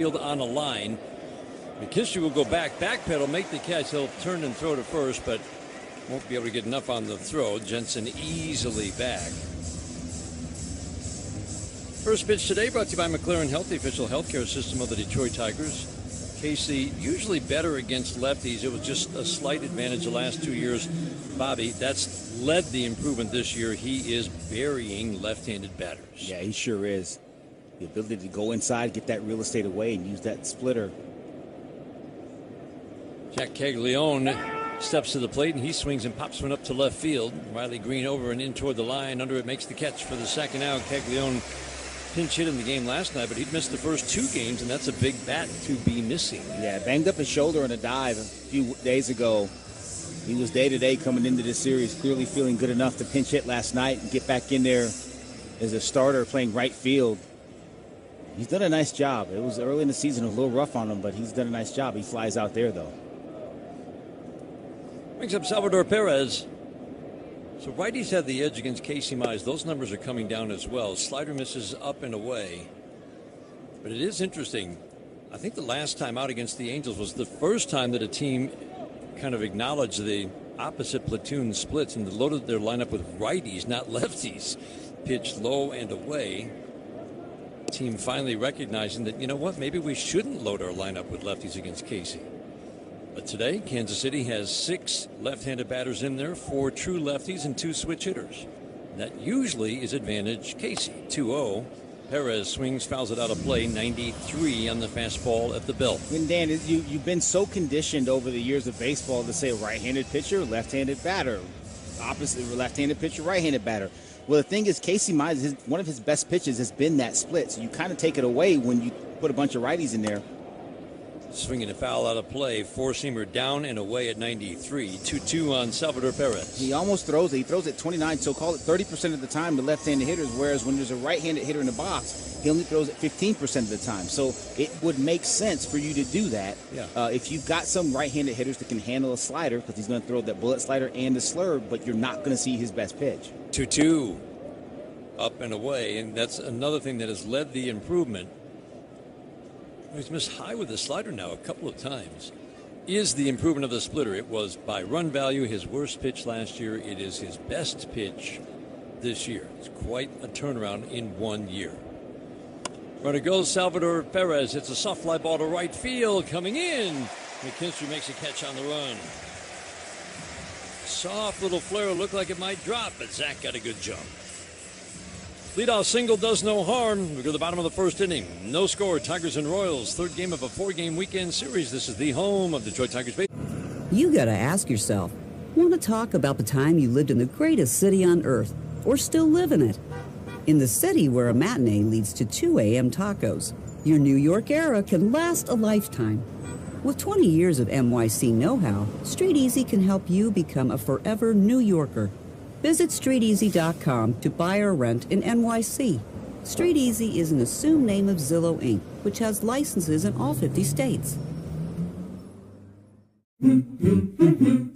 field on a line. McKinstry will go backpedal, make the catch. He'll turn and throw to first, but won't be able to get enough on the throw. Jensen easily back. First pitch today brought to you by McLaren Health, the official healthcare system of the Detroit Tigers. Casey, usually better against lefties. It was just a slight advantage the last 2 years. Bobby, that's led the improvement this year. He is burying left-handed batters. Yeah, he sure is. The ability to go inside, get that real estate away, and use that splitter. Jack Caglione steps to the plate, and he swings and pops one up to left field. Riley Green over and in toward the line. Under it, makes the catch for the second out. Caglione pinch hit in the game last night, but he'd missed the first 2 games, and that's a big bat to be missing. Yeah, banged up his shoulder in a dive a few days ago. He was day-to-day coming into this series, clearly feeling good enough to pinch hit last night and get back in there as a starter playing right field. He's done a nice job. It was early in the season, a little rough on him, but he's done a nice job. He flies out there, though. Brings up Salvador Perez. So righties have the edge against Casey Mize. Those numbers are coming down as well. Slider misses up and away. But it is interesting. I think the last time out against the Angels was the first time that a team kind of acknowledged the opposite platoon splits and loaded their lineup with righties, not lefties. Pitched low and away. Team finally recognizing that, you know what, maybe we shouldn't load our lineup with lefties against Casey. But today, Kansas City has 6 left-handed batters in there, 4 true lefties and 2 switch hitters. That usually is advantage Casey. 2-0. Perez swings, fouls it out of play. 93 on the fastball at the belt. And Dan, you've been so conditioned over the years of baseball to say right-handed pitcher, left-handed batter. Opposite, left-handed pitcher, right-handed batter. Well, the thing is, Casey Mize, one of his best pitches has been that split. So you kind of take it away when you put a bunch of righties in there. Swinging a foul out of play. Four-seamer down and away at 93. 2-2 on Salvador Perez. He almost throws it. He throws it 29, so call it 30% of the time to left-handed hitters, whereas when there's a right-handed hitter in the box, he only throws it 15% of the time. So it would make sense for you to do that. Yeah. If you've got some right-handed hitters that can handle a slider, because he's going to throw that bullet slider and the slur, but you're not going to see his best pitch. 2-2. Up and away, and that's another thing that has led the improvement. He's missed high with the slider now a couple of times. Is the improvement of the splitter. It was by run value his worst pitch last year. It is his best pitch this year. It's quite a turnaround in 1 year. Runner goes Salvador Perez. It's a soft fly ball to right field coming in. McKinstry makes a catch on the run. Soft little flare, looked like it might drop, but Zach got a good jump. Leadoff single does no harm. We go to the bottom of the first inning. No score. Tigers and Royals. Third game of a 4-game weekend series. This is the home of Detroit Tigers baseball. You gotta ask yourself, want to talk about the time you lived in the greatest city on earth, or still live in it? In the city where a matinee leads to 2 a.m. tacos, your New York era can last a lifetime. With 20 years of NYC know-how, Street Easy can help you become a forever New Yorker. Visit StreetEasy.com to buy or rent in NYC. Street Easy is an assumed name of Zillow, Inc., which has licenses in all 50 states.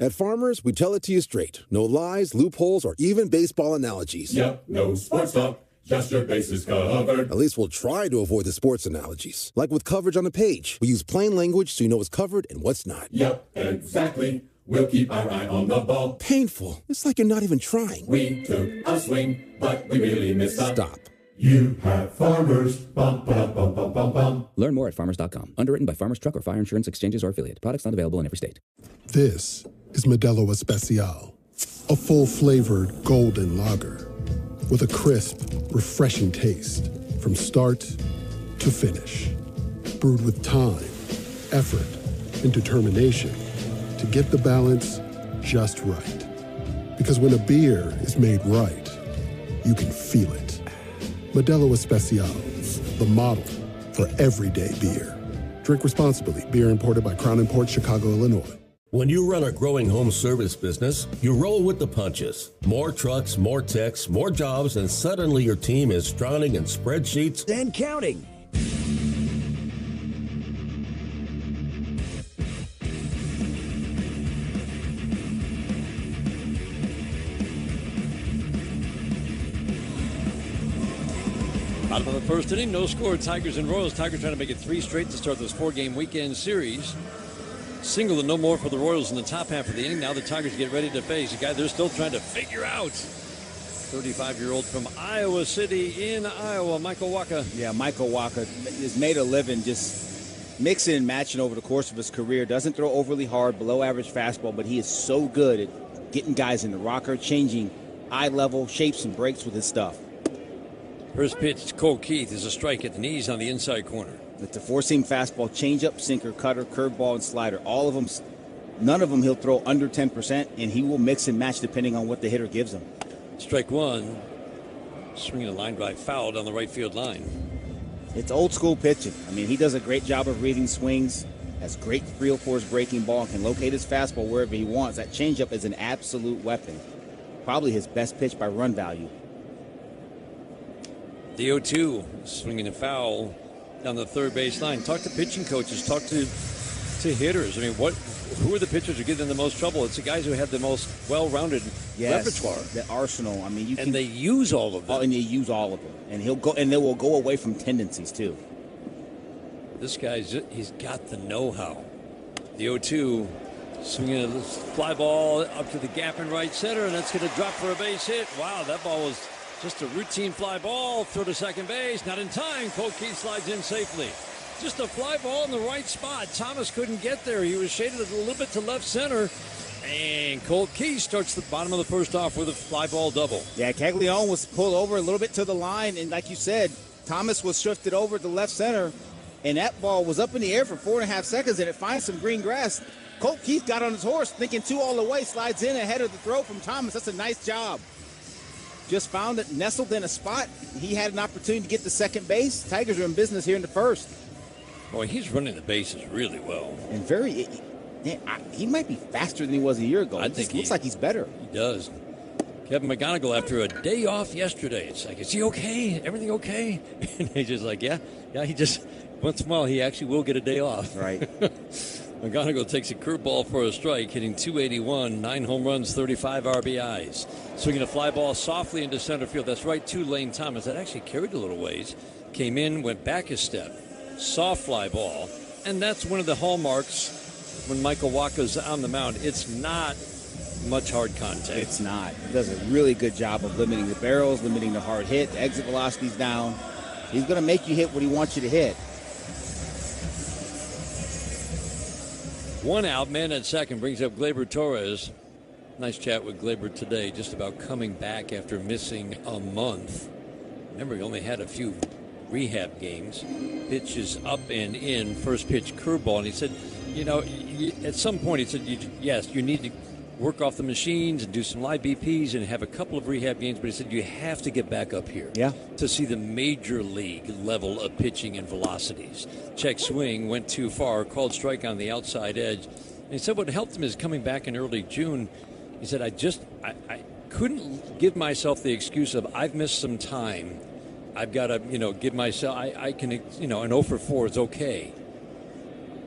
At Farmers, we tell it to you straight. No lies, loopholes, or even baseball analogies. Yep, no sports talk, just your bases covered. At least we'll try to avoid the sports analogies. Like with coverage on the page. We use plain language so you know what's covered and what's not. Yep, exactly. We'll keep our eye on the ball. Painful. It's like you're not even trying. We took a swing, but we really missed a... Stop. You have Farmers. Bum, bum, bum, bum, bum, bum. Learn more at farmers.com. Underwritten by Farmers Truck or Fire Insurance Exchanges or Affiliate. Products not available in every state. This is Modelo Especial, a full-flavored golden lager with a crisp, refreshing taste from start to finish. Brewed with time, effort, and determination to get the balance just right. Because when a beer is made right, you can feel it. Modelo Especial, the model for everyday beer. Drink responsibly. Beer imported by Crown Imports, Chicago, Illinois. When you run a growing home service business, you roll with the punches. More trucks, more techs, more jobs, and suddenly your team is drowning in spreadsheets and counting. Bottom of the first inning, no score. Tigers and Royals. Tigers trying to make it 3 straight to start this 4-game weekend series. Single and no more for the Royals in the top half of the inning. Now the Tigers get ready to face a guy they're still trying to figure out. 35-year-old from Iowa City in Iowa, Michael Wacha. Yeah, Michael Wacha has made a living just mixing and matching over the course of his career. Doesn't throw overly hard, below average fastball, but he is so good at getting guys in the rocker, changing eye level, shapes, and breaks with his stuff. First pitch, Cole Keith is a strike at the knees on the inside corner. It's a 4-seam fastball, changeup, sinker, cutter, curveball, and slider. All of them, none of them he'll throw under 10%, and he will mix and match depending on what the hitter gives him. Strike one, swinging a line drive foul down the right field line. It's old school pitching. I mean, he does a great job of reading swings, has great feel for his breaking ball, and can locate his fastball wherever he wants. That changeup is an absolute weapon. Probably his best pitch by run value. The 0-2, swinging a foul down the third base line. Talk to pitching coaches, talk to hitters. I mean, who are the pitchers who get in the most trouble? It's the guys who have the most well-rounded repertoire. The arsenal. I mean, they use all of them. And they use all of them. And they will go away from tendencies too. This he's got the know-how. The 0-2, swinging a fly ball up to the gap in right center, and that's going to drop for a base hit. Wow, that ball was just a routine fly ball. Throw to second base, not in time. Cole Keith slides in safely. Just a fly ball in the right spot. Thomas couldn't get there. He was shaded a little bit to left center. And Cole Keith starts the bottom of the first off with a fly ball double. Yeah, Caglione was pulled over a little bit to the line. And like you said, Thomas was shifted over to left center. And that ball was up in the air for 4.5 seconds, and it finds some green grass. Cole Keith got on his horse, thinking 2 all the way, slides in ahead of the throw from Thomas. That's a nice job. Just found it nestled in a spot. He had an opportunity to get to second base. Tigers are in business here in the first. Boy, he's running the bases really well. And he might be faster than he was a year ago. I think looks like he's better. He does. Kevin McGonigal, after a day off yesterday, it's like, is he okay? Everything okay? And he's just like, yeah, he just, once in a while, he actually will get a day off. Right. McGonigal takes a curveball for a strike, hitting .281, 9 home runs, 35 RBIs. Swinging a fly ball softly into center field. That's right to Lane Thomas. That actually carried a little ways. Came in, went back a step. Soft fly ball. And that's one of the hallmarks when Michael Wacha's on the mound. It's not much hard contact. It's not. He does a really good job of limiting the barrels, limiting the hard hit. The exit velocity's down. He's going to make you hit what he wants you to hit. 1 out, man at second, brings up Gleyber Torres. Nice chat with Gleyber today, just about coming back after missing a month. Remember, he only had a few rehab games. Pitches up and in, first pitch curveball. And he said, at some point he said, yes, you need to work off the machines and do some live BPs and have a couple of rehab games. But he said, you have to get back up here to see the major league level of pitching and velocities. Check swing, went too far, called strike on the outside edge. And he said what helped him is coming back in early June. He said, I couldn't give myself the excuse of I've missed some time. I've got to, give myself, I can, an 0 for 4 is okay.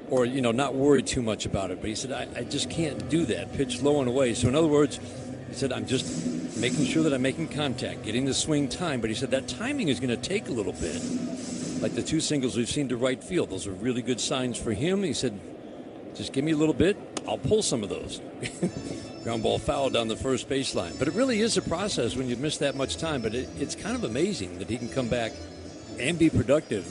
Or, not worry too much about it. But he said, I just can't do that. Pitch low and away. So, in other words, he said, I'm just making sure that I'm making contact, getting the swing time. But he said that timing is going to take a little bit. Like the 2 singles we've seen to right field. Those are really good signs for him. He said, just give me a little bit. I'll pull some of those. Ground ball foul down the first baseline. But it really is a process when you've missed that much time. But it's kind of amazing that he can come back and be productive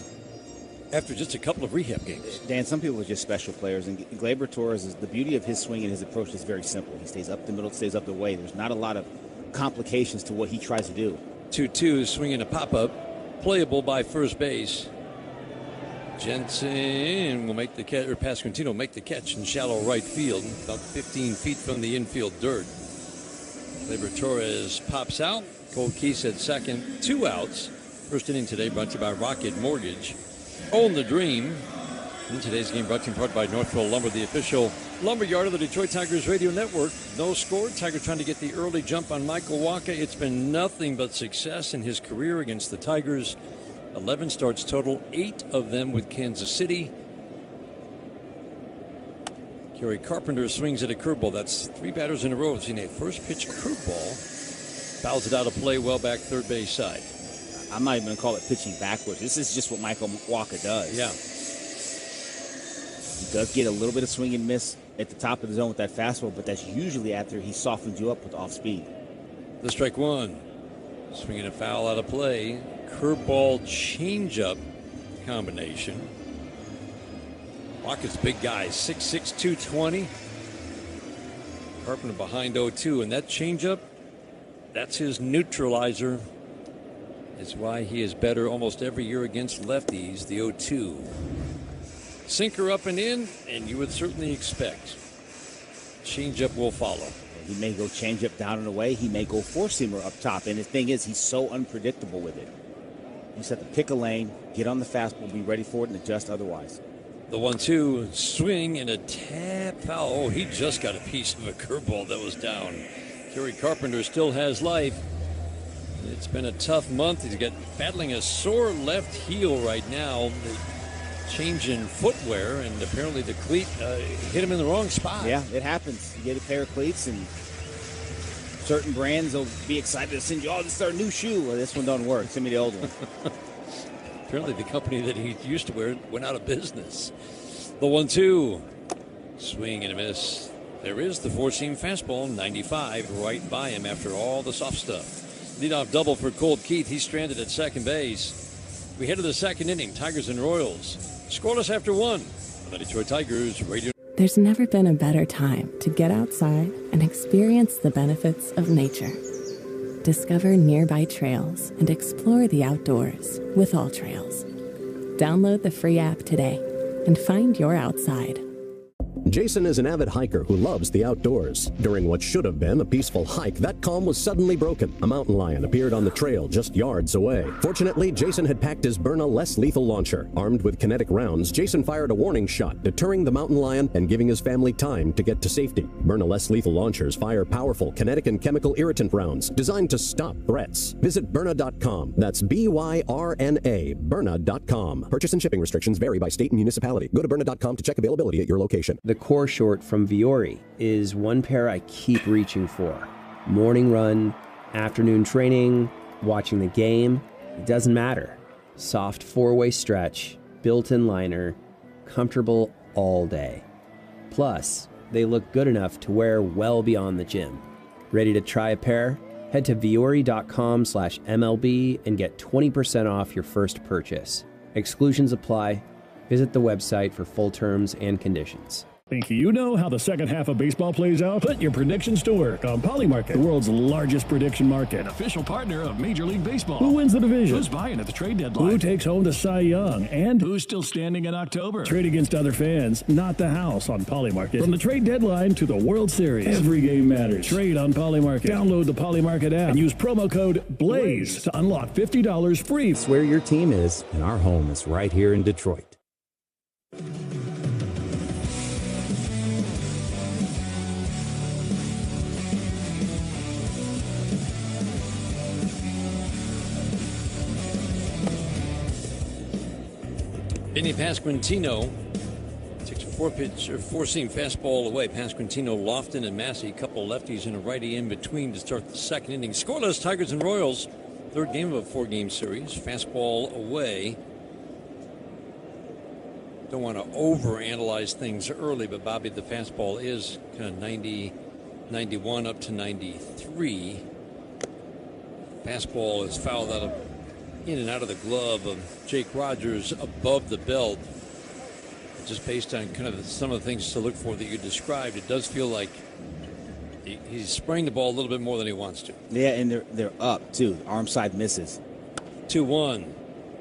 after just a couple of rehab games. Dan, some people are just special players. And Gleyber Torres, the beauty of his swing and his approach is very simple. He stays up the middle, stays up the way. There's not a lot of complications to what he tries to do. 2-2, swinging a pop-up, playable by first base. Jensen will make the catch, or Pasquantino will make the catch in shallow right field, about 15 feet from the infield dirt. Gleyber Torres pops out. Cole Keith at second. 2 outs. First inning today brought to you by Rocket Mortgage. Own the dream. In today's game brought to you in part by Northville Lumber, the official lumber yard of the Detroit Tigers radio network. No score. Tigers trying to get the early jump on Michael Wacha. It's been nothing but success in his career against the Tigers. 11 starts total, 8 of them with Kansas City. Kerry Carpenter swings at a curveball. That's 3 batters in a row. Seen a first pitch curveball. Fouls it out of play well back third base side. I'm not even going to call it pitching backwards. This is just what Michael Walker does. Yeah. He does get a little bit of swing and miss at the top of the zone with that fastball, but that's usually after he softens you up with off speed. The strike one. Swinging a foul out of play. Curveball changeup combination. Walker's big guy, 6'6", 220. Carpenter behind 0-2, and that changeup, that's his neutralizer. It's why he is better almost every year against lefties, the 0-2. Sinker up and in, and you would certainly expect changeup will follow. He may go changeup down and away. He may go four-seamer up top. And the thing is, he's so unpredictable with it. You just have to pick a lane, get on the fastball, be ready for it, and adjust otherwise. The 1-2 swing and a tap foul. Oh, he just got a piece of a curveball that was down. Kerry Carpenter still has life. It's been a tough month. He's battling a sore left heel right now. The change in footwear, and apparently the cleat hit him in the wrong spot. Yeah, it happens. You get a pair of cleats, and certain brands will be excited to send you, oh, this is our new shoe. Well, this one don't work. Send me the old one. Apparently the company that he used to wear went out of business. The 1-2. Swing and a miss. There is the four-seam fastball, 95, right by him after all the soft stuff. Leadoff double for Colt Keith. He's stranded at second base. We head to the second inning. Tigers and Royals. Scoreless after one. The Detroit Tigers radio. There's never been a better time to get outside and experience the benefits of nature. Discover nearby trails and explore the outdoors with All Trails. Download the free app today and find your outside. Jason is an avid hiker who loves the outdoors. During what should have been a peaceful hike, that calm was suddenly broken. A mountain lion appeared on the trail just yards away. Fortunately, Jason had packed his Byrna less lethal launcher. Armed with kinetic rounds, Jason fired a warning shot, deterring the mountain lion and giving his family time to get to safety. Byrna less lethal launchers fire powerful kinetic and chemical irritant rounds designed to stop threats. Visit Byrna.com. That's B-Y-R-N-A, Byrna.com. Purchase and shipping restrictions vary by state and municipality. Go to Byrna.com to check availability at your location. The core short from Viore is one pair I keep reaching for. Morning run, afternoon training, watching the game, it doesn't matter. Soft four-way stretch, built-in liner, comfortable all day. Plus, they look good enough to wear well beyond the gym. Ready to try a pair? Head to Viore.com/MLB and get 20% off your first purchase. Exclusions apply. Visit the website for full terms and conditions. Think you know how the second half of baseball plays out? Put your predictions to work on Polymarket, the world's largest prediction market. Official partner of Major League Baseball. Who wins the division? Who's buying at the trade deadline? Who takes home the Cy Young? And who's still standing in October? Trade against other fans, not the house on Polymarket. From the trade deadline to the World Series, every game matters. Trade on Polymarket. Download the Polymarket app and use promo code BLAZE to unlock $50 free. It's where your team is, and our home is right here in Detroit. Vinny Pasquantino takes a four-seam fastball away. Pasquantino, Lofton, and Massey, couple lefties and a righty in between to start the second inning. Scoreless, Tigers and Royals. Third game of a four-game series. Fastball away. Don't want to overanalyze things early, but Bobby, the fastball is kind of 90, 91 up to 93. Fastball is fouled out of in and out of the glove of Jake Rogers above the belt. Just based on kind of some of the things to look for that you described, it does feel like he's spraying the ball a little bit more than he wants to. Yeah, and they're up, too. Arm side misses. 2-1.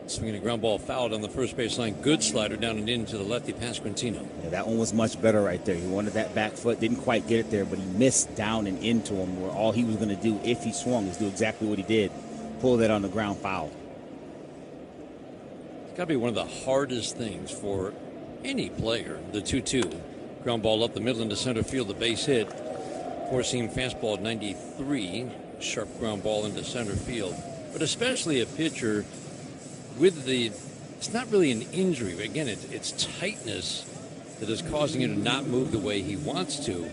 Swinging a ground ball fouled on the first baseline. Good slider down and into the lefty Pasquantino. Yeah, that one was much better right there. He wanted that back foot, didn't quite get it there, but he missed down and into him, where all he was going to do if he swung is do exactly what he did, pull that on the ground foul. It's got to be one of the hardest things for any player, the 2-2. Ground ball up the middle into center field, the base hit. Four-seam fastball at 93. Sharp ground ball into center field. But especially a pitcher with it's not really an injury, but again, it's tightness that is causing him to not move the way he wants to.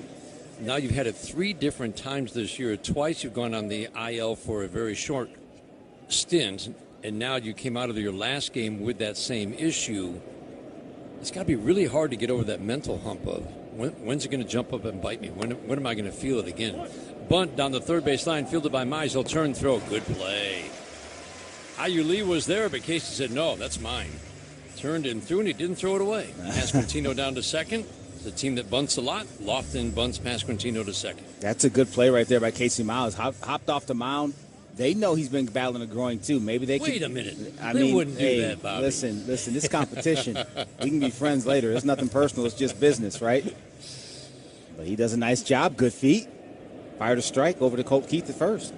Now you've had it 3 different times this year. Twice you've gone on the IL for a very short stint. and now you came out of your last game with that same issue, it's got to be really hard to get over that mental hump of when's it going to jump up and bite me? When am I going to feel it again? Bunt down the third base line, fielded by Mize. He'll turn, throw. Good play. Ayu Lee was there, but Casey said, no, that's mine. Turned and threw, and he didn't throw it away. Pasquantino down to second. It's a team that bunts a lot. Lofton bunts Pasquantino to second. That's a good play right there by Casey Mize. Hopped off the mound. They know he's been battling a groin, too. Maybe they Wait a minute. They wouldn't do that, Bobby. Listen, this competition. We can be friends later. It's nothing personal. It's just business, right? But he does a nice job. Good feet. Fired a strike over to Colt Keith at first.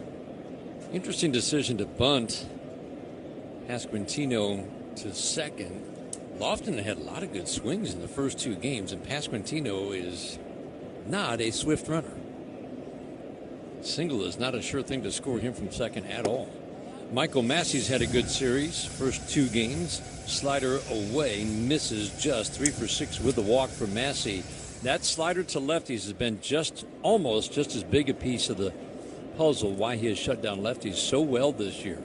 Interesting decision to bunt Pasquantino to second. Lofton had a lot of good swings in the first two games, and Pasquantino is not a swift runner. Single is not a sure thing to score him from second at all. Michael Massey's had a good series. First two games, slider away, misses just 3 for 6 with the walk from Massey. That slider to lefties has been almost just as big a piece of the puzzle why he has shut down lefties so well this year.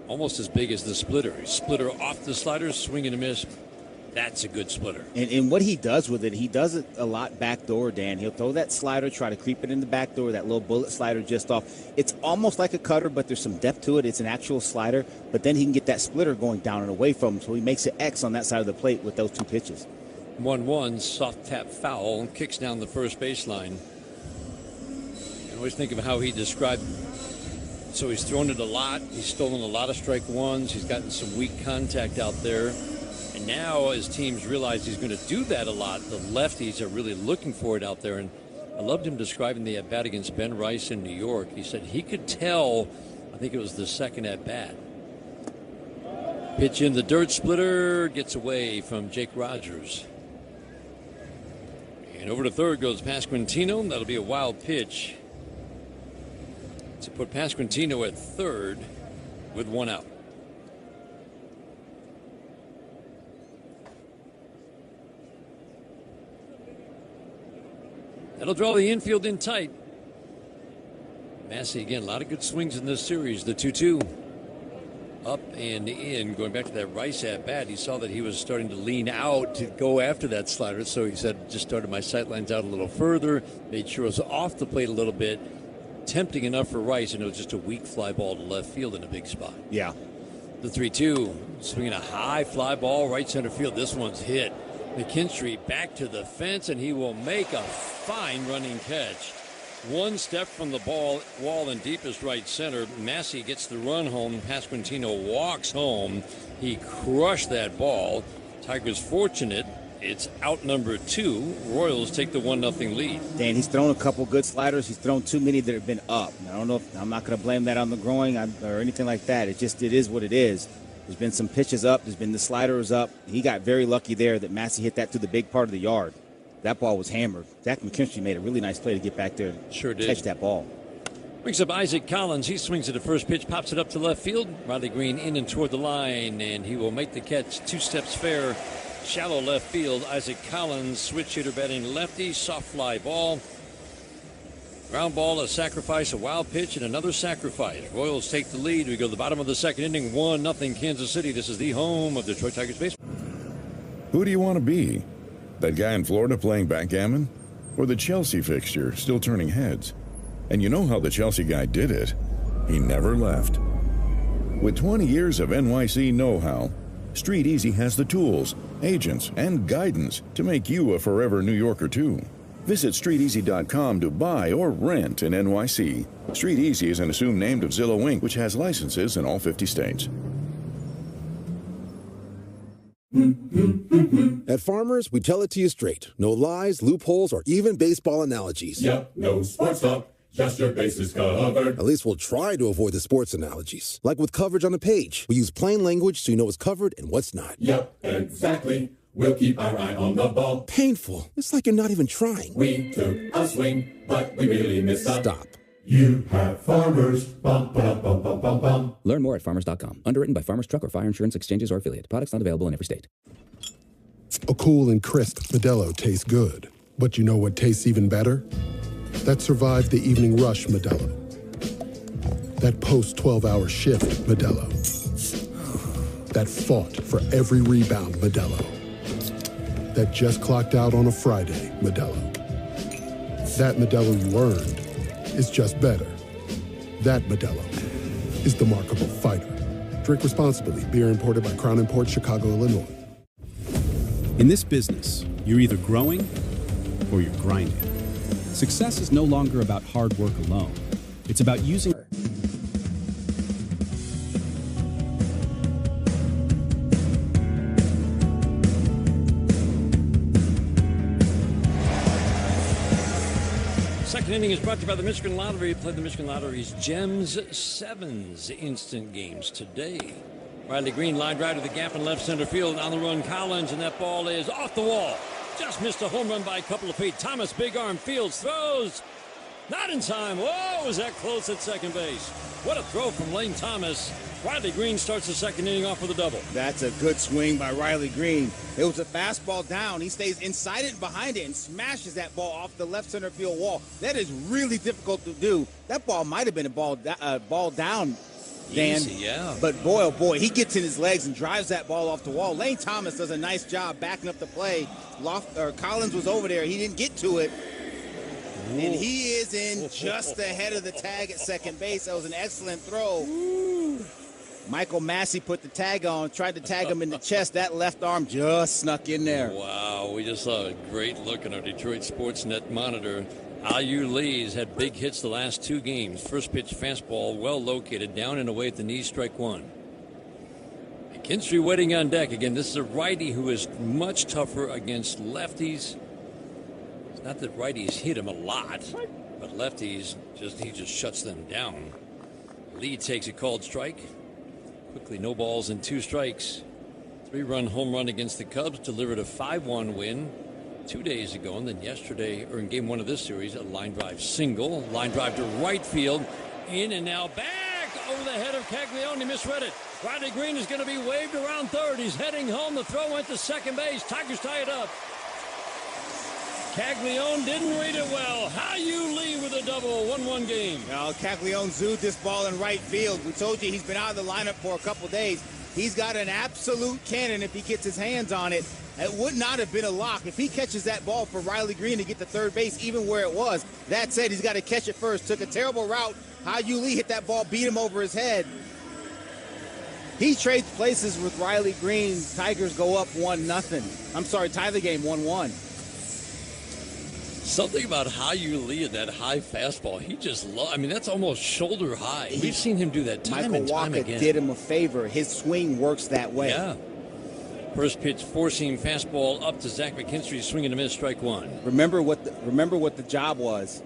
Almost as big as the splitter. Splitter off the slider, swing and a miss. That's a good splitter. And what he does with it, he does it a lot backdoor, Dan. He'll throw that slider, try to creep it in the back door, that little bullet slider just off. It's almost like a cutter, but there's some depth to it. It's an actual slider, but then he can get that splitter going down and away from him, so he makes an X on that side of the plate with those two pitches. 1-1, soft tap foul, kicks down the first baseline. I always think of how he described. So he's thrown it a lot. He's stolen a lot of strike ones. He's gotten some weak contact out there. And now as teams realize he's going to do that a lot, the lefties are really looking for it out there. And I loved him describing the at-bat against Ben Rice in New York. He said he could tell, I think it was the second at-bat. Pitch in the dirt, splitter, gets away from Jake Rogers. And over to third goes Pasquantino. That'll be a wild pitch to put Pasquantino at third with one out. That'll draw the infield in tight. Massey, again, a lot of good swings in this series. The 2-2. Up and in. Going back to that Rice at-bat, he saw that he was starting to lean out to go after that slider. So he said, just started my sight lines out a little further. Made sure it was off the plate a little bit. Tempting enough for Rice, and it was just a weak fly ball to left field in a big spot. Yeah. The 3-2. Swinging a high fly ball right center field. This one's hit. McKinstry back to the fence, and he will make a fine running catch. One step from the wall in deepest right center. Massey gets the run home. Pasquantino walks home. He crushed that ball. Tigers fortunate. It's out number 2. Royals take the 1-0 lead. Dan, he's thrown a couple good sliders. He's thrown too many that have been up. I don't know if I'm not going to blame that on the groin or anything like that. It is what it is. There's been some pitches up. There's been the sliders up. He got very lucky there that Massey hit that to the big part of the yard. That ball was hammered. Zach McKinstry made a really nice play to get back there and catch that ball. Brings up Isaac Collins. He swings at the first pitch, pops it up to left field. Riley Green in and toward the line, and he will make the catch 2 steps fair. Shallow left field. Isaac Collins, switch hitter batting lefty, soft fly ball. Ground ball, a sacrifice, a wild pitch, and another sacrifice. Royals take the lead. We go to the bottom of the second inning, 1-0 Kansas City. This is the home of Detroit Tigers baseball. Who do you want to be? That guy in Florida playing backgammon? Or the Chelsea fixture still turning heads? And you know how the Chelsea guy did it. He never left. With 20 years of NYC know-how, Street Easy has the tools, agents, and guidance to make you a forever New Yorker too. Visit StreetEasy.com to buy or rent in NYC. Street Easy is an assumed name of Zillow Inc., which has licenses in all 50 states. At Farmers, we tell it to you straight. No lies, loopholes, or even baseball analogies. Yep, no sports talk. Just your bases covered. At least we'll try to avoid the sports analogies. Like with coverage on the page. We use plain language so you know what's covered and what's not. Yep, exactly. We'll keep our eye on the ball. Painful. It's like you're not even trying. We took a swing, but we really missed a... Stop. You have Farmers. Bum, bum, bum, bum, bum, bum. Learn more at farmers.com. Underwritten by Farmers Truck or Fire Insurance Exchanges or Affiliate. Products not available in every state. A cool and crisp Modelo tastes good. But you know what tastes even better? That survived the evening rush Modelo. That post-12-hour shift, Modelo. That fought for every rebound, Modelo. That just clocked out on a Friday, Modelo. That Modelo you earned is just better. That Modelo is the markable fighter. Drink responsibly. Beer imported by Crown Imports, Chicago, Illinois. In this business, you're either growing or you're grinding. Success is no longer about hard work alone. It's about using... Second inning is brought to you by the Michigan Lottery. Play the Michigan Lottery's Gems 7s instant games today. Riley Green line drive to the gap in left center field. On the run, Collins, and that ball is off the wall. Just missed a home run by a couple of feet. Thomas, big arm, fields, throws. Not in time. Whoa, was that close at second base. What a throw from Lane Thomas. Riley Green starts the second inning off with a double. That's a good swing by Riley Green. It was a fastball down. He stays inside it and behind it and smashes that ball off the left center field wall. That is really difficult to do. That ball might have been a ball down, Dan. Easy, yeah. But boy, oh boy, he gets in his legs and drives that ball off the wall. Lane Thomas does a nice job backing up the play. Collins was over there. He didn't get to it. And he is in just ahead of the tag at second base. That was an excellent throw. Michael Massey put the tag on, tried to tag him in the chest. That left arm just snuck in there. Wow, we just saw a great look on our Detroit Sportsnet monitor. Ayu Lee's had big hits the last two games. First pitch fastball well located, down and away at the knees, strike one. McKinstry waiting on deck. Again, this is a righty who is much tougher against lefties. It's not that righties hit him a lot, but lefties, he just shuts them down. Lee takes a called strike. Quickly, no balls and two strikes. 3-run home run against the Cubs, delivered a 5-1 win 2 days ago. And then yesterday, or in game one of this series, a line drive single. Line drive to right field. In and now back over the head of Caglione. Misread it. Riley Green is going to be waved around third. He's heading home. The throw went to second base. Tigers tie it up. Caglione didn't read it well. Ayu Lee with a double, 1-1 game. Now, Caglione zooed this ball in right field. We told you he's been out of the lineup for a couple days. He's got an absolute cannon if he gets his hands on it. It would not have been a lock if he catches that ball for Riley Green to get to third base, even where it was. That said, he's got to catch it first. Took a terrible route. Ayu Lee hit that ball, beat him over his head. He trades places with Riley Green. Tigers go up 1-0. I'm sorry, tie the game 1-1. Something about Ayu Lee and that high fastball. He just that's almost shoulder high. We've seen him do that time and time again. Michael Walker did him a favor. His swing works that way. Yeah. First pitch, four-seam fastball up to Zach McKinstry, swing and a miss, strike one. Remember what the job was.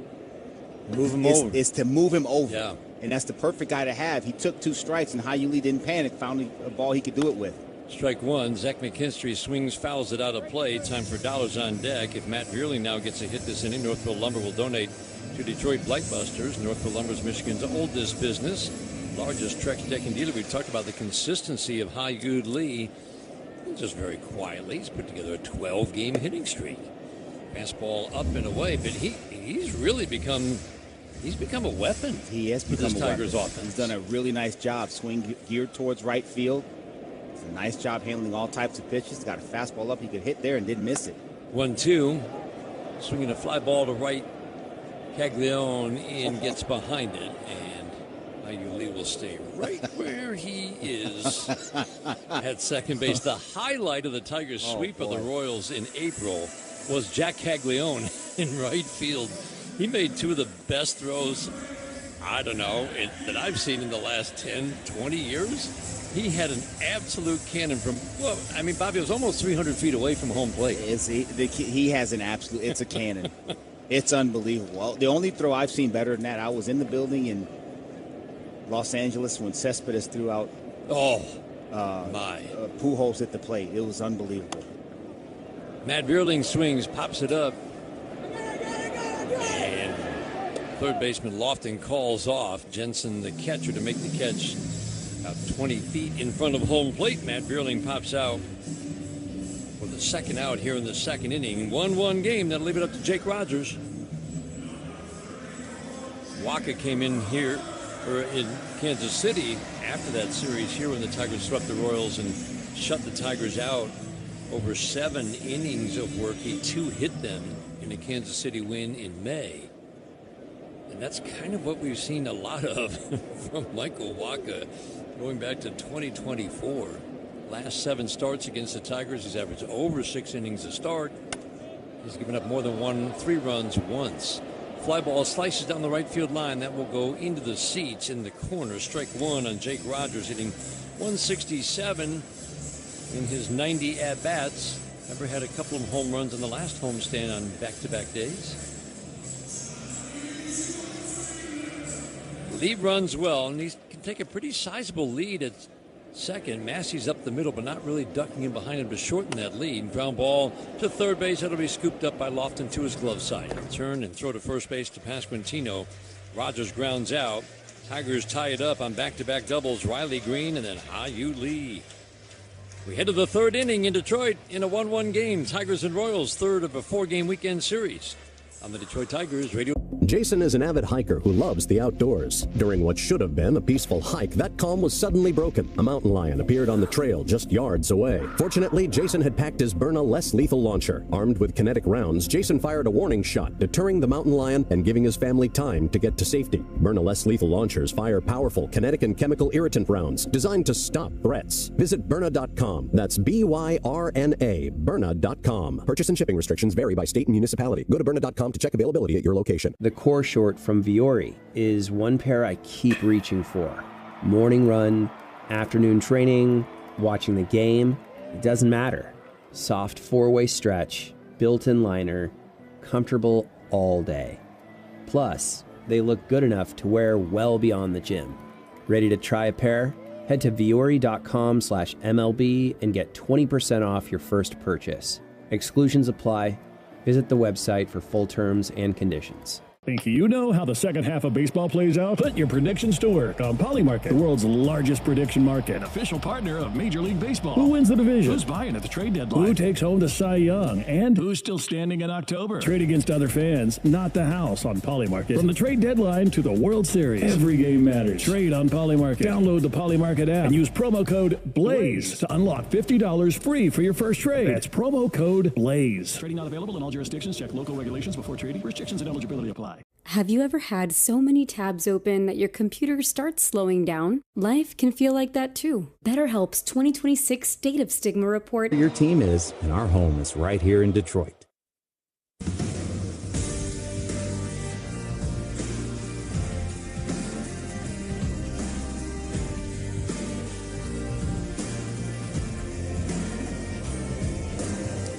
Move him over. Is to move him over. Yeah. And that's the perfect guy to have. He took 2 strikes, and Ayu Lee didn't panic, found a ball he could do it with. Strike one. Zach McKinstry swings, fouls it out of play. Time for dollars on deck. If Matt Vierling now gets a hit this inning, Northville Lumber will donate to Detroit Blightbusters. Northville Lumber is Michigan's oldest business, largest Trex decking dealer. We've talked about the consistency of Ayu Lee. Just very quietly, he's put together a 12-game hitting streak. Fastball up and away, but he's really become a weapon. He has become a Tigers weapon. offense. He's done a really nice job. Swing geared towards right field. It's a nice job handling all types of pitches. He's got a fastball up he could hit there and didn't miss it. 1-2. Swinging a fly ball to right. Caglione in, gets behind it, and Ayu Lee will stay right where he is at second base. The highlight of the Tigers' sweep of the Royals in April was Jack Caglione in right field. He made 2 of the best throws, that I've seen in the last 10, 20 years. He had an absolute cannon from, Bobby, it was almost 300 feet away from home plate. He has an absolute, it's a cannon. It's unbelievable. The only throw I've seen better than that, I was in the building in Los Angeles when Cespedes threw out Pujols at the plate. It was unbelievable. Matt Vierling swings, pops it up. And third baseman Lofton calls off. Jensen, the catcher, to make the catch about 20 feet in front of home plate. Matt Vierling pops out for the second out here in the second inning. 1-1 game. That'll leave it up to Jake Rogers. Waka came in here or in Kansas City after that series here when the Tigers swept the Royals and shut the Tigers out over 7 innings of work. He 2-hit them in a Kansas City win in May. And that's kind of what we've seen a lot of from Michael Wacha going back to 2024. Last 7 starts against the Tigers, he's averaged over 6 innings a start. He's given up more than 3 runs once. Fly ball slices down the right field line. That will go into the seats in the corner. Strike 1 on Jake Rogers, hitting 167 in his 90 at-bats. Ever had a couple of home runs in the last homestand on back-to-back days. Lead runs well, and he can take a pretty sizable lead at second. Massey's up the middle, but not really ducking in behind him to shorten that lead. Ground ball to third base. That'll be scooped up by Lofton to his glove side. Turn and throw to first base to Pasquantino. Rogers grounds out. Tigers tie it up on back-to-back doubles. Riley Green and then Ha-Yu Lee. We head to the 3rd inning in Detroit in a 1-1 game. Tigers and Royals, 3rd of a 4-game weekend series. On the Detroit Tigers radio. Jason is an avid hiker who loves the outdoors. During what should have been a peaceful hike, that calm was suddenly broken. A mountain lion appeared on the trail just yards away. Fortunately, Jason had packed his Byrna less lethal launcher. Armed with kinetic rounds, Jason fired a warning shot, deterring the mountain lion and giving his family time to get to safety. Byrna less lethal launchers fire powerful kinetic and chemical irritant rounds designed to stop threats. Visit Byrna.com. That's BYRNA, Byrna.com. Purchase and shipping restrictions vary by state and municipality. Go to Byrna.com to check availability at your location. The core short from Viore is one pair I keep reaching for. Morning run, afternoon training, watching the game, it doesn't matter. Soft 4-way stretch, built-in liner, comfortable all day. Plus, they look good enough to wear well beyond the gym. Ready to try a pair? Head to Viore.com/MLB and get 20% off your first purchase. Exclusions apply. Visit the website for full terms and conditions. Think you know how the second half of baseball plays out? Put your predictions to work on Polymarket, the world's largest prediction market. An official partner of Major League Baseball. Who wins the division? Who's buying at the trade deadline? Who takes home the Cy Young? And who's still standing in October? Trade against other fans, not the house on Polymarket. From the trade deadline to the World Series, every game matters. Trade on Polymarket. Download the Polymarket app and use promo code BLAZE to unlock $50 free for your first trade. That's promo code BLAZE. Trading not available in all jurisdictions. Check local regulations before trading. Restrictions and eligibility apply. Have you ever had so many tabs open that your computer starts slowing down? Life can feel like that too. BetterHelp's 2026 State of Stigma report. Your team is, and our home is right here in Detroit.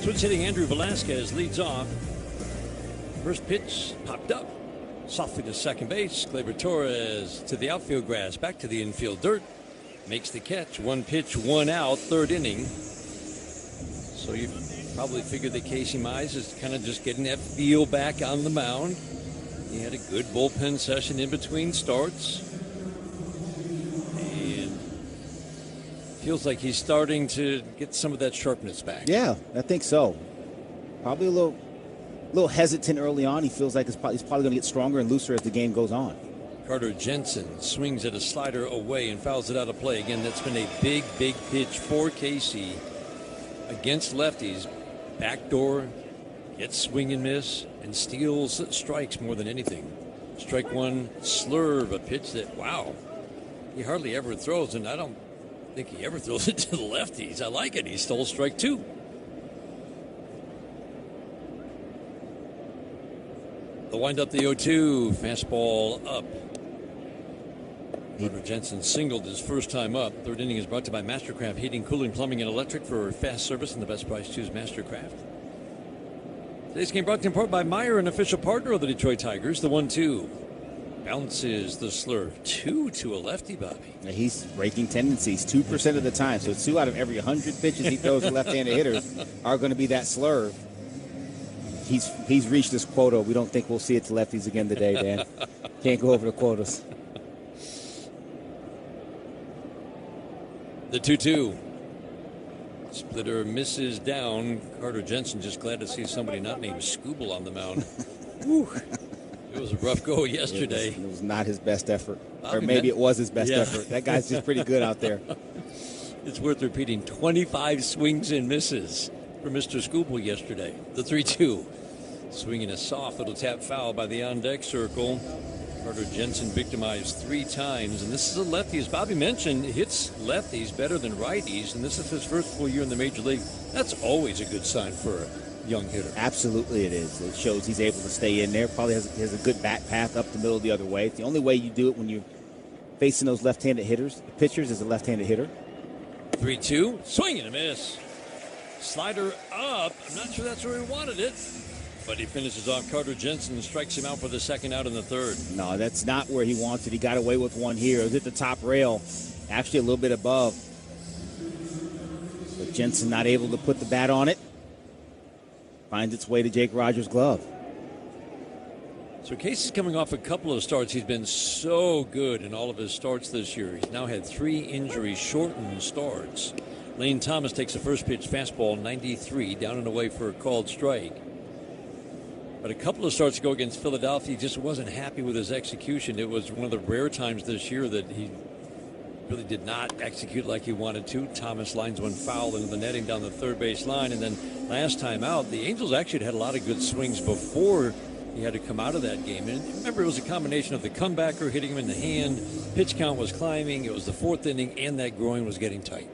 Switch hitting Andrew Velasquez leads off. First pitch popped up. Softly to second base. Gleyber Torres to the outfield grass. Back to the infield dirt. Makes the catch. 1 pitch, 1 out. 3rd inning. So you probably figured that Casey Mize is kind of just getting that feel back on the mound. He had a good bullpen session in between starts. And feels like he's starting to get some of that sharpness back. Yeah, I think so. Probably a little hesitant early on. He feels like he's probably going to get stronger and looser as the game goes on. Carter Jensen swings at a slider away and fouls it out of play. Again, that's been a big pitch for Casey against lefties. Backdoor, gets swing and miss, and steals strikes more than anything. Strike 1, slurve, a pitch that, wow, he hardly ever throws, and I don't think he ever throws it to the lefties. I like it. He stole strike 2. The wind up the 0-2, fastball up. Carter Jensen singled his first time up. 3rd inning is brought to you by Mastercraft Heating, Cooling, Plumbing, and Electric. For fast service and the best price, choose Mastercraft. Today's game brought to you in part by Meyer, an official partner of the Detroit Tigers. The 1-2 bounces the slurve. 2 to a lefty, Bobby. Now he's breaking tendencies 2% of the time. So 2 out of every 100 pitches he throws to left-handed hitters are going to be that slurve. He's reached his quota. We don't think we'll see it to lefties again today, Dan. Can't go over the quotas. The 2-2. Splitter misses down. Carter Jensen just glad to see somebody not named Scooble on the mound. It was a rough go yesterday. It was not his best effort. Or maybe it was his best effort. That guy's just pretty good out there. It's worth repeating, 25 swings and misses for Mr. Scoreboard yesterday. The 3-2. Swinging a soft little tap foul by the on-deck circle. Carter Jensen victimized 3 times, and this is a lefty. As Bobby mentioned, hits lefties better than righties, and this is his first full year in the major league. That's always a good sign for a young hitter. Absolutely it is. It shows he's able to stay in there. Probably has a good bat path up the middle the other way. It's the only way you do it when you're facing those left-handed pitchers is a left-handed hitter. 3-2, swing and a miss. Slider up. I'm not sure that's where he wanted it, but he finishes off Carter Jensen and strikes him out for the second out in the third. No, that's not where he wants it. He got away with one here. It was at the top rail, actually a little bit above. But Jensen not able to put the bat on it. Finds its way to Jake Rogers' glove. So Casey's coming off a couple of starts. He's been so good in all of his starts this year. He's now had 3 injury-shortened starts. Lane Thomas takes the first pitch, fastball 93, down and away for a called strike. But a couple of starts ago against Philadelphia, he just wasn't happy with his execution. It was one of the rare times this year that he really did not execute like he wanted to. Thomas lines one foul into the netting down the third base line. And then last time out, the Angels actually had a lot of good swings before he had to come out of that game. And remember, it was a combination of the comebacker hitting him in the hand, pitch count was climbing, it was the 4th inning, and that groin was getting tight.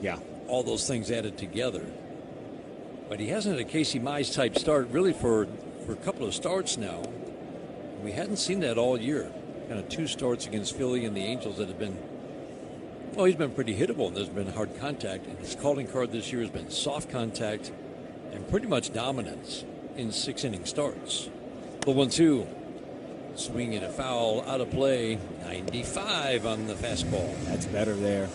Yeah. All those things added together. But he hasn't had a Casey Mize type start really for a couple of starts now. We hadn't seen that all year. Kind of 2 starts against Philly and the Angels that have been, well, he's been pretty hittable, and there's been hard contact. And his calling card this year has been soft contact and pretty much dominance in 6-inning starts. The 1-2. Swing and a foul out of play. 95 on the fastball. That's better there.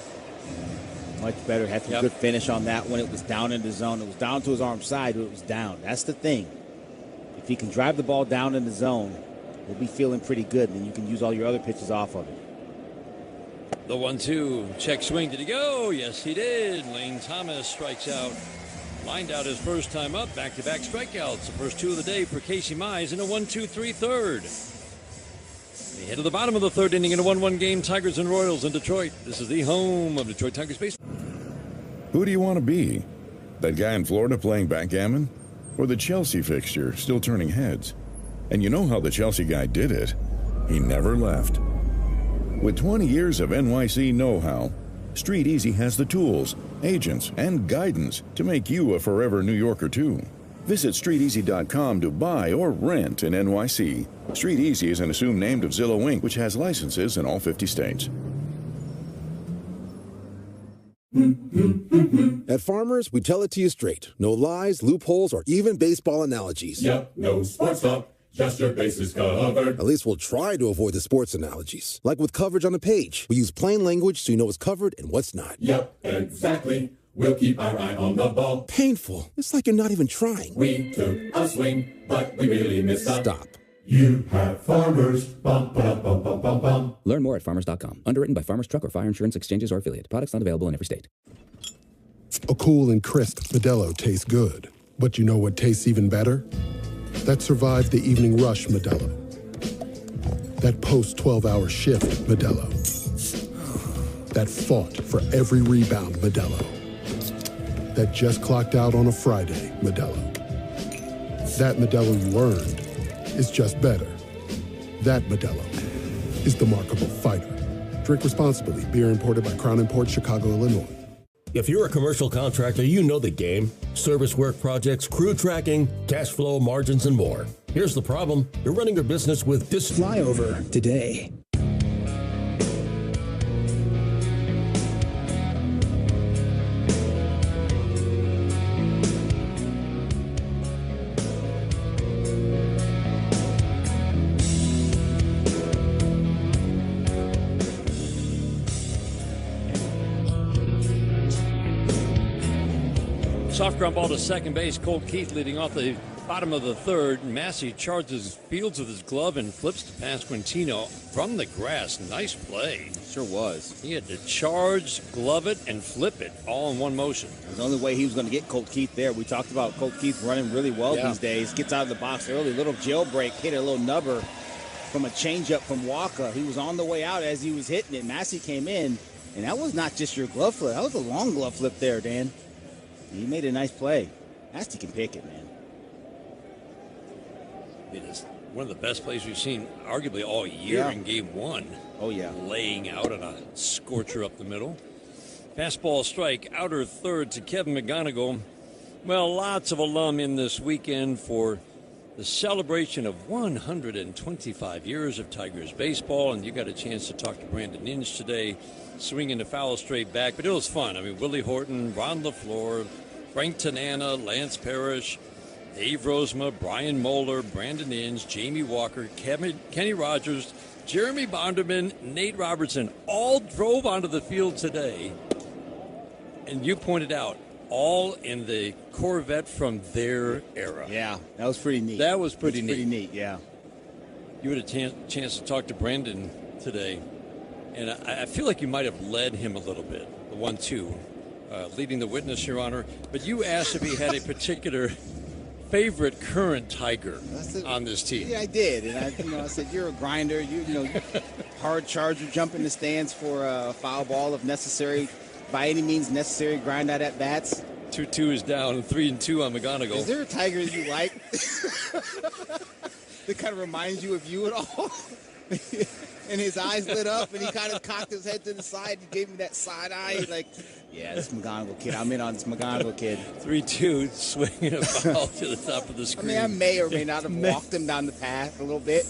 Much better. Had some good finish on that one. It was down in the zone. It was down to his arm side, but it was down. That's the thing. If he can drive the ball down in the zone, we'll be feeling pretty good, and then you can use all your other pitches off of it. The 1-2. Check swing. Did he go? Yes, he did. Lane Thomas strikes out. Lined out his first time up. Back-to-back strikeouts. The first 2 of the day for Casey Mize in a 1-2-3 third. They head to the bottom of the 3rd inning in a 1-1 game. Tigers and Royals in Detroit. This is the home of Detroit Tigers baseball. Who do you want to be? That guy in Florida playing backgammon? Or the Chelsea fixture still turning heads? And you know how the Chelsea guy did it. He never left. With 20 years of NYC know-how, Street Easy has the tools, agents, and guidance to make you a forever New Yorker too. Visit StreetEasy.com to buy or rent in NYC. Street Easy is an assumed name of Zillow Inc., which has licenses in all 50 states. At Farmers, we tell it to you straight. No lies, loopholes, or even baseball analogies. Yep, no sports talk. Just your bases covered. At least we'll try to avoid the sports analogies. Like with coverage on the page. We use plain language so you know what's covered and what's not. Yep, exactly. We'll keep our eye on the ball. Painful. It's like you're not even trying. We took a swing, but we really missed up. Stop. You have Farmers. Bum, bum, bum, bum, bum, bum. Learn more at farmers.com. Underwritten by Farmers Truck or Fire Insurance Exchanges or Affiliate. Products not available in every state. A cool and crisp Modelo tastes good. But you know what tastes even better? That survived the evening rush Modelo. That post-12-hour shift Modelo. That fought for every rebound Modelo. That just clocked out on a Friday Modelo. That Modelo you earned is just better. That Modelo is the markable fighter. Drink responsibly. Beer imported by Crown Imports, Chicago, Illinois. If you're a commercial contractor, you know the game. Service work projects, crew tracking, cash flow, margins, and more. Here's the problem. You're running your business with this flyover today. Soft ground ball to second base. Colt Keith leading off the bottom of the 3rd. Massey charges fields with his glove and flips to Pasquantino from the grass. Nice play. Sure was. He had to charge, glove it, and flip it all in one motion. It was the only way he was going to get Colt Keith there. We talked about Colt Keith running really well these days. Gets out of the box early. Little jailbreak, hit a little nubber. from a changeup from Walker. He was on the way out as he was hitting it. Massey came in, and that was not just your glove flip. That was a long glove flip there, Dan. He made a nice play. Massey can pick it, man. It is one of the best plays we've seen arguably all year in game one. Oh, yeah. Laying out on a scorcher up the middle. Fastball strike, outer third to Kevin McGonigal. Well, lots of alum in this weekend for the celebration of 125 years of Tigers baseball, and you got a chance to talk to Brandon Inge today, swinging the foul straight back, but it was fun. I mean, Willie Horton, Ron LaFleur, Frank Tanana, Lance Parrish, Dave Rosema, Brian Moeller, Brandon Inge, Jamie Walker, Kenny Rogers, Jeremy Bonderman, Nate Robertson, all drove onto the field today, and you pointed out, all in the Corvette from their era. Yeah, that was pretty neat. That was pretty neat. Pretty neat, yeah. You had a chance to talk to Brandon today, and I feel like you might have led him a little bit, the 1-2, leading the witness, Your Honor. But you asked if he had a particular favorite current Tiger on this team. Yeah, I did, and I said, you're a grinder. You hard charger, jump in the stands for a foul ball if necessary. By any means necessary, grind out at bats. 2-2 is down, 3-2 on McGonigal. Is there a Tiger that you like that kind of reminds you of you at all? And his eyes lit up, and he kind of cocked his head to the side. He gave me that side eye, like, yeah, this McGonigal kid. I'm in on this McGonigal kid. 3-2, swinging a ball to the top of the screen. I mean, I may or may not have walked him down the path a little bit,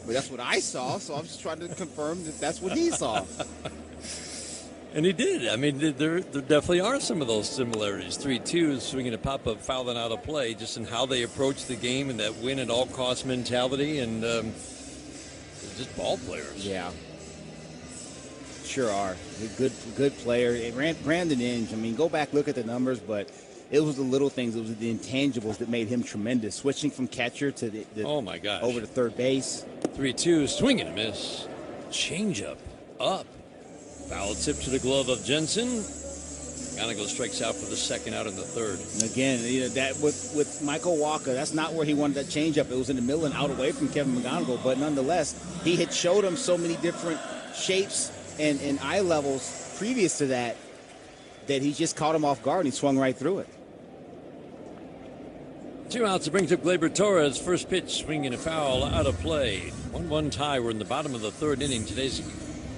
but that's what I saw. So I'm just trying to confirm that that's what he saw. And he did. I mean, there definitely are some of those similarities. 3-2, swinging a pop-up, fouling out of play, just in how they approach the game and that win-at-all-cost mentality, and just ball players. Yeah. Sure are. Good player. Brandon Inge, I mean, go back, look at the numbers, but it was the little things. It was the intangibles that made him tremendous. Switching from catcher to the oh, my gosh, over to third base. 3-2, swing and a miss. Changeup, up. Foul tip to the glove of Jensen. McGonigal strikes out for the second out in the third. And again, that with Michael Walker, that's not where he wanted that changeup. It was in the middle and out away from Kevin McGonigal, but nonetheless, he had showed him so many different shapes and eye levels previous to that he just caught him off guard and he swung right through it. 2 outs to bring up Gleyber Torres. First pitch, swinging a foul out of play. 1-1 tie. We're in the bottom of the third inning. Today's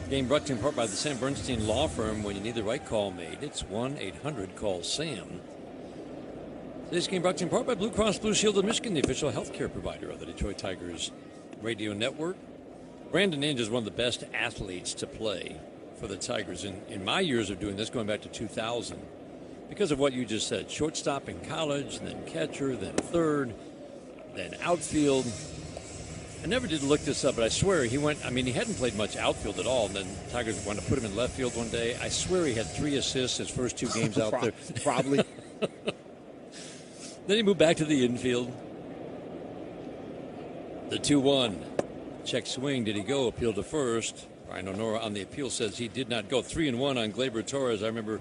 game brought to you in part by the Sam Bernstein Law Firm. When you need the right call made, it's 1-800-CALL-SAM. Today's game brought to you in part by Blue Cross Blue Shield of Michigan, the official health care provider of the Detroit Tigers radio network. Brandon Inge is one of the best athletes to play for the Tigers in my years of doing this, going back to 2000. Because of what you just said, shortstop in college, then catcher, then third, then outfield. I never did look this up, but I swear he hadn't played much outfield at all, and then Tigers wanted to put him in left field one day. I swear he had 3 assists his first 2 games out there. Probably. Then he moved back to the infield. The 2-1. Check swing. Did he go? Appeal to first. Brian O'Nora on the appeal says he did not go. 3-1 on Gleyber Torres. I remember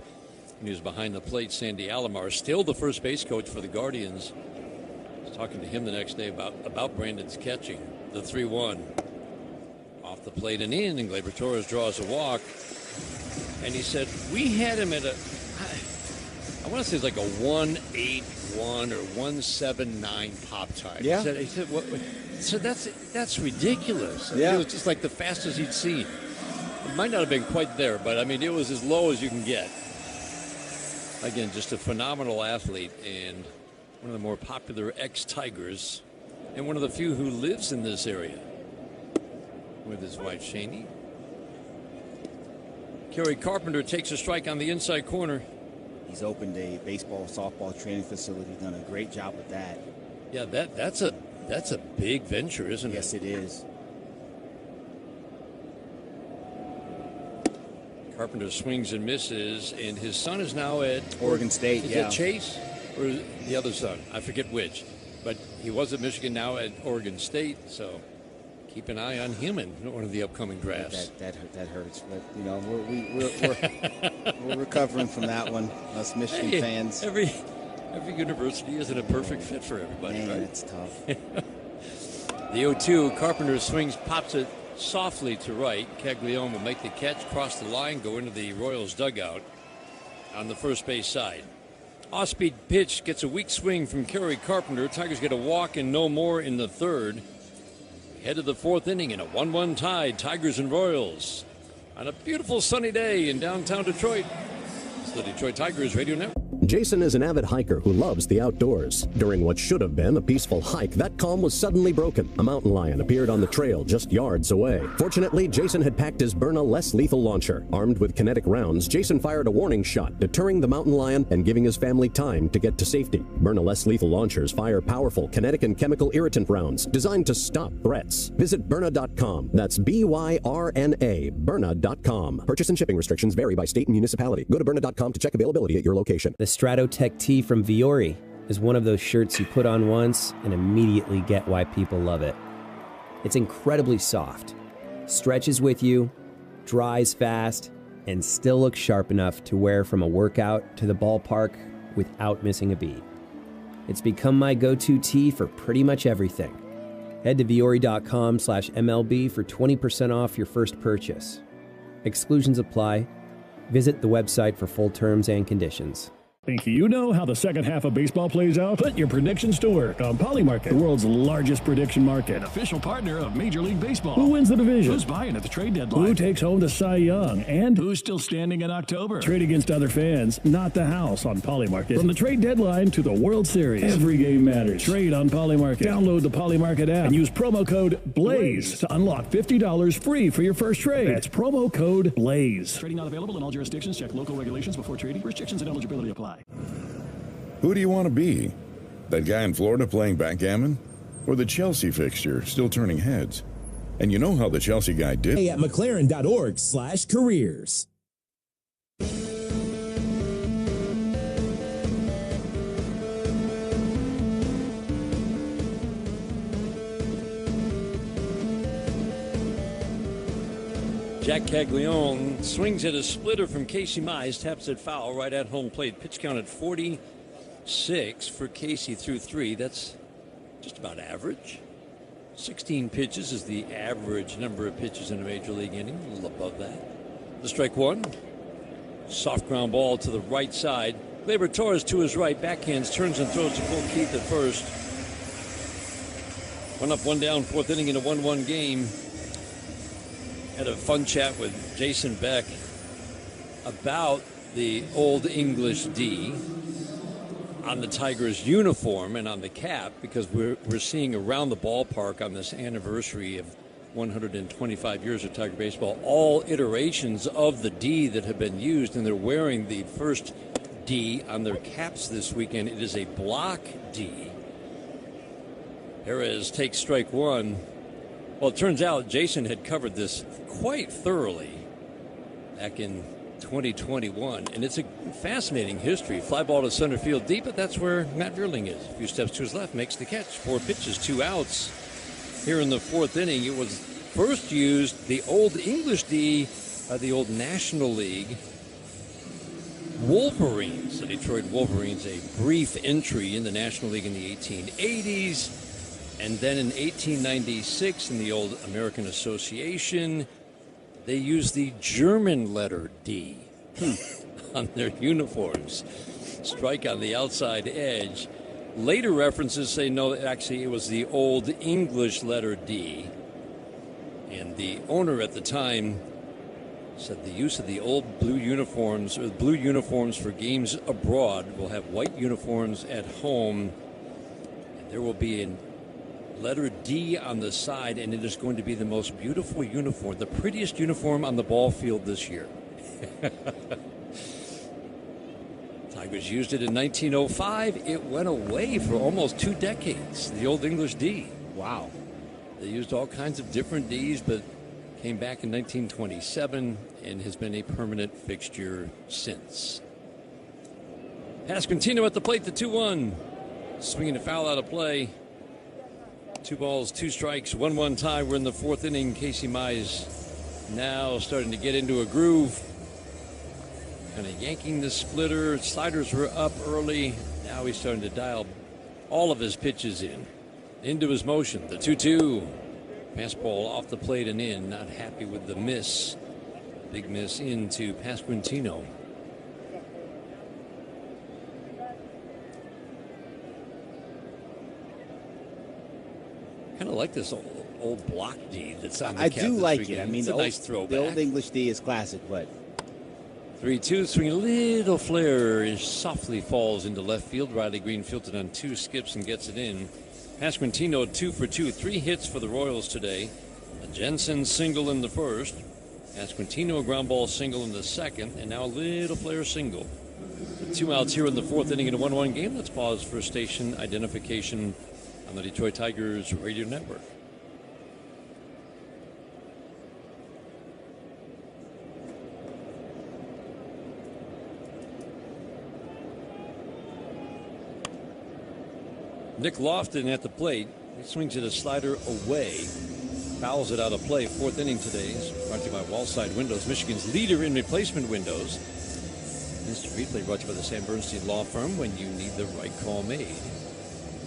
when he was behind the plate, Sandy Alomar, still the first base coach for the Guardians. I was talking to him the next day about Brandon's catching. The 3-1. Off the plate and in, and Gleyber Torres draws a walk. And he said, we had him at I want to say it's like a 1.81 or 1.79 pop time. Yeah. He said so that's ridiculous. Yeah. It was just like the fastest he'd seen. It might not have been quite there, but I mean, it was as low as you can get. Again, just a phenomenal athlete and one of the more popular ex-Tigers and one of the few who lives in this area with his wife, Shani. Kerry Carpenter takes a strike on the inside corner. He's opened a baseball, softball training facility, done a great job with that. Yeah, that's a big venture, isn't it? Yes, it is. Carpenter swings and misses, and his son is now at Oregon State. Is that Chase or the other son? I forget which, but he was at Michigan, now at Oregon State. So keep an eye on him in one of the upcoming drafts. That hurts, but you know we're recovering from that one. Us Michigan fans. Every university isn't a perfect fit for everybody. Man, right? it's tough. The 0-2, Carpenter swings, pops it softly to right. Caglione will make the catch, cross the line, go into the Royals dugout on the first base side. Off-speed pitch gets a weak swing from Kerry Carpenter. Tigers get a walk and no more in the third. Head of the fourth inning in a 1-1 tie, Tigers and Royals. On a beautiful sunny day in downtown Detroit. It's the Detroit Tigers Radio Network. Jason is an avid hiker who loves the outdoors. During what should have been a peaceful hike, that calm was suddenly broken. A mountain lion appeared on the trail just yards away. Fortunately, Jason had packed his Byrna less lethal launcher. Armed with kinetic rounds, Jason fired a warning shot, deterring the mountain lion and giving his family time to get to safety. Byrna less lethal launchers fire powerful kinetic and chemical irritant rounds designed to stop threats. Visit Byrna.com. That's Byrna, Byrna.com. Purchase and shipping restrictions vary by state and municipality. Go to Byrna.com to check availability at your location. The Stratotech tee from Viore is one of those shirts you put on once and immediately get why people love it. It's incredibly soft, stretches with you, dries fast, and still looks sharp enough to wear from a workout to the ballpark without missing a beat. It's become my go-to tee for pretty much everything. Head to Viore.com/MLB for 20% off your first purchase. Exclusions apply. Visit the website for full terms and conditions. Think you know how the second half of baseball plays out? Put your predictions to work on Polymarket, the world's largest prediction market. Official partner of Major League Baseball. Who wins the division? Who's buying at the trade deadline? Who takes home the Cy Young? And who's still standing in October? Trade against other fans, not the house on Polymarket. From the trade deadline to the World Series, every game matters. Trade on Polymarket. Download the Polymarket app and use promo code BLAZE to unlock $50 free for your first trade. That's promo code BLAZE. Trading not available in all jurisdictions. Check local regulations before trading. Restrictions and eligibility apply. Who do you want to be? That guy in Florida playing backgammon? Or the Chelsea fixture still turning heads? And you know how the Chelsea guy did. At McLaren.org/careers. Jack Caglione swings at a splitter from Casey Mize, taps it foul right at home plate. Pitch count at 46 for Casey through 3. That's just about average. 16 pitches is the average number of pitches in a major league inning, a little above that. The strike one. Soft ground ball to the right side. Gleyber Torres to his right, backhands, turns and throws to Cole Keith at first. 1 up, 1 down, fourth inning in a 1-1 game. Had a fun chat with Jason Beck about the Old English D on the Tigers uniform and on the cap, because we're seeing around the ballpark on this anniversary of 125 years of Tiger baseball all iterations of the D that have been used, and they're wearing the first D on their caps this weekend. It is a block D. Perez takes strike one. Well, it turns out Jason had covered this quite thoroughly back in 2021, and it's a fascinating history. Fly ball to center field deep, but that's where Matt Vierling is. A few steps to his left, makes the catch. 4 pitches, 2 outs. Here in the fourth inning, it was first used, the Old English D, by the old National League Wolverines. The Detroit Wolverines, a brief entry in the National League in the 1880s. And then in 1896, in the old American Association, they used the German letter D on their uniforms. Strike on the outside edge. Later references say, no, actually it was the Old English letter D. And the owner at the time said the use of the old blue uniforms, or blue uniforms for games abroad, will have white uniforms at home. And there will be an letter D on the side, and it is going to be the most beautiful uniform, the prettiest uniform on the ball field this year. Tigers used it in 1905. It went away for almost 2 decades, the Old English D. Wow. They used all kinds of different Ds, but came back in 1927 and has been a permanent fixture since. Pasquantino at the plate, the 2-1. Swinging a foul out of play. 2 balls, 2 strikes, 1-1 tie. We're in the fourth inning. Casey Mize now starting to get into a groove. Kind of yanking the splitter. Sliders were up early. Now he's starting to dial all of his pitches in. Into his motion. The 2-2. Fastball off the plate and in. Not happy with the miss. Big miss into Pasquantino. Kind of like this old block D that's on the cap. I do like it. Weekend. I mean, it's a nice throwback. The old English D is classic, but 3-2, swing a little flare. It softly falls into left field. Riley Green fielded on 2 skips and gets it in. Pasquantino 2 for 2, 3 hits for the Royals today. A Jensen single in the first. Pasquantino a ground ball single in the second, and now a little flare single. 2 outs here in the 4th inning in a 1-1 game. Let's pause for station identification on the Detroit Tigers radio network. Nick Lofton at the plate. He swings at a slider away. Fouls it out of play. 4th inning today. Brought to you by Wallside Windows, Michigan's leader in replacement windows. Instant replay brought to you by the Sam Bernstein Law Firm. When you need the right call made.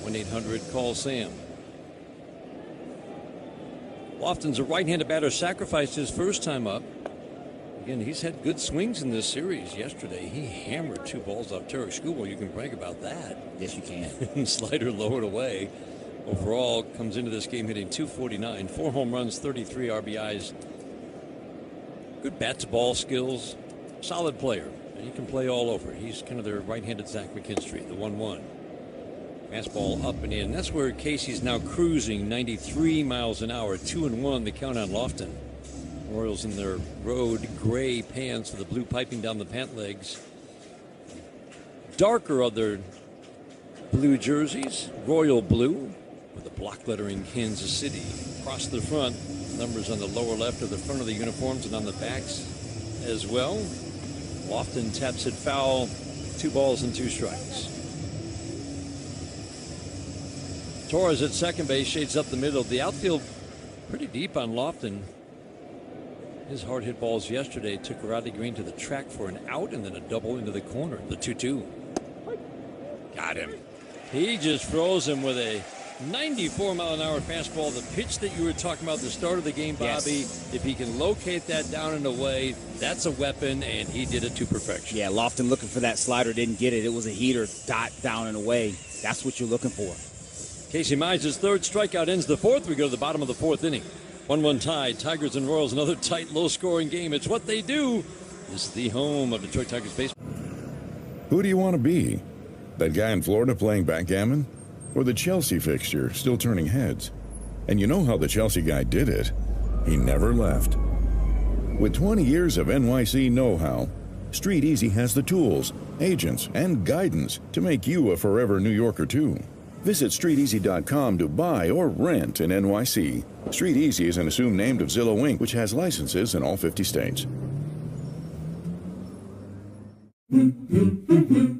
1-800-CALL-SAM. Lofton's a right-handed batter, sacrificed his first time up. Again, he's had good swings in this series. Yesterday, he hammered 2 balls off Tarek Skubal. You can brag about that. Yes, you can. Slider lowered away. Overall, comes into this game hitting .249, 4 home runs, 33 RBIs. Good bat-to-ball skills. Solid player. And he can play all over. He's kind of their right-handed Zach McKinstry, the 1-1. Fastball up and in. That's where Casey's now cruising, 93 miles an hour, 2-1, the count on Lofton. Royals in their road gray pants with the blue piping down the pant legs. Darker of their blue jerseys, royal blue, with the block lettering Kansas City. Across the front, numbers on the lower left of the front of the uniforms and on the backs as well. Lofton taps it foul, 2 balls and 2 strikes. Torres at second base, shades up the middle. The outfield pretty deep on Lofton. His hard hit balls yesterday took Riley Green to the track for an out and then a double into the corner. The 2-2. Got him. He just froze him with a 94-mile-an-hour fastball. The pitch that you were talking about at the start of the game, Bobby. Yes. If he can locate that down and away, that's a weapon, and he did it to perfection. Yeah, Lofton looking for that slider, didn't get it. It was a heater, dot down and away. That's what you're looking for. Casey Mize' 3rd strikeout ends the 4th. We go to the bottom of the 4th inning. 1-1 tie. Tigers and Royals, another tight, low-scoring game. It's what they do. This is the home of Detroit Tigers baseball. Who do you want to be? That guy in Florida playing backgammon? Or the Chelsea fixture still turning heads? And you know how the Chelsea guy did it. He never left. With 20 years of NYC know-how, Street Easy has the tools, agents, and guidance to make you a forever New Yorker, too. Visit StreetEasy.com to buy or rent in NYC. Street Easy is an assumed name of Zillow Inc., which has licenses in all 50 states.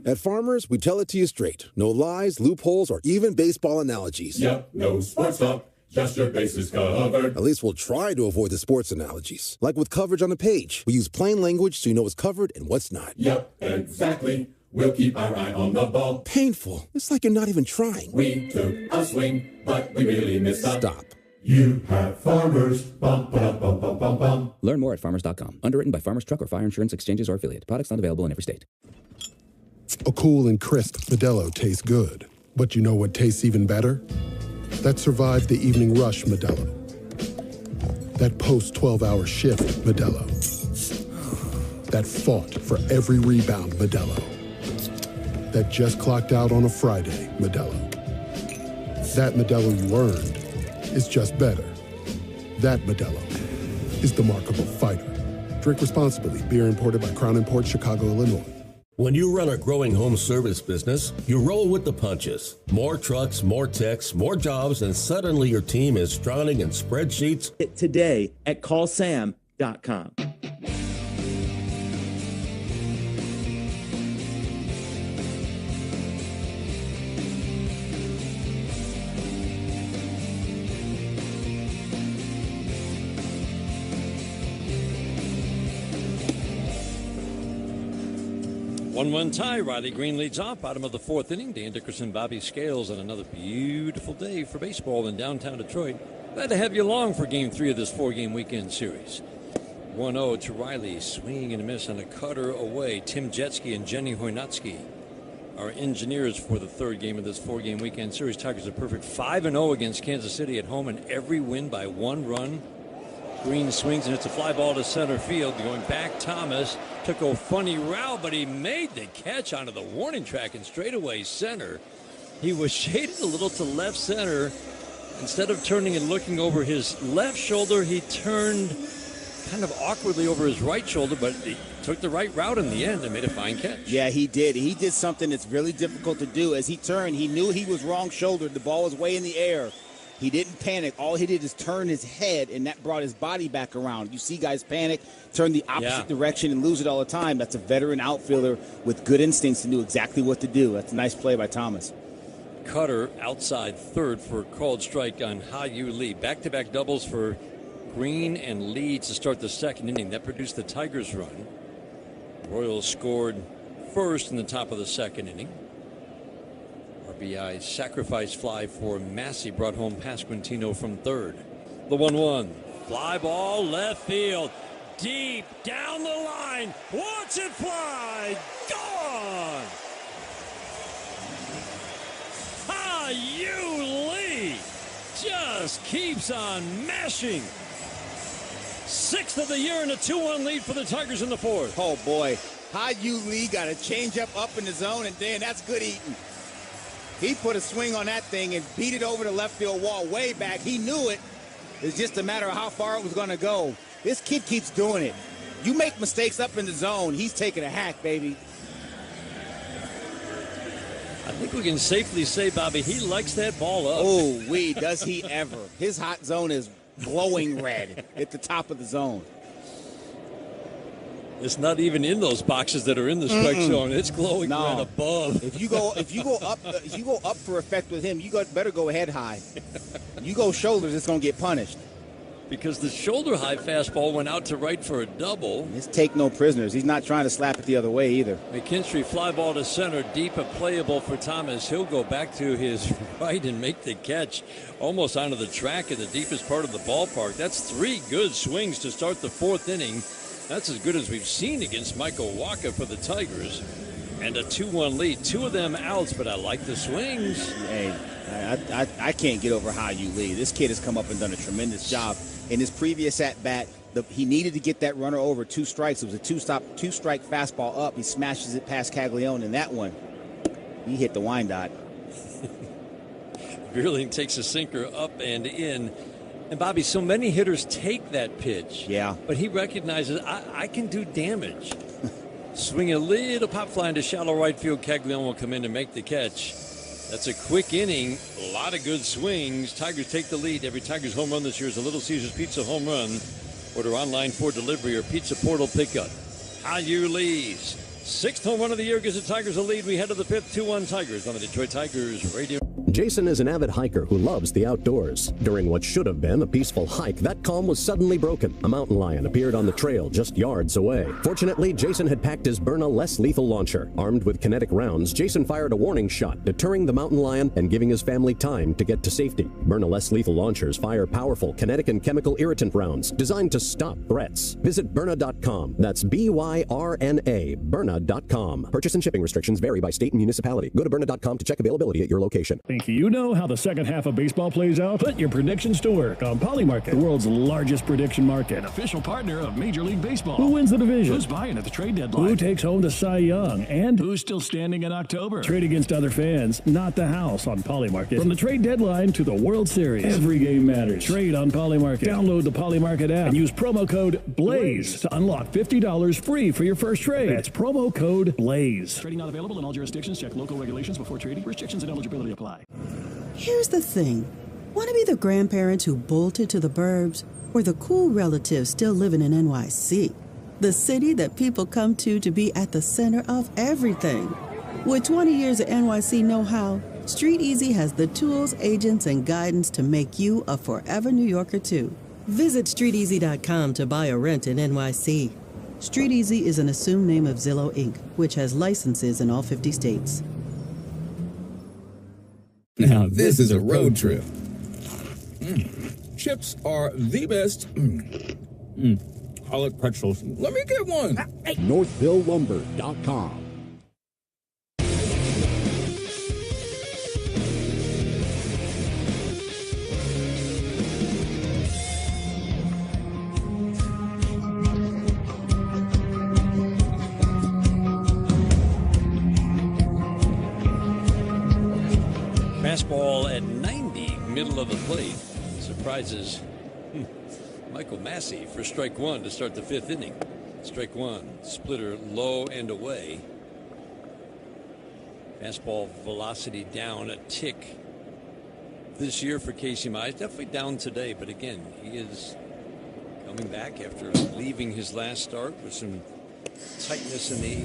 At Farmers, we tell it to you straight. No lies, loopholes, or even baseball analogies. Yep, no sports talk, just your bases covered. At least we'll try to avoid the sports analogies. Like with coverage on the page. We use plain language so you know what's covered and what's not. Yep, exactly. We'll keep our eye on the ball. Painful. It's like you're not even trying. We took a swing, but we really missed up. Stop. You have Farmers. Bum, bum, bum, bum, bum, bum. Learn more at farmers.com. Underwritten by Farmers Truck or Fire Insurance Exchanges or Affiliate. Products not available in every state. A cool and crisp Modelo tastes good. But you know what tastes even better? That survived the evening rush Modelo. That post-12-hour shift Modelo. That fought for every rebound Modelo. That just clocked out on a Friday Modelo. That Modelo you earned is just better. That Modelo is the markable fighter. Drink responsibly. Beer imported by Crown Imports, Chicago, Illinois. When you run a growing home service business, you roll with the punches. More trucks, more techs, more jobs, and suddenly your team is drowning in spreadsheets. Today at callsam.com. 1-1 tie. Riley Green leads off. Bottom of the fourth inning. Dan Dickerson, Bobby Scales, and another beautiful day for baseball in downtown Detroit. Glad to have you along for Game 3 of this 4-game weekend series. 1-0 to Riley. Swing and a miss on a cutter away. Tim Jetski and Jenny Hoynatsky are engineers for the third game of this 4-game weekend series. Tigers are perfect 5-0 against Kansas City at home, and every win by 1 run. Green swings, and it's a fly ball to center field. Going back, Thomas took a funny route, but he made the catch onto the warning track and straightaway center. He was shaded a little to left center. Instead of turning and looking over his left shoulder, he turned kind of awkwardly over his right shoulder, but he took the right route in the end and made a fine catch. Yeah, he did. He did something that's really difficult to do. As he turned, he knew he was wrong shouldered. The ball was way in the air. He didn't panic. All he did is turn his head, and that brought his body back around. You see guys panic, turn the opposite direction, and lose it all the time. That's a veteran outfielder with good instincts to know exactly what to do. That's a nice play by Thomas. Cutter outside third for a called strike on Ha-Yu Lee. Back-to-back doubles for Green and Lee to start the second inning. That produced the Tigers' run. Royals scored first in the top of the second inning. RBI sacrifice fly for Massey brought home Pasquantino from third. The 1-1. Fly ball left field. Deep down the line. Watch it fly. Gone. Ha-Yu Lee just keeps on mashing. Sixth of the year and a 2-1 lead for the Tigers in the fourth. Oh, boy. Ha-Yu Lee got a changeup up in the zone, and Dan, that's good eating. He put a swing on that thing and beat it over the left field wall way back. He knew it. It's just a matter of how far it was going to go. This kid keeps doing it. You make mistakes up in the zone, he's taking a hack, baby. I think we can safely say, Bobby, he likes that ball up. Oh, does he ever. His hot zone is glowing red at the top of the zone. It's not even in those boxes that are in the strike zone. It's glowing red above. If you go up for effect with him, better go head high. You go shoulders, it's going to get punished. Because the shoulder high fastball went out to right for a double. Let's take no prisoners. He's not trying to slap it the other way either. McKinstry fly ball to center, deep and playable for Thomas. He'll go back to his right and make the catch almost onto the track in the deepest part of the ballpark. That's 3 good swings to start the fourth inning. That's as good as we've seen against Michael Wacha for the Tigers. And a 2-1 lead. 2 of them outs, but I like the swings. Hey, I can't get over Ha-Yu Lee. This kid has come up and done a tremendous job. In his previous at-bat, he needed to get that runner over 2 strikes. It was a 2-strike fastball up. He smashes it past Caglione, and that one, he hit the Wyandotte. Beerling takes a sinker up and in. And, Bobby, so many hitters take that pitch. Yeah. But he recognizes, I can do damage. Swing a little pop fly into shallow right field. Caglione will come in and make the catch. That's a quick inning. A lot of good swings. Tigers take the lead. Every Tigers home run this year is a Little Caesars Pizza home run. Order online for delivery or Pizza Portal pickup. Ha-Yu Lee's 6th home run of the year gives the Tigers a lead. We head to the 5th. 2-1 Tigers on the Detroit Tigers radio. Jason is an avid hiker who loves the outdoors. During what should have been a peaceful hike, that calm was suddenly broken. A mountain lion appeared on the trail just yards away. Fortunately, Jason had packed his Byrna less lethal launcher. Armed with kinetic rounds, Jason fired a warning shot, deterring the mountain lion and giving his family time to get to safety. Byrna less lethal launchers fire powerful kinetic and chemical irritant rounds designed to stop threats. Visit Byrna.com. That's Byrna, Byrna.com. Purchase and shipping restrictions vary by state and municipality. Go to Byrna.com to check availability at your location. Think you know how the second half of baseball plays out? Put your predictions to work on Polymarket, the world's largest prediction market. Official partner of Major League Baseball. Who wins the division? Who's buying at the trade deadline? Who takes home the Cy Young? And who's still standing in October? Trade against other fans, not the house on Polymarket. From the trade deadline to the World Series, every game matters. Trade on Polymarket. Download the Polymarket app and use promo code BLAZE to unlock $50 free for your first trade. That's promo code BLAZE. Trading not available in all jurisdictions. Check local regulations before trading. Restrictions and eligibility apply. Here's the thing. Want to be the grandparents who bolted to the burbs or the cool relatives still living in NYC? The city that people come to be at the center of everything. With 20 years of NYC know-how, Street Easy has the tools, agents, and guidance to make you a forever New Yorker too. Visit StreetEasy.com to buy or rent in NYC. Street Easy is an assumed name of Zillow Inc., which has licenses in all 50 states. Now this is a road trip. Chips are the best. I like pretzels. Let me get one. NorthvilleLumber.com. Fastball at 90, middle of the plate. Surprises Michael Massey for strike one to start the fifth inning. Strike one, splitter low and away. Fastball velocity down a tick this year for Casey Mize. Definitely down today, but again, he is coming back after leaving his last start with some tightness in the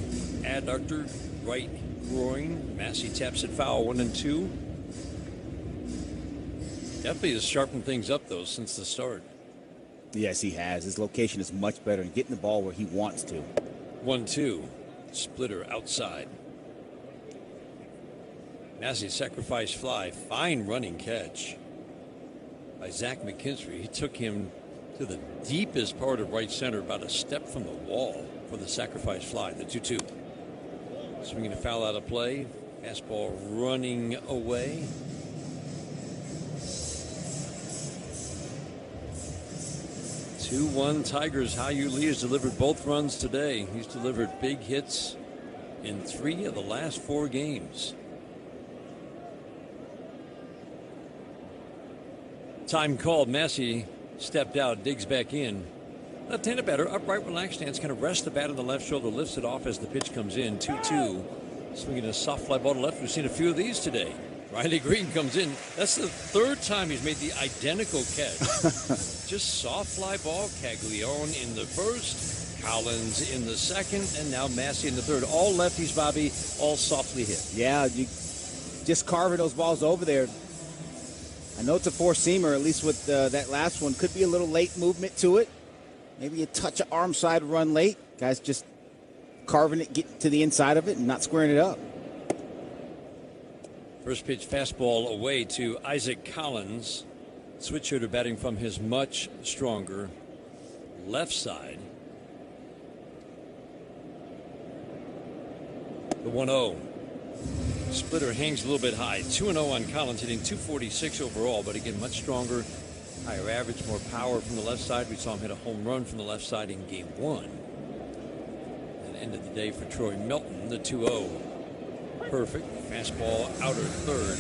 adductor, right groin. Massey taps it foul, 1-2. Definitely has sharpened things up, though, since the start. Yes, he has. His location is much better and getting the ball where he wants to. 1-2. Splitter outside. Massey sacrifice fly. Fine running catch by Zach McKinstry. He took him to the deepest part of right center, about a step from the wall for the sacrifice fly. The 2-2. Swinging a foul out of play. Fastball running away. 2-1 Tigers. Hao-Yu Lee has delivered both runs today. He's delivered big hits in 3 of the last 4 games. Time called. Massey stepped out, digs back in. Left-handed batter, upright, relaxed stance, kind of rests the bat on the left shoulder, lifts it off as the pitch comes in. 2-2. Swinging a soft fly ball to left. We've seen a few of these today. Riley Green comes in. That's the 3rd time he's made the identical catch. Just soft fly ball. Caglione in the first, Collins in the second, and now Massey in the third. All lefties, Bobby, all softly hit. Yeah, you just carving those balls over there. I know it's a four-seamer, at least with that last one. Could be a little late movement to it. Maybe a touch of arm side run late. Guys just carving it, getting to the inside of it, and not squaring it up. First pitch fastball away to Isaac Collins. Switch hitter batting from his much stronger left side. The 1-0. Splitter hangs a little bit high. 2-0 on Collins, hitting 246 overall, but again, much stronger. Higher average, more power from the left side. We saw him hit a home run from the left side in game 1. And end of the day for Troy Melton, the 2-0. Perfect. Fastball outer third.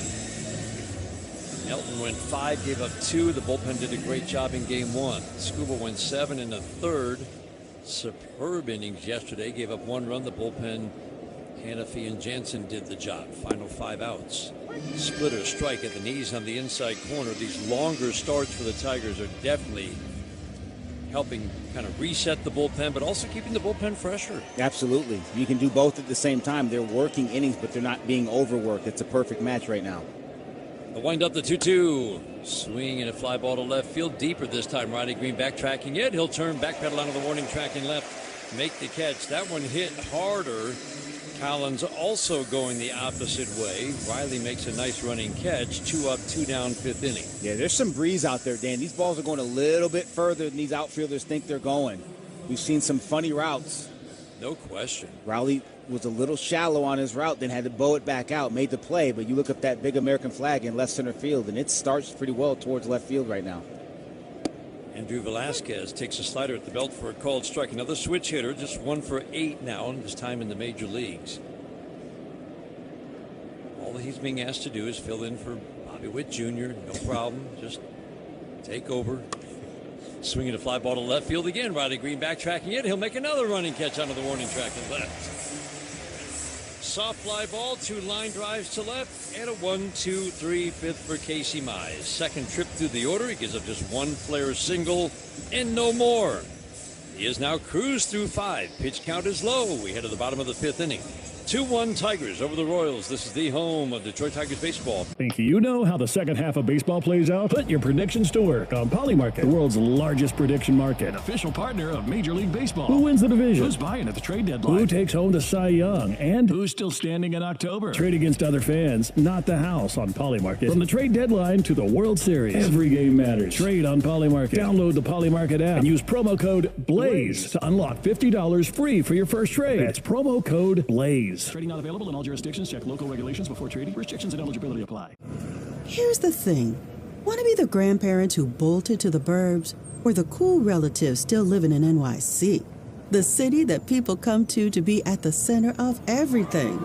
Melton went 5, gave up 2. The bullpen did a great job in game 1. Scuba went 7 in the third. Superb innings yesterday. Gave up 1 run. The bullpen, Hannafy and Jansen, did the job. Final 5 outs. Splitter strike at the knees on the inside corner. These longer starts for the Tigers are definitely helping kind of reset the bullpen, but also keeping the bullpen fresher. Absolutely. You can do both at the same time. They're working innings, but they're not being overworked. It's a perfect match right now. The wind up, the 2-2. Swing and a fly ball to left field. Deeper this time. Riley Green backtracking it. He'll turn, backpedal onto the warning track and left. Make the catch. That one hit harder. Collins also going the opposite way. Riley makes a nice running catch. 2 up, 2 down, 5th inning. Yeah, there's some breeze out there, Dan. These balls are going a little bit further than these outfielders think they're going. We've seen some funny routes. No question. Riley was a little shallow on his route, then had to bow it back out, made the play, but you look up that big American flag in left center field, and it starts pretty well towards left field right now. Andrew Velasquez takes a slider at the belt for a called strike. Another switch hitter, just 1 for 8 now, in his time in the major leagues. All that he's being asked to do is fill in for Bobby Witt Jr. No problem. Just take over. Swinging a fly ball to left field again. Riley Green backtracking it. He'll make another running catch onto the warning track and left. Soft fly ball, 2 line drives to left, and a 1-2-3 fifth for Casey Mize. Second trip through the order. He gives up just 1 flare single and no more. He has now cruised through 5. Pitch count is low. We head to the bottom of the 5th inning. 2-1 Tigers over the Royals. This is the home of Detroit Tigers baseball. Think you know how the second half of baseball plays out? Put your predictions to work on Polymarket, the world's largest prediction market. Official partner of Major League Baseball. Who wins the division? Who's buying at the trade deadline? Who takes home the Cy Young? And who's still standing in October? Trade against other fans, not the house on Polymarket. From the trade deadline to the World Series, every game matters. Trade on Polymarket. Download the Polymarket app and use promo code BLAZE to unlock $50 free for your first trade. That's promo code BLAZE. Trading not available in all jurisdictions. Check local regulations before trading. Restrictions and eligibility apply. Here's the thing. Want to be the grandparent who bolted to the burbs or the cool relative still living in NYC? The city that people come to be at the center of everything.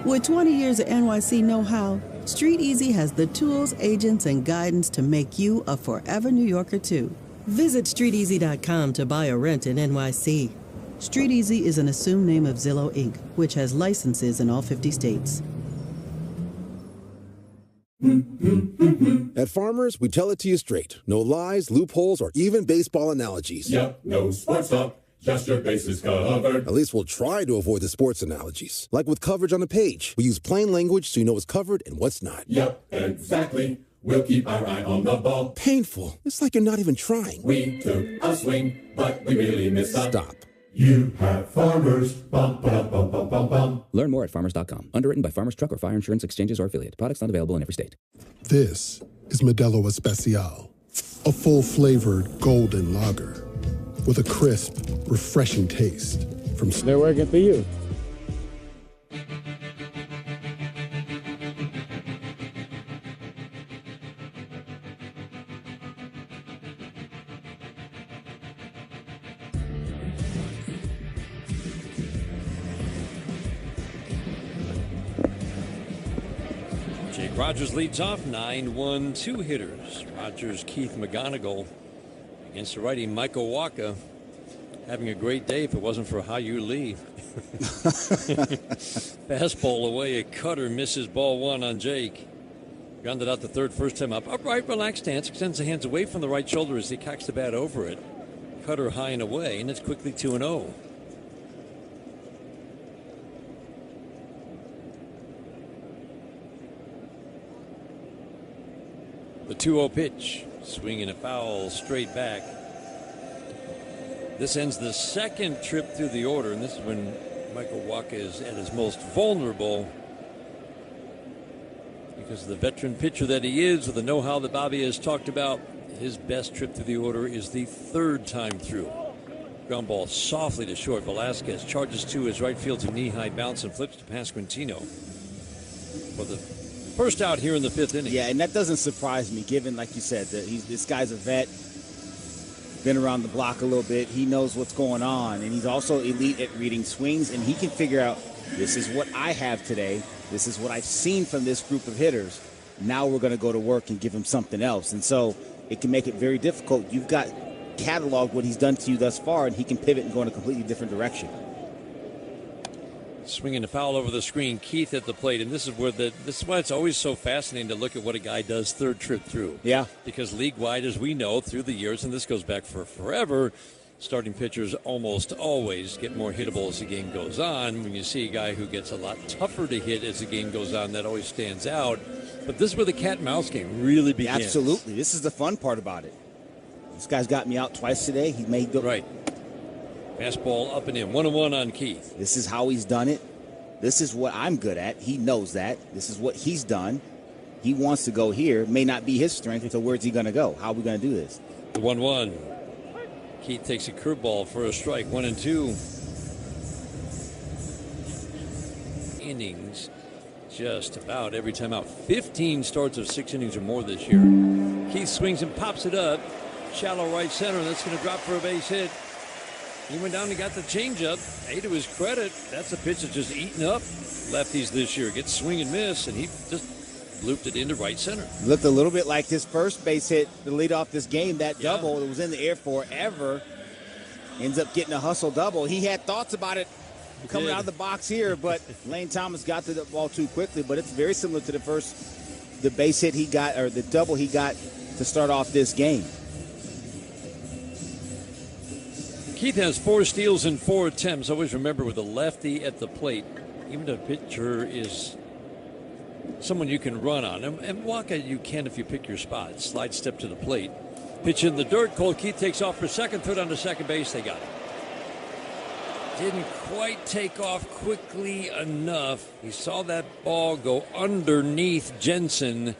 With 20 years of NYC know-how, Street Easy has the tools, agents, and guidance to make you a forever New Yorker too. Visit StreetEasy.com to buy or rent in NYC. Street Easy is an assumed name of Zillow, Inc., which has licenses in all 50 states. At Farmers, we tell it to you straight. No lies, loopholes, or even baseball analogies. Yep, no sports talk, just your bases covered. At least we'll try to avoid the sports analogies. Like with coverage on a page, we use plain language so you know what's covered and what's not. Yep, exactly. We'll keep our eye on the ball. Painful. It's like you're not even trying. We took a swing, but we really missed a... Stop. You have Farmers. Bum, bum, bum, bum, bum, bum. Learn more at farmers.com. Underwritten by Farmers Truck or Fire Insurance Exchanges or affiliate. Products not available in every state. This is Modelo Especial, a full-flavored golden lager with a crisp, refreshing taste. From They're working for you. Jake Rogers leads off 9-1, 2 hitters. Rogers, Keith McGonigal against the righty Michael Wacha. Having a great day if it wasn't for Hyu Lee. Fastball away, a cutter misses ball one on Jake. Grounded out the third first time up. Upright, relaxed stance, extends the hands away from the right shoulder as he cocks the bat over it. Cutter high and away, and it's quickly 2-0. The 2-0 pitch, swinging a foul straight back. This ends the second trip through the order, and this is when Michael Wacha is at his most vulnerable because of the veteran pitcher that he is, with the know-how that Bobby has talked about. His best trip through the order is the third time through. Ground ball softly to short. Velasquez charges to his right field to knee-high bounce and flips to Pasquantino for the first out here in the fifth inning. Yeah, and that doesn't surprise me, given, like you said, that this guy's a vet, been around the block a little bit. He knows what's going on, and he's also elite at reading swings, and he can figure out, this is what I have today. This is what I've seen from this group of hitters. Now we're going to go to work and give him something else. And so it can make it very difficult. You've got cataloged what he's done to you thus far, and he can pivot and go in a completely different direction. Swinging the foul over the screen, Keith at the plate, and this is why it's always so fascinating to look at what a guy does third trip through. Yeah. Because league-wide, as we know, through the years, and this goes back for forever, starting pitchers almost always get more hittable as the game goes on. When you see a guy who gets a lot tougher to hit as the game goes on, that always stands out. But this is where the cat-and-mouse game really begins. Absolutely. This is the fun part about it. This guy's got me out twice today. He made the... Right. Fastball up and in. 1-1 on Keith. This is how he's done it. This is what I'm good at. He knows that. This is what he's done. He wants to go here. May not be his strength, so where's he going to go? How are we going to do this? The 1-1. Keith takes a curveball for a strike. 1-2. Innings just about every time out. 15 starts of 6 innings or more this year. Keith swings and pops it up. Shallow right center. That's going to drop for a base hit. He went down and got the changeup. Hey, to his credit, that's a pitch that's just eaten up lefties this year. Gets swing and miss, and he just looped it into right center. Looked a little bit like his first base hit to lead off this game. That double that was in the air forever ends up getting a hustle double. He had thoughts about it coming out of the box here, but Lane Thomas got to the ball too quickly. But it's very similar to the base hit he got, or the double he got to start off this game. Keith has 4 steals in 4 attempts. Always remember, with a lefty at the plate, even if a pitcher is someone you can run on. And Waka, you can if you pick your spot. Slide step to the plate. Pitch in the dirt. Cole Keith takes off for second. Third on to second base. They got it. Didn't quite take off quickly enough. He saw that ball go underneath Jensen.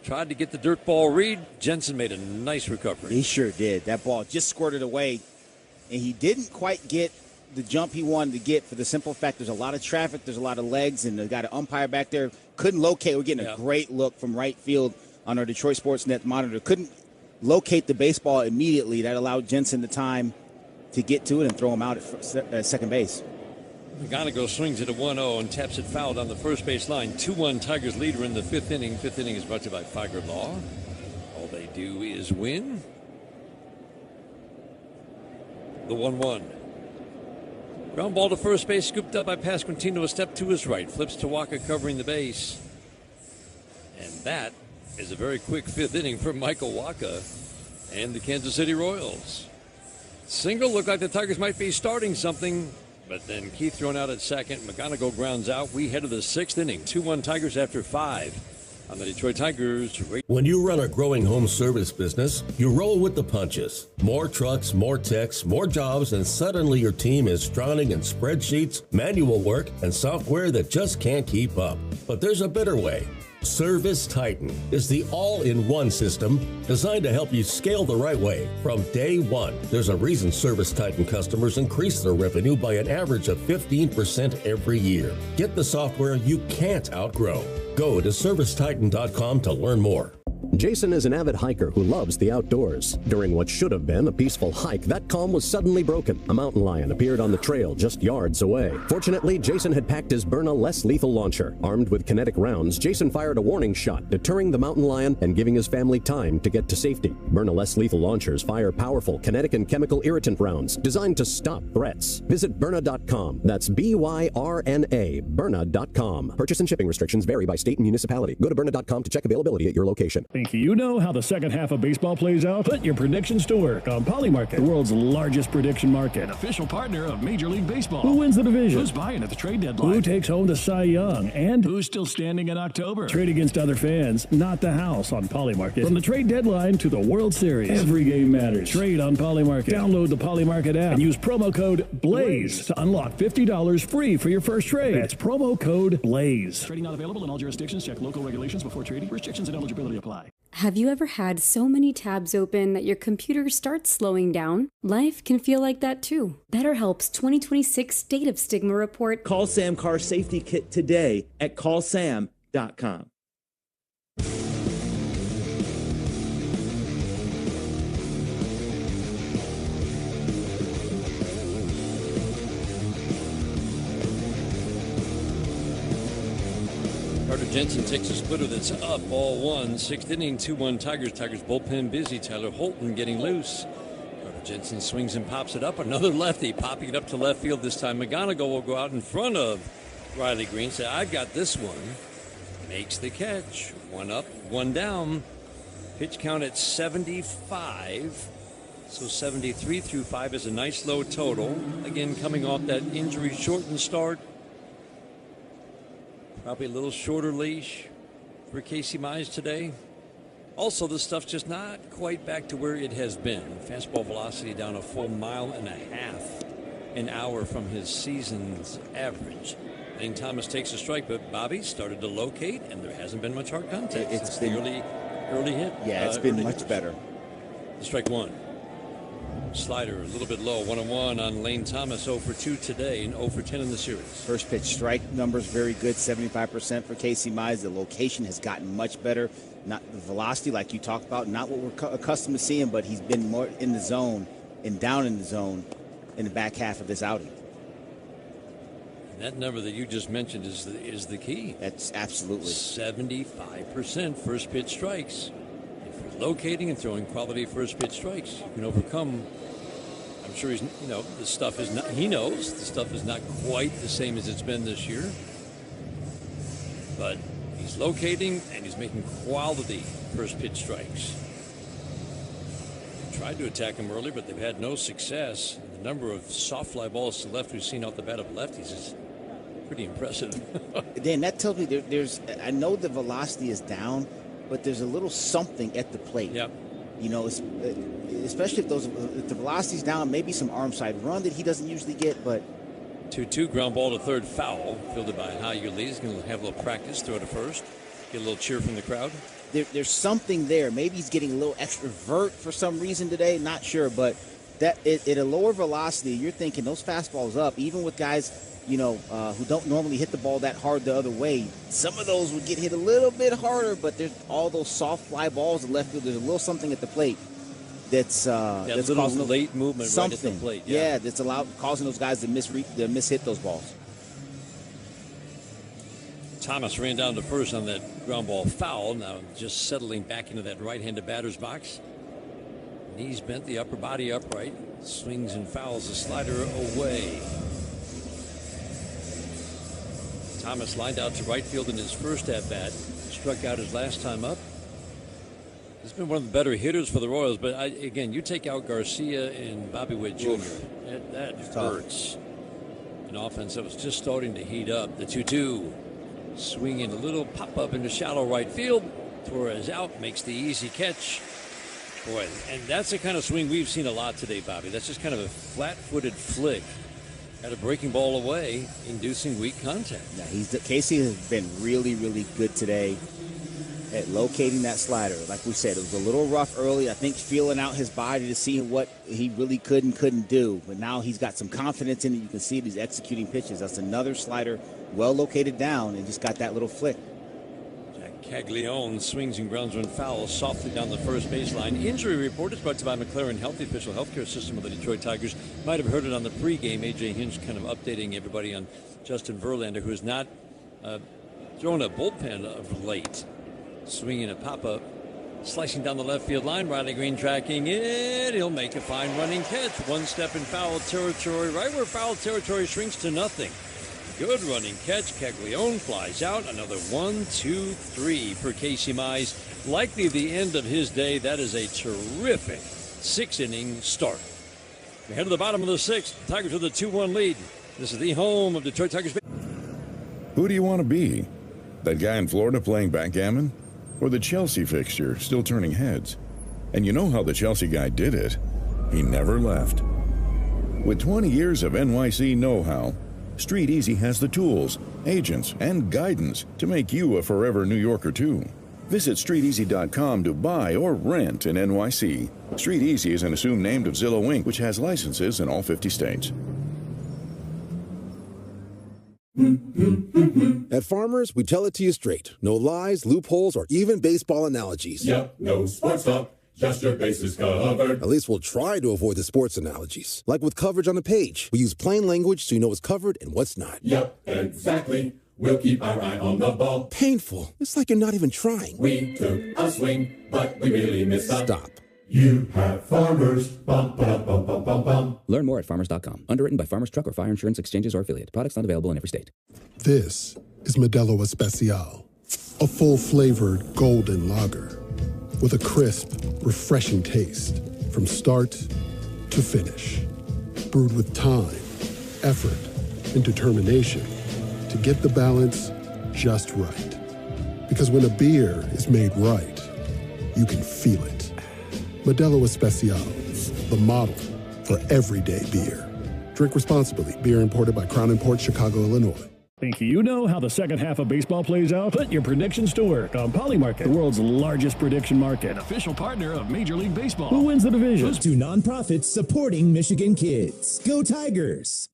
Tried to get the dirt ball read. Jensen made a nice recovery. He sure did. That ball just squirted away, and he didn't quite get the jump he wanted to get for the simple fact there's a lot of traffic, there's a lot of legs, and they got an umpire back there. Couldn't locate. We're getting a great look from right field on our Detroit Sports Net monitor. Couldn't locate the baseball immediately. That allowed Jensen the time to get to it and throw him out at second base. McGonigal swings it at 1-0 and taps it foul down the first base line. 2-1 Tigers leader in the fifth inning. Fifth inning is brought to you by Figer Law. All they do is win. The 1-1. Ground ball to first base, scooped up by Pasquantino, a step to his right. Flips to Waka covering the base. And that is a very quick fifth inning for Michael Waka and the Kansas City Royals. Single, looked like the Tigers might be starting something, but then Keith thrown out at second. McGonigal grounds out. We head to the sixth inning. 2-1 Tigers after 5 on the Detroit Tigers. When you run a growing home service business, you roll with the punches. More trucks, more techs, more jobs, and suddenly your team is drowning in spreadsheets, manual work, and software that just can't keep up. But there's a better way. Service Titan is the all-in-one system designed to help you scale the right way from day one. There's a reason Service Titan customers increase their revenue by an average of 15% every year. Get the software you can't outgrow. Go to ServiceTitan.com to learn more. Jason is an avid hiker who loves the outdoors. During what should have been a peaceful hike, that calm was suddenly broken. A mountain lion appeared on the trail just yards away. Fortunately, Jason had packed his Byrna less lethal launcher. Armed with kinetic rounds, Jason fired a warning shot, deterring the mountain lion and giving his family time to get to safety. Byrna less lethal launchers fire powerful kinetic and chemical irritant rounds designed to stop threats. Visit Byrna.com. That's B-Y-R-N-A, Byrna.com. Purchase and shipping restrictions vary by state and municipality. Go to Byrna.com to check availability at your location. Think you know how the second half of baseball plays out? Put your predictions to work on Polymarket, the world's largest prediction market. Official partner of Major League Baseball. Who wins the division? Who's buying at the trade deadline? Who takes home the Cy Young? And who's still standing in October? Trade against other fans, not the house on Polymarket. From the trade deadline to the World Series, every game matters. Trade on Polymarket. Download the Polymarket app and use promo code BLAZE to unlock $50 free for your first trade. That's promo code BLAZE. Trading not available in all jurisdictions. Check local regulations before trading. Restrictions and eligibility apply. Have you ever had so many tabs open that your computer starts slowing down? Life can feel like that too. BetterHelp's 2026 State of Stigma report. Call Sam Car Safety Kit today at callsam.com. Carter Jensen takes a splitter that's up, ball one. Sixth inning, 2-1 Tigers. Tigers bullpen busy. Tyler Holton getting loose. Carter Jensen swings and pops it up. Another lefty popping it up to left field this time. McGonigal will go out in front of Riley Green. Say, I've got this one. Makes the catch. One up, one down. Pitch count at 75. So 73 through 5 is a nice low total. Again, coming off that injury-shortened start. Probably a little shorter leash for Casey Mize today. Also, the stuff's just not quite back to where it has been. Fastball velocity down a full 1.5 miles an hour from his season's average. Lane Thomas takes a strike, but Bobby started to locate, and there hasn't been much hard contact. It's been the early hit. Yeah, it's been much better. Strike one. Slider a little bit low, 1-1 on Lane Thomas, 0 for 2 today and 0 for 10 in the series. First pitch strike numbers very good, 75% for Casey Mize. The location has gotten much better. Not the velocity like you talked about, not what we're accustomed to seeing, but he's been more in the zone and down in the zone in the back half of this outing. And that number that you just mentioned is the key. That's absolutely 75% first pitch strikes. If you're locating and throwing quality first pitch strikes, you can overcome. I'm sure the stuff is not. He knows the stuff is not quite the same as it's been this year, but he's locating and he's making quality first pitch strikes. Tried to attack him early, but they've had no success. The number of soft fly balls to left we've seen off the bat of lefties is pretty impressive. Dan, that tells me there's. I know the velocity is down, but there's a little something at the plate. Yep. You know, especially if the velocity's down, maybe some arm side run that he doesn't usually get, but. 2-2, ground ball to third, foul. Fielded by Higher Lee. He's going to have a little practice, throw to first. Get a little cheer from the crowd. There's something there. Maybe he's getting a little extra vert for some reason today. Not sure, but that at a lower velocity, you're thinking those fastballs up, even with guys, you know, who don't normally hit the ball that hard the other way. Some of those would get hit a little bit harder, but there's all those soft fly balls in left field. There's a little something at the plate that's causing late movement something. right at the plate. Yeah, that's causing those guys to mishit those balls. Thomas ran down to first on that ground ball foul. Now just settling back into that right-handed batter's box. Knees bent, the upper body upright. Swings and fouls the slider away. Thomas lined out to right field in his first at-bat. Struck out his last time up. He's been one of the better hitters for the Royals, but again, you take out Garcia and Bobby Witt Jr. That hurts. An offense that was just starting to heat up. The 2-2. Swinging a little pop-up into shallow right field. Torres out, makes the easy catch. Boy, and that's the kind of swing we've seen a lot today, Bobby. That's just kind of a flat-footed flick at a breaking ball away, inducing weak contact. Yeah, Casey has been really, really good today at locating that slider. Like we said, it was a little rough early. I think feeling out his body to see what he really could and couldn't do. But now he's got some confidence in it. You can see he's executing pitches. That's another slider well located down and just got that little flick. Jack Caglione swings and grounds one foul softly down the first baseline. Injury report is brought to you by McLaren Health, the official healthcare system of the Detroit Tigers. Might have heard it on the pregame. A.J. Hinch kind of updating everybody on Justin Verlander, who has not thrown a bullpen of late. Swinging a pop-up, slicing down the left field line. Riley Green tracking it. He'll make a fine running catch. One step in foul territory, right where foul territory shrinks to nothing. Good running catch. Caglione flies out. Another 1, 2, 3 for Casey Mize. Likely the end of his day. That is a terrific 6-inning start. We head to the bottom of the sixth. The Tigers with a 2-1 lead. This is the home of Detroit Tigers. Who do you want to be? That guy in Florida playing backgammon? Or the Chelsea fixture still turning heads? And you know how the Chelsea guy did it. He never left. With 20 years of NYC know-how, Street Easy has the tools, agents, and guidance to make you a forever New Yorker too. Visit StreetEasy.com to buy or rent in NYC. Street Easy is an assumed name of Zillow Inc., which has licenses in all 50 states. At Farmers, we tell it to you straight. No lies, loopholes, or even baseball analogies. Yep, no sports talk. Just your bases covered. At least we'll try to avoid the sports analogies. Like with coverage on the page. We use plain language so you know what's covered and what's not. Yep, exactly. We'll keep our eye on the ball. Painful. It's like you're not even trying. We took a swing, but we really missed up. Stop. You have Farmers. Bum, bum, bum, bum, bum, bum. Learn more at farmers.com. Underwritten by Farmers Truck or Fire Insurance Exchanges or Affiliate. Products not available in every state. This is Modelo Especial, a full-flavored golden lager with a crisp, refreshing taste from start to finish. Brewed with time, effort, and determination to get the balance just right. Because when a beer is made right, you can feel it. Modelo Especial, the model for everyday beer. Drink responsibly. Beer imported by Crown Imports, Chicago, Illinois. Think you know how the second half of baseball plays out? Put your predictions to work on Polymarket, the world's largest prediction market, official partner of Major League Baseball. Who wins the division? Goes to nonprofits supporting Michigan kids. Go Tigers!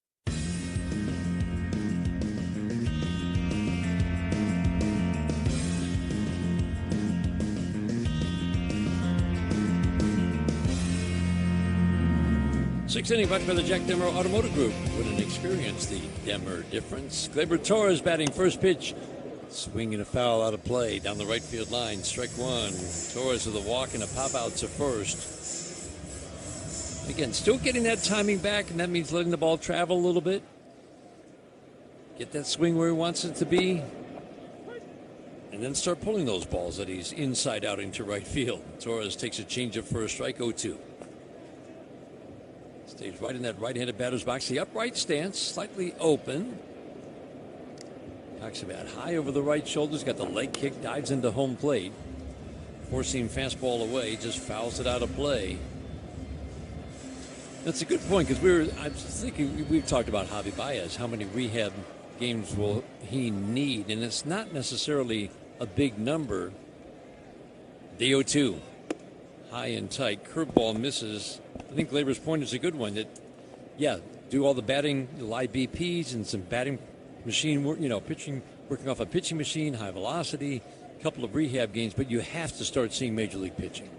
Sixth inning brought by the Jack Demmer Automotive Group. Wouldn't experience the Demmer difference. Gleyber Torres batting first pitch. Swinging a foul out of play down the right field line. Strike one. Torres with a walk and a pop out to first. Again, still getting that timing back, and that means letting the ball travel a little bit. Get that swing where he wants it to be. And then start pulling those balls that he's inside out into right field. Torres takes a changeup for a strike, 0-2. Stays right in that right-handed batter's box. The upright stance, slightly open. Talks about high over the right shoulder's got the leg kick, dives into home plate. Four-seam fastball away, just fouls it out of play. That's a good point, because I was thinking, we've talked about Javi Baez, how many rehab games will he need, and it's not necessarily a big number. The 0-2, high and tight, curveball misses. I think Gleyber's point is a good one, that, yeah, do all the batting, live BPs and some batting machine work, pitching, working off a pitching machine, high velocity, couple of rehab games, but you have to start seeing major league pitching.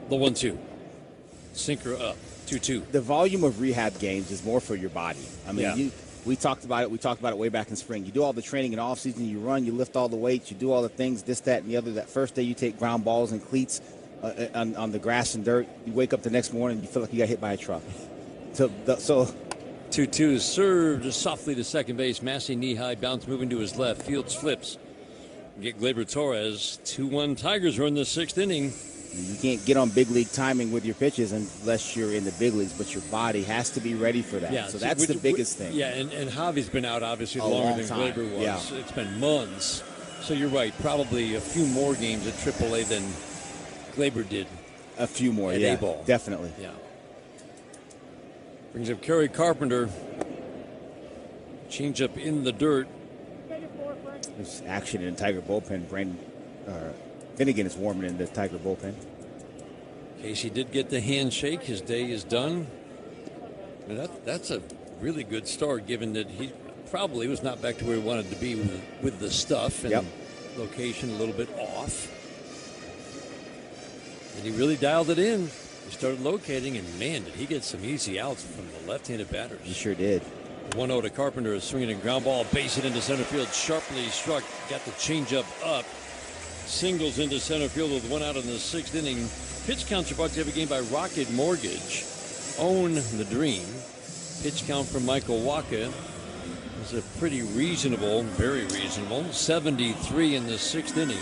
The 1-2, sinker up, 2-2. The volume of rehab games is more for your body. I mean, yeah. We talked about it. We talked about it way back in spring. You do all the training in off season. You run. You lift all the weights. You do all the things, this, that, and the other. That first day you take ground balls and cleats on the grass and dirt. You wake up the next morning and you feel like you got hit by a truck. So 2-2 served just softly to second base. Massey knee high, bounce moving to his left. Fields flips. Get Gleyber Torres. 2-1 Tigers are in the sixth inning. You can't get on big league timing with your pitches unless you're in the big leagues, but your body has to be ready for that. Yeah, so that's the biggest thing. Yeah, and Javi's been out obviously longer than Gleyber was. Yeah. It's been months. So you're right, probably a few more games at AAA than Gleyber did. A few more, at yeah, A-ball. definitely. Yeah. Brings up Kerry Carpenter. Change up in the dirt. There's action in the Tiger bullpen. Finnegan is warming in the Tiger bullpen. Casey did get the handshake. His day is done. And that's a really good start, given that he probably was not back to where he wanted to be with the stuff and location a little bit off. And he really dialed it in. He started locating, and man, did he get some easy outs from the left-handed batters. He sure did. 1-0 to Carpenter, swinging a ground ball, base it into center field, sharply struck, got the changeup up, singles into center field with one out in the sixth inning. Pitch counts are brought to you every game by Rocket Mortgage. Own the dream. Pitch count from Michael Wacha is a pretty reasonable, very reasonable, 73 in the sixth inning.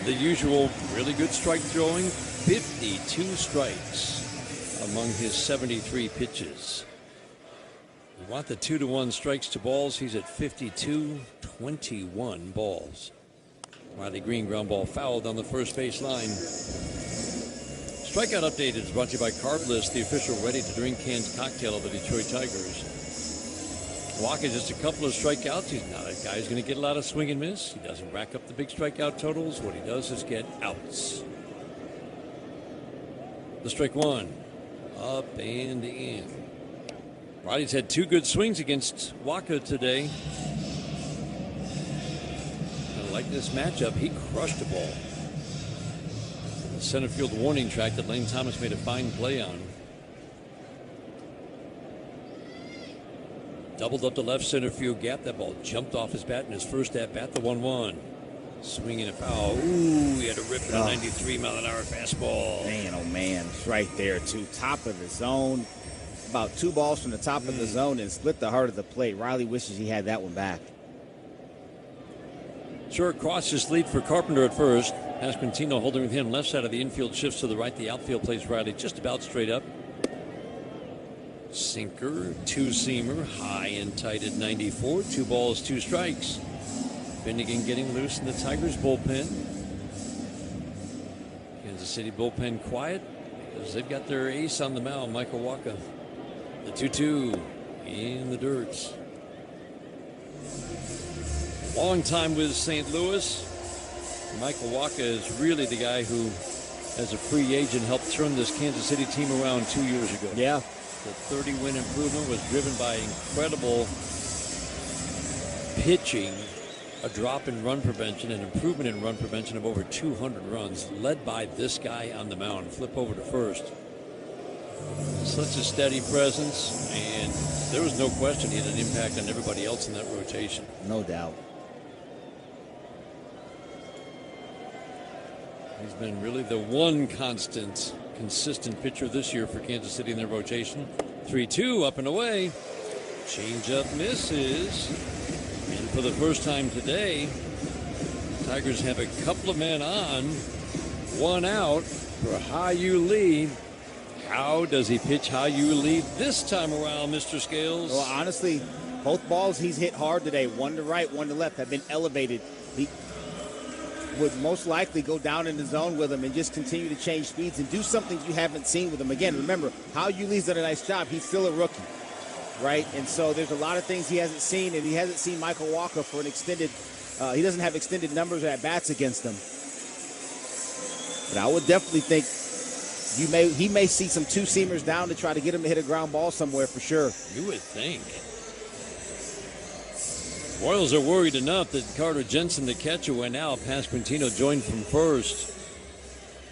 The usual really good strike throwing, 52 strikes among his 73 pitches. You want the 2-1 strikes to balls. He's at 52, 21 balls. Riley Green ground ball fouled on the first base line. Strikeout update is brought to you by Carbless, the official ready-to-drink canned cocktail of the Detroit Tigers. Walker just a couple of strikeouts. He's not a guy who's going to get a lot of swing and miss. He doesn't rack up the big strikeout totals. What he does is get outs. The strike one. Up and in. Riley's had two good swings against Wacha today. I like this matchup. He crushed the ball. The center field warning track that Lane Thomas made a fine play on. Doubled up the left center field gap. That ball jumped off his bat in his first at bat, the 1-1. Swinging a foul. Ooh, he had a rip in a 93-mile-an-hour fastball. Man, oh man, it's right there, too. Top of the zone. About two balls from the top of the zone and split the heart of the plate. Riley wishes he had that one back. Short crosses lead for Carpenter at first. Pasquantino holding with him. Left side of the infield shifts to the right. The outfield plays Riley just about straight up. Sinker, two-seamer, high and tight at 94. 2 balls, 2 strikes. Finnegan getting loose in the Tigers bullpen. Kansas City bullpen quiet because they've got their ace on the mound, Michael Wacha. The 2-2 in the dirt. Long time with St. Louis. Michael Wacha is really the guy who, as a free agent, helped turn this Kansas City team around 2 years ago. Yeah. The 30-win improvement was driven by incredible pitching, a drop in run prevention, an improvement in run prevention of over 200 runs, led by this guy on the mound. Flip over to first. Such a steady presence, and there was no question he had an impact on everybody else in that rotation. No doubt. He's been really the one consistent pitcher this year for Kansas City in their rotation. 3-2 up and away. Changeup misses. And for the first time today, Tigers have a couple of men on. One out for Hyu Lee. How does he pitch Hyu Lee this time around, Mr. Scales? Well, honestly, Both balls he's hit hard today, one to right, one to left, have been elevated. He would most likely go down in the zone with him and just continue to change speeds and do something you haven't seen with him. Again, remember, How You Lee's done a nice job. He's still a rookie, right? And so there's a lot of things he hasn't seen, and he hasn't seen Michael Walker for an extended he doesn't have extended numbers or at-bats against him. But I would definitely think he may see some two-seamers down to try to get him to hit a ground ball somewhere for sure. You would think. Royals are worried enough that Carter Jensen, the catcher, went out. Pasquantino joined from first.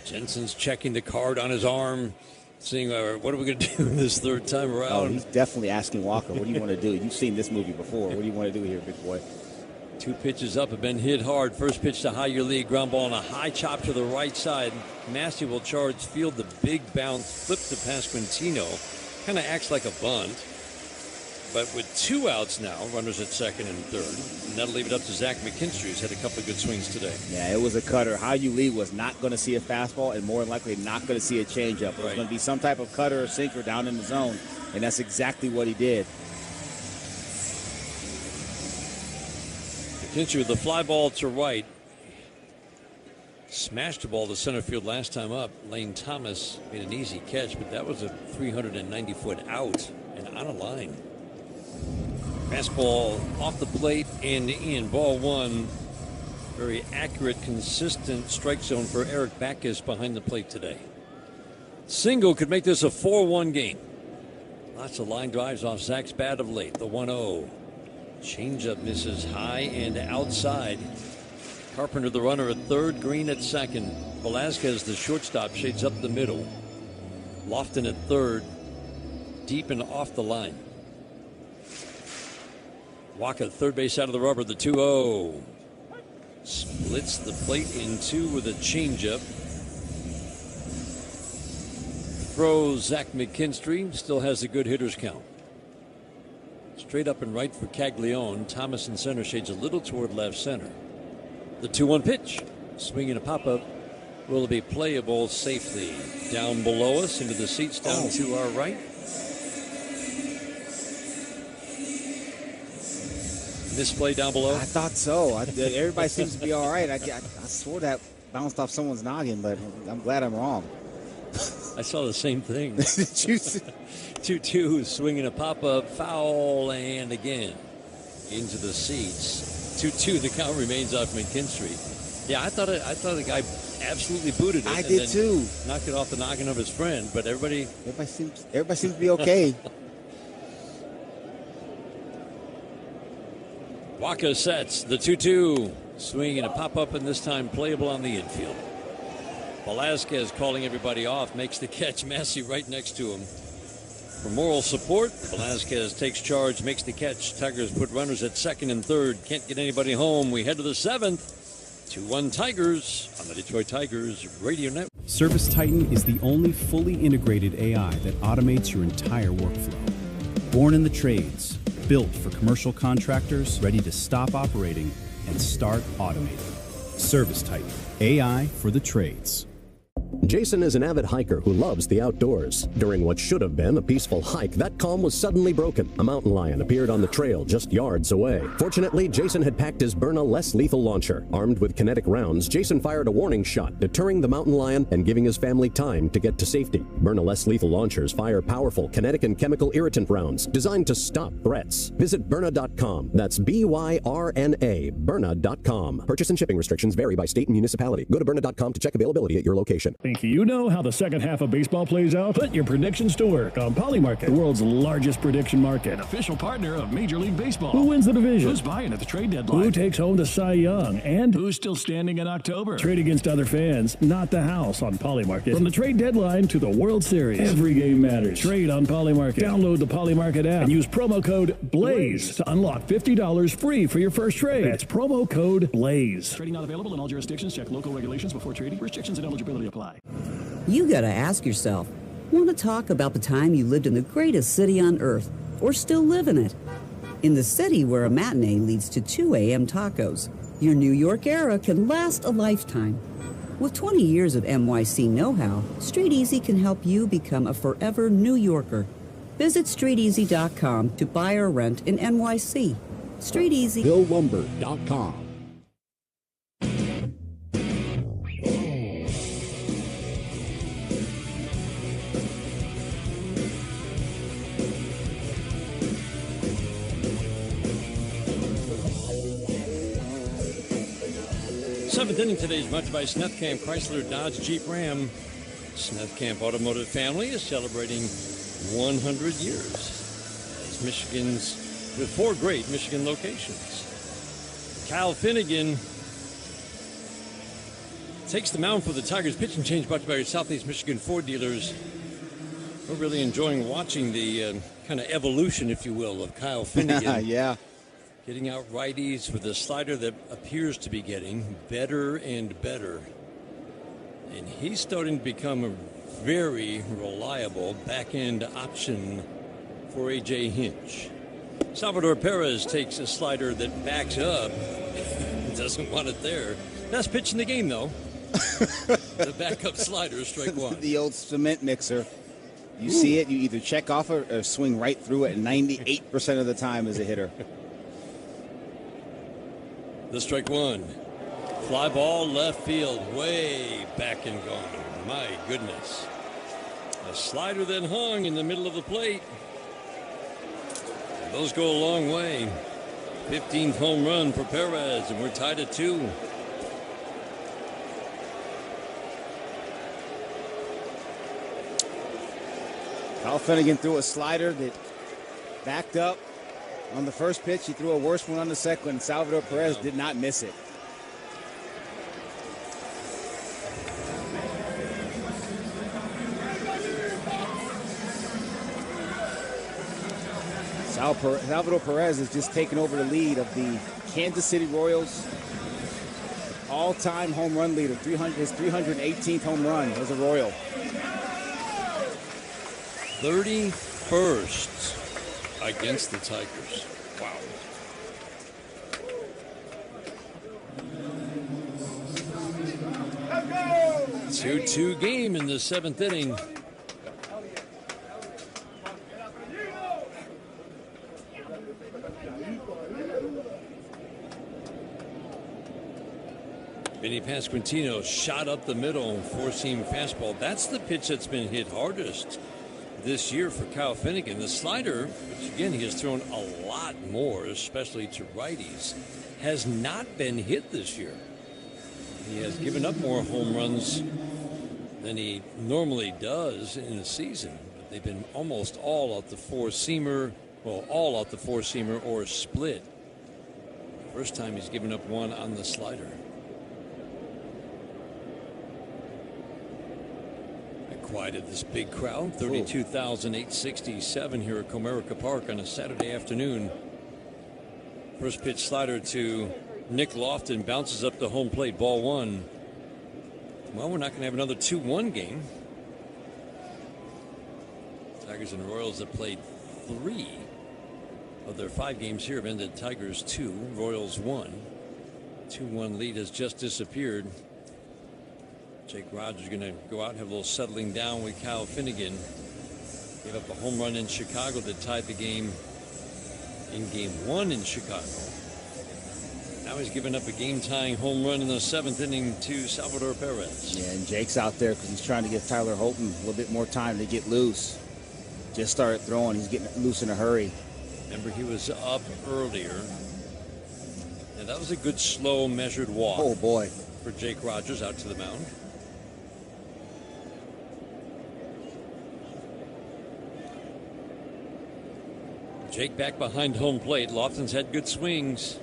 Jensen's checking the card on his arm, seeing what are we going to do this third time around. Oh, he's definitely asking Walker, what do you want to do? You've seen this movie before. What do you want to do here, big boy? 2 pitches up have been hit hard. First pitch to How You Lee, ground ball and a high chop to the right side. Massey will charge field. The big bounce, flip to Pasquantino. Kind of acts like a bunt. But with 2 outs now, runners at second and third. And that'll leave it up to Zach McKinstry, who's had a couple of good swings today. Yeah, it was a cutter. How You Lee was not going to see a fastball and more than likely not going to see a changeup. It was going to be some type of cutter or sinker down in the zone, and that's exactly what he did. McKinstry with the fly ball to right. Smashed the ball to center field last time up. Lane Thomas made an easy catch, but that was a 390-foot out and on a line. Fastball off the plate and in. Ball 1. Very accurate, consistent strike zone for Eric Backus behind the plate today. Single could make this a 4-1 game. Lots of line drives off Zach's bat of late. The 1-0. Changeup misses high and outside. Carpenter the runner at third, Green at second. Velazquez, the shortstop, shades up the middle. Lofton at third, deep and off the line. Waka, third base out of the rubber, the 2-0. Splits the plate in two with a changeup. Throws Zach McKinstry, still has a good hitter's count. Straight up and right for Caglione. Thomas in center, shades a little toward left center. The 2-1 pitch. Swinging a pop-up. Will it be playable safely? Down below us, into the seats down to our right. Misplay down below? I thought so. Everybody seems to be all right. I swore that bounced off someone's noggin, but I'm glad I'm wrong. I saw the same thing. 2-2, swinging a pop-up, foul, and again into the seats. 2-2, the count remains off McKinstry. Yeah, I thought the guy absolutely booted it. I did too. Knocked it off the noggin of his friend, but everybody seems to be okay. Waka sets the 2-2, swinging a pop-up, and this time playable on the infield. Velazquez calling everybody off, makes the catch. Massey right next to him. For moral support, Velazquez takes charge, makes the catch. Tigers put runners at second and third. Can't get anybody home. We head to the seventh. 2-1 Tigers on the Detroit Tigers Radio Network. Service Titan is the only fully integrated AI that automates your entire workflow. Born in the trades, built for commercial contractors, ready to stop operating and start automating. Service Titan, AI for the trades. Jason is an avid hiker who loves the outdoors. During what should have been a peaceful hike, that calm was suddenly broken. A mountain lion appeared on the trail just yards away. Fortunately, Jason had packed his Byrna less lethal launcher. Armed with kinetic rounds, Jason fired a warning shot, deterring the mountain lion and giving his family time to get to safety. Byrna less lethal launchers fire powerful kinetic and chemical irritant rounds designed to stop threats. Visit Byrna.com. That's BYRNA, Byrna.com. Purchase and shipping restrictions vary by state and municipality. Go to Byrna.com to check availability at your location. Think you know how the second half of baseball plays out? Put your predictions to work on Polymarket, the world's largest prediction market. Official partner of Major League Baseball. Who wins the division? Who's buying at the trade deadline? Who takes home the Cy Young? And who's still standing in October? Trade against other fans, not the house on Polymarket. From the trade deadline to the World Series, every game matters. Trade on Polymarket. Download the Polymarket app and use promo code BLAZE to unlock $50 free for your first trade. That's promo code BLAZE. Trading not available in all jurisdictions. Check local regulations before trading. Restrictions and eligibility apply. You gotta ask yourself, want to talk about the time you lived in the greatest city on earth, or still live in it? In the city where a matinee leads to 2 a.m. tacos, your New York era can last a lifetime. With 20 years of NYC know-how, Street Easy can help you become a forever New Yorker. Visit StreetEasy.com to buy or rent in NYC. Street Easy. BillLumber.com. Seventh inning today is brought to you by Snethkamp Chrysler Dodge Jeep Ram. Snethkamp Automotive Family is celebrating 100 years as Michigan's, with 4 great Michigan locations. Kyle Finnegan takes the mound for the Tigers. Pitching change brought to you by your Southeast Michigan Ford dealers. We're really enjoying watching the kind of evolution, if you will, of Kyle Finnegan. Yeah. Getting out righties with a slider that appears to be getting better and better. And he's starting to become a very reliable back-end option for A.J. Hinch. Salvador Perez takes a slider that backs up. Doesn't want it there. Best pitch in the game, though. The backup slider, strike one. The old cement mixer. You see it, you either check off it or swing right through it, and 98% of the time as a hitter. The strike one. Fly ball left field, way back and gone. My goodness. A slider that hung in the middle of the plate. Those go a long way. 15th home run for Perez, and we're tied at 2. Kyle Finnegan threw a slider that backed up on the first pitch. He threw a worse one on the second. Salvador Perez did not miss it. Salvador Perez has just taken over the lead of the Kansas City Royals all-time home run leader. His 318th home run as a Royal. 31st against the Tigers. Wow. Go! 2-2 game in the 7th inning. Vinny Pasquantino shot up the middle, four-seam fastball. That's the pitch that's been hit hardest this year for Kyle Finnegan. The slider, which again he has thrown a lot more, especially to righties, has not been hit this year. He has given up more home runs than he normally does in a season. But they've been almost all out the four-seamer, well, all out the four-seamer or split. First time he's given up one on the slider. Quieted this big crowd, 32,867 here at Comerica Park on a Saturday afternoon. First pitch slider to Nick Lofton, bounces up the home plate, ball one. Well, we're not going to have another 2-1 game. Tigers and Royals have played 3 of their 5 games here have ended Tigers 2, Royals 1. 2-1 lead has just disappeared. Jake Rogers is going to go out and have a little settling down with Kyle Finnegan. Gave up a home run in Chicago that tied the game in game 1 in Chicago. Now he's given up a game-tying home run in the 7th inning to Salvador Perez. Yeah, and Jake's out there because he's trying to give Tyler Holton a little bit more time to get loose. Just started throwing. He's getting loose in a hurry. Remember, he was up earlier. And that was a good, slow, measured walk. Oh, boy. For Jake Rogers out to the mound. Jake back behind home plate. Lofton's had good swings.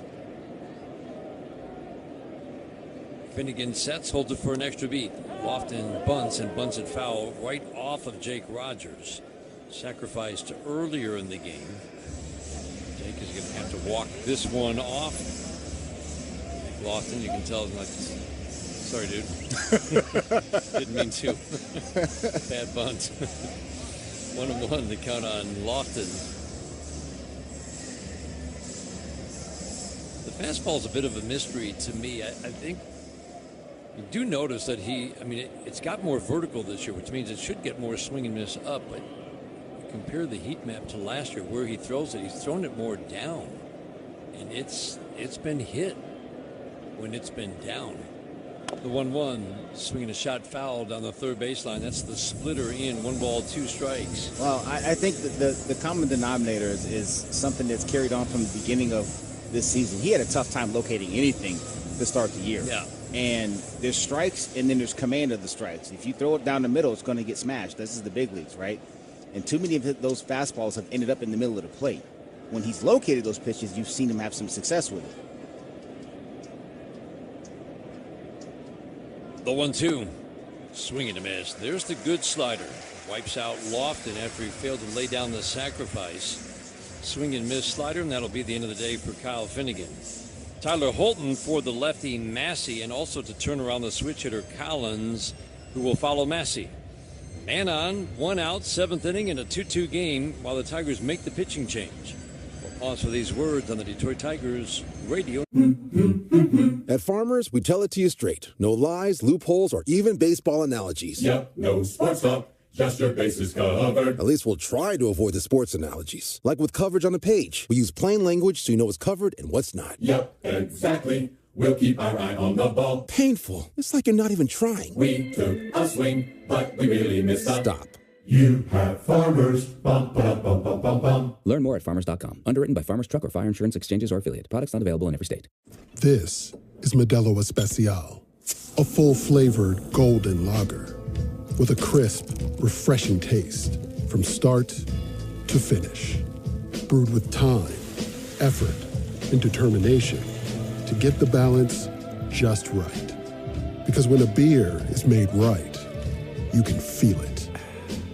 Finnegan sets, holds it for an extra beat. Lofton bunts and bunts it foul right off of Jake Rogers. Sacrificed earlier in the game. Jake is going to have to walk this one off. Lofton, you can tell, like, sorry, dude. Didn't mean to. Bad bunt. 1-1 to count on Lofton. The fastball is a bit of a mystery to me. I think you do notice that it's got more vertical this year, which means it should get more swing and miss up, but compare the heat map to last year where he throws it, he's thrown it more down. And it's been hit when it's been down. The 1-1, swinging a shot fouled on the third baseline. That's the splitter in, 1 ball, 2 strikes. Well, I think that the common denominator is something that's carried on from the beginning of this season. He had a tough time locating anything to start the year. Yeah. And there's strikes, and then there's command of the strikes. If you throw it down the middle, it's going to get smashed. This is the big leagues, right? And too many of those fastballs have ended up in the middle of the plate. When he's located those pitches, you've seen him have some success with it. The 1-2, swing and a miss. There's the good slider. Wipes out Lofton after he failed to lay down the sacrifice. Swing and miss slider, and that'll be the end of the day for Kyle Finnegan. Tyler Holton for the lefty Massey, and also to turn around the switch hitter Collins, who will follow Massey. Man on, 1 out, 7th inning in a 2-2 game while the Tigers make the pitching change. We'll pause for these words on the Detroit Tigers radio. At Farmers, we tell it to you straight. No lies, loopholes, or even baseball analogies. Yep, no sports talk, just your bases covered. At least we'll try to avoid the sports analogies. Like with coverage on the page. We use plain language so you know what's covered and what's not. Yep, exactly. We'll keep our eye on the ball. Painful. It's like you're not even trying. We took a swing, but we really missed up. Stop. You have Farmers. Bum, bum, bum, bum, bum, bum. Learn more at farmers.com. Underwritten by Farmers Truck or Fire Insurance Exchanges or Affiliate. Products not available in every state. This is Modelo Especial, a full-flavored golden lager with a crisp, refreshing taste from start to finish. Brewed with time, effort, and determination to get the balance just right. Because when a beer is made right, you can feel it.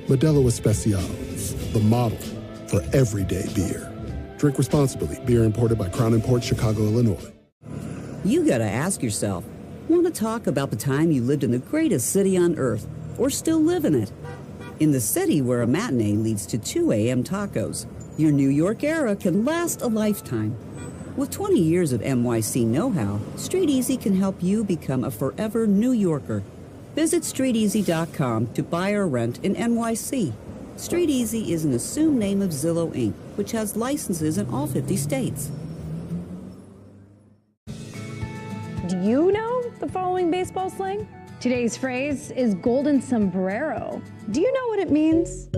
Modelo Especial, the model for everyday beer. Drink responsibly. Beer imported by Crown Imports, Chicago, Illinois. You gotta ask yourself, want to talk about the time you lived in the greatest city on earth, or still live in it? In the city where a matinee leads to 2 a.m. tacos, your New York era can last a lifetime. With 20 years of NYC know-how, Street Easy can help you become a forever New Yorker. Visit StreetEasy.com to buy or rent in NYC. Street Easy is an assumed name of Zillow, Inc., which has licenses in all 50 states. Do you know the following baseball slang? Today's phrase is golden sombrero. Do you know what it means?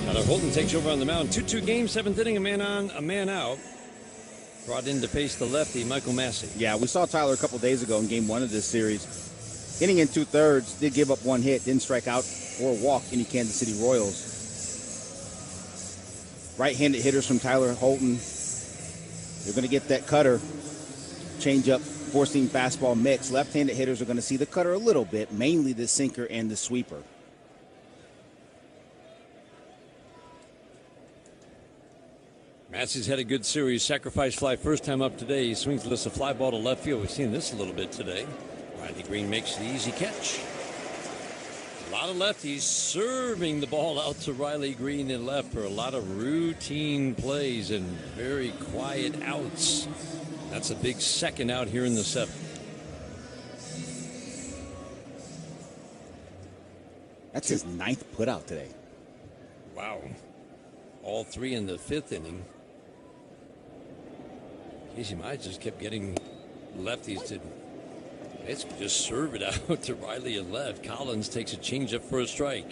Tyler Holton takes over on the mound. 2-2 game, 7th inning, a man on, a man out. Brought in to face the lefty, Michael Massey. Yeah, we saw Tyler a couple days ago in game 1 of this series. Inning in 2/3, did give up 1 hit, didn't strike out or walk any Kansas City Royals. Right-handed hitters from Tyler Holton, they're going to get that cutter, change-up, four-seam fastball mix. Left-handed hitters are going to see the cutter a little bit, mainly the sinker and the sweeper. Massey's had a good series. Sacrifice fly first time up today. He swings with us a fly ball to left field. We've seen this a little bit today. Riley Green makes the easy catch. A lot of lefties serving the ball out to Riley Green in left for a lot of routine plays and very quiet outs. That's a big second out here in the 7th. That's his 9th putout today. Wow. All 3 in the 5th inning. Casey Mize just kept getting lefties to basically just serve it out to Riley and left. Collins takes a changeup for a strike.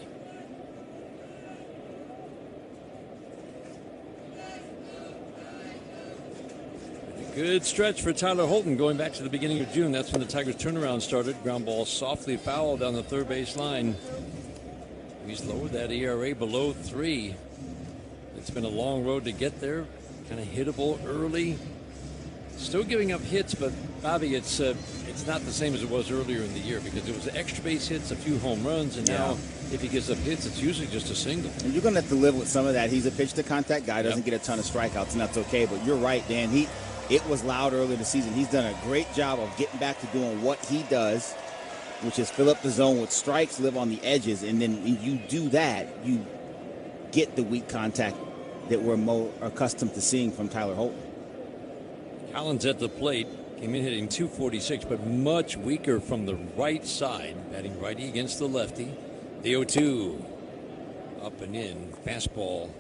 A good stretch for Tyler Holton going back to the beginning of June. That's when the Tigers turnaround started. Ground ball softly fouled down the third base line. He's lowered that ERA below 3. It's been a long road to get there. Kind of hittable early. Still giving up hits, but Bobby, it's not the same as it was earlier in the year because it was extra base hits, a few home runs, and now if he gives up hits, it's usually just a single. And you're going to have to live with some of that. He's a pitch-to-contact guy, doesn't get a ton of strikeouts, and that's okay. But you're right, Dan. It was loud early in the season. He's done a great job of getting back to doing what he does, which is fill up the zone with strikes, live on the edges, and then when you do that, you get the weak contact that we're more accustomed to seeing from Tyler Holton. Collins at the plate. Came in hitting 246, but much weaker from the right side. Batting righty against the lefty. The 0-2. Up and in. Fastball.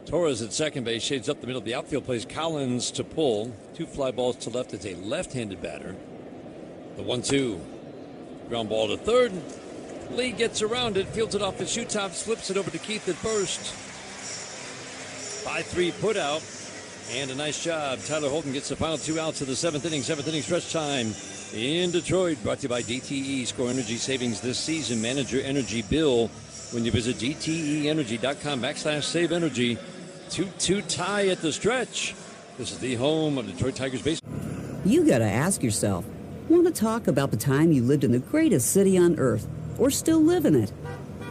Torres at second base, shades up the middle. The outfield plays Collins to pull. 2 fly balls to left. It's a left-handed batter. The 1-2. Ground ball to third. Lee gets around it, fields it off the shoe top, slips it over to Keith at first. 5-3 put out, and a nice job. Tyler Holton gets the final 2 outs of the 7th inning. 7th inning stretch time in Detroit. Brought to you by DTE. Score energy savings this season. Manage your energy bill when you visit DTEenergy.com/save energy. 2-2 tie at the stretch. This is the home of Detroit Tigers baseball. You gotta ask yourself, want to talk about the time you lived in the greatest city on earth, or still live in it?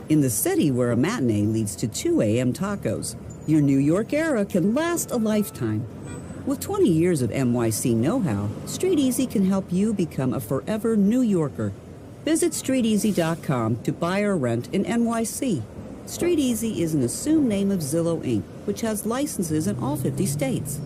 In the city where a matinee leads to 2 a.m. tacos, your New York era can last a lifetime. With 20 years of NYC know-how, Street Easy can help you become a forever New Yorker. Visit StreetEasy.com to buy or rent in NYC. Street Easy is an assumed name of Zillow Inc., which has licenses in all 50 states.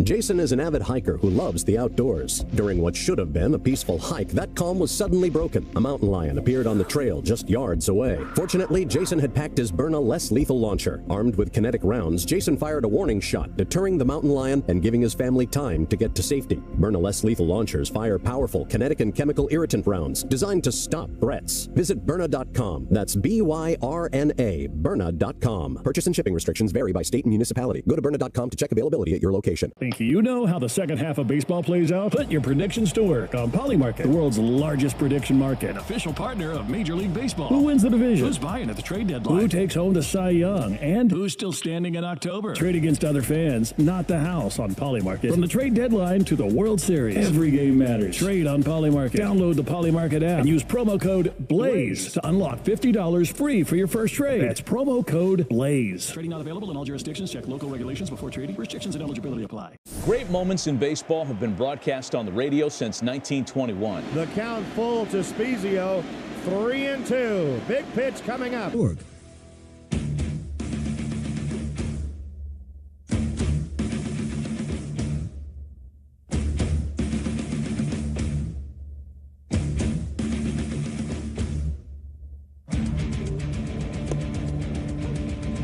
Jason is an avid hiker who loves the outdoors. During what should have been a peaceful hike, that calm was suddenly broken. A mountain lion appeared on the trail just yards away. Fortunately, Jason had packed his Byrna less lethal launcher. Armed with kinetic rounds, Jason fired a warning shot, deterring the mountain lion and giving his family time to get to safety. Byrna less lethal launchers fire powerful kinetic and chemical irritant rounds designed to stop threats. Visit Byrna.com. That's Byrna, Byrna.com. Purchase and shipping restrictions vary by state and municipality. Go to Byrna.com to check availability at your location. Think you know how the second half of baseball plays out? Put your predictions to work on Polymarket, the world's largest prediction market. Official partner of Major League Baseball. Who wins the division? Who's buying at the trade deadline? Who takes home the Cy Young? And who's still standing in October? Trade against other fans, not the house on Polymarket. From the trade deadline to the World Series, every game matters. Trade on Polymarket. Download the Polymarket app and use promo code BLAZE to unlock $50 free for your first trade. That's promo code BLAZE. Trading not available in all jurisdictions. Check local regulations before trading. Restrictions and eligibility apply. Great moments in baseball have been broadcast on the radio since 1921. The count full to Spezio, 3-2. Big pitch coming up.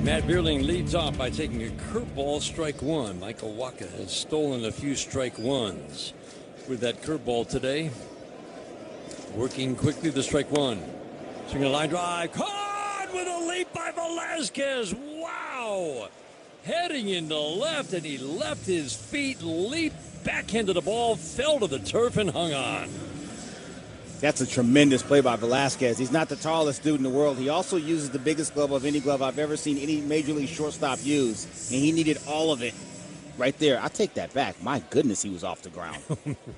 Matt Bierling leads off by taking a curveball, strike one. Michael Waka has stolen a few strike ones with that curveball today. Working quickly to strike one. Swinging a line drive. Caught with a leap by Velasquez. Wow. Heading into left, and he left his feet, leaped backhanded the ball, fell to the turf, and hung on. That's a tremendous play by Velasquez. He's not the tallest dude in the world. He also uses the biggest glove of any glove I've ever seen any Major League shortstop use, and he needed all of it right there. I take that back. My goodness, he was off the ground.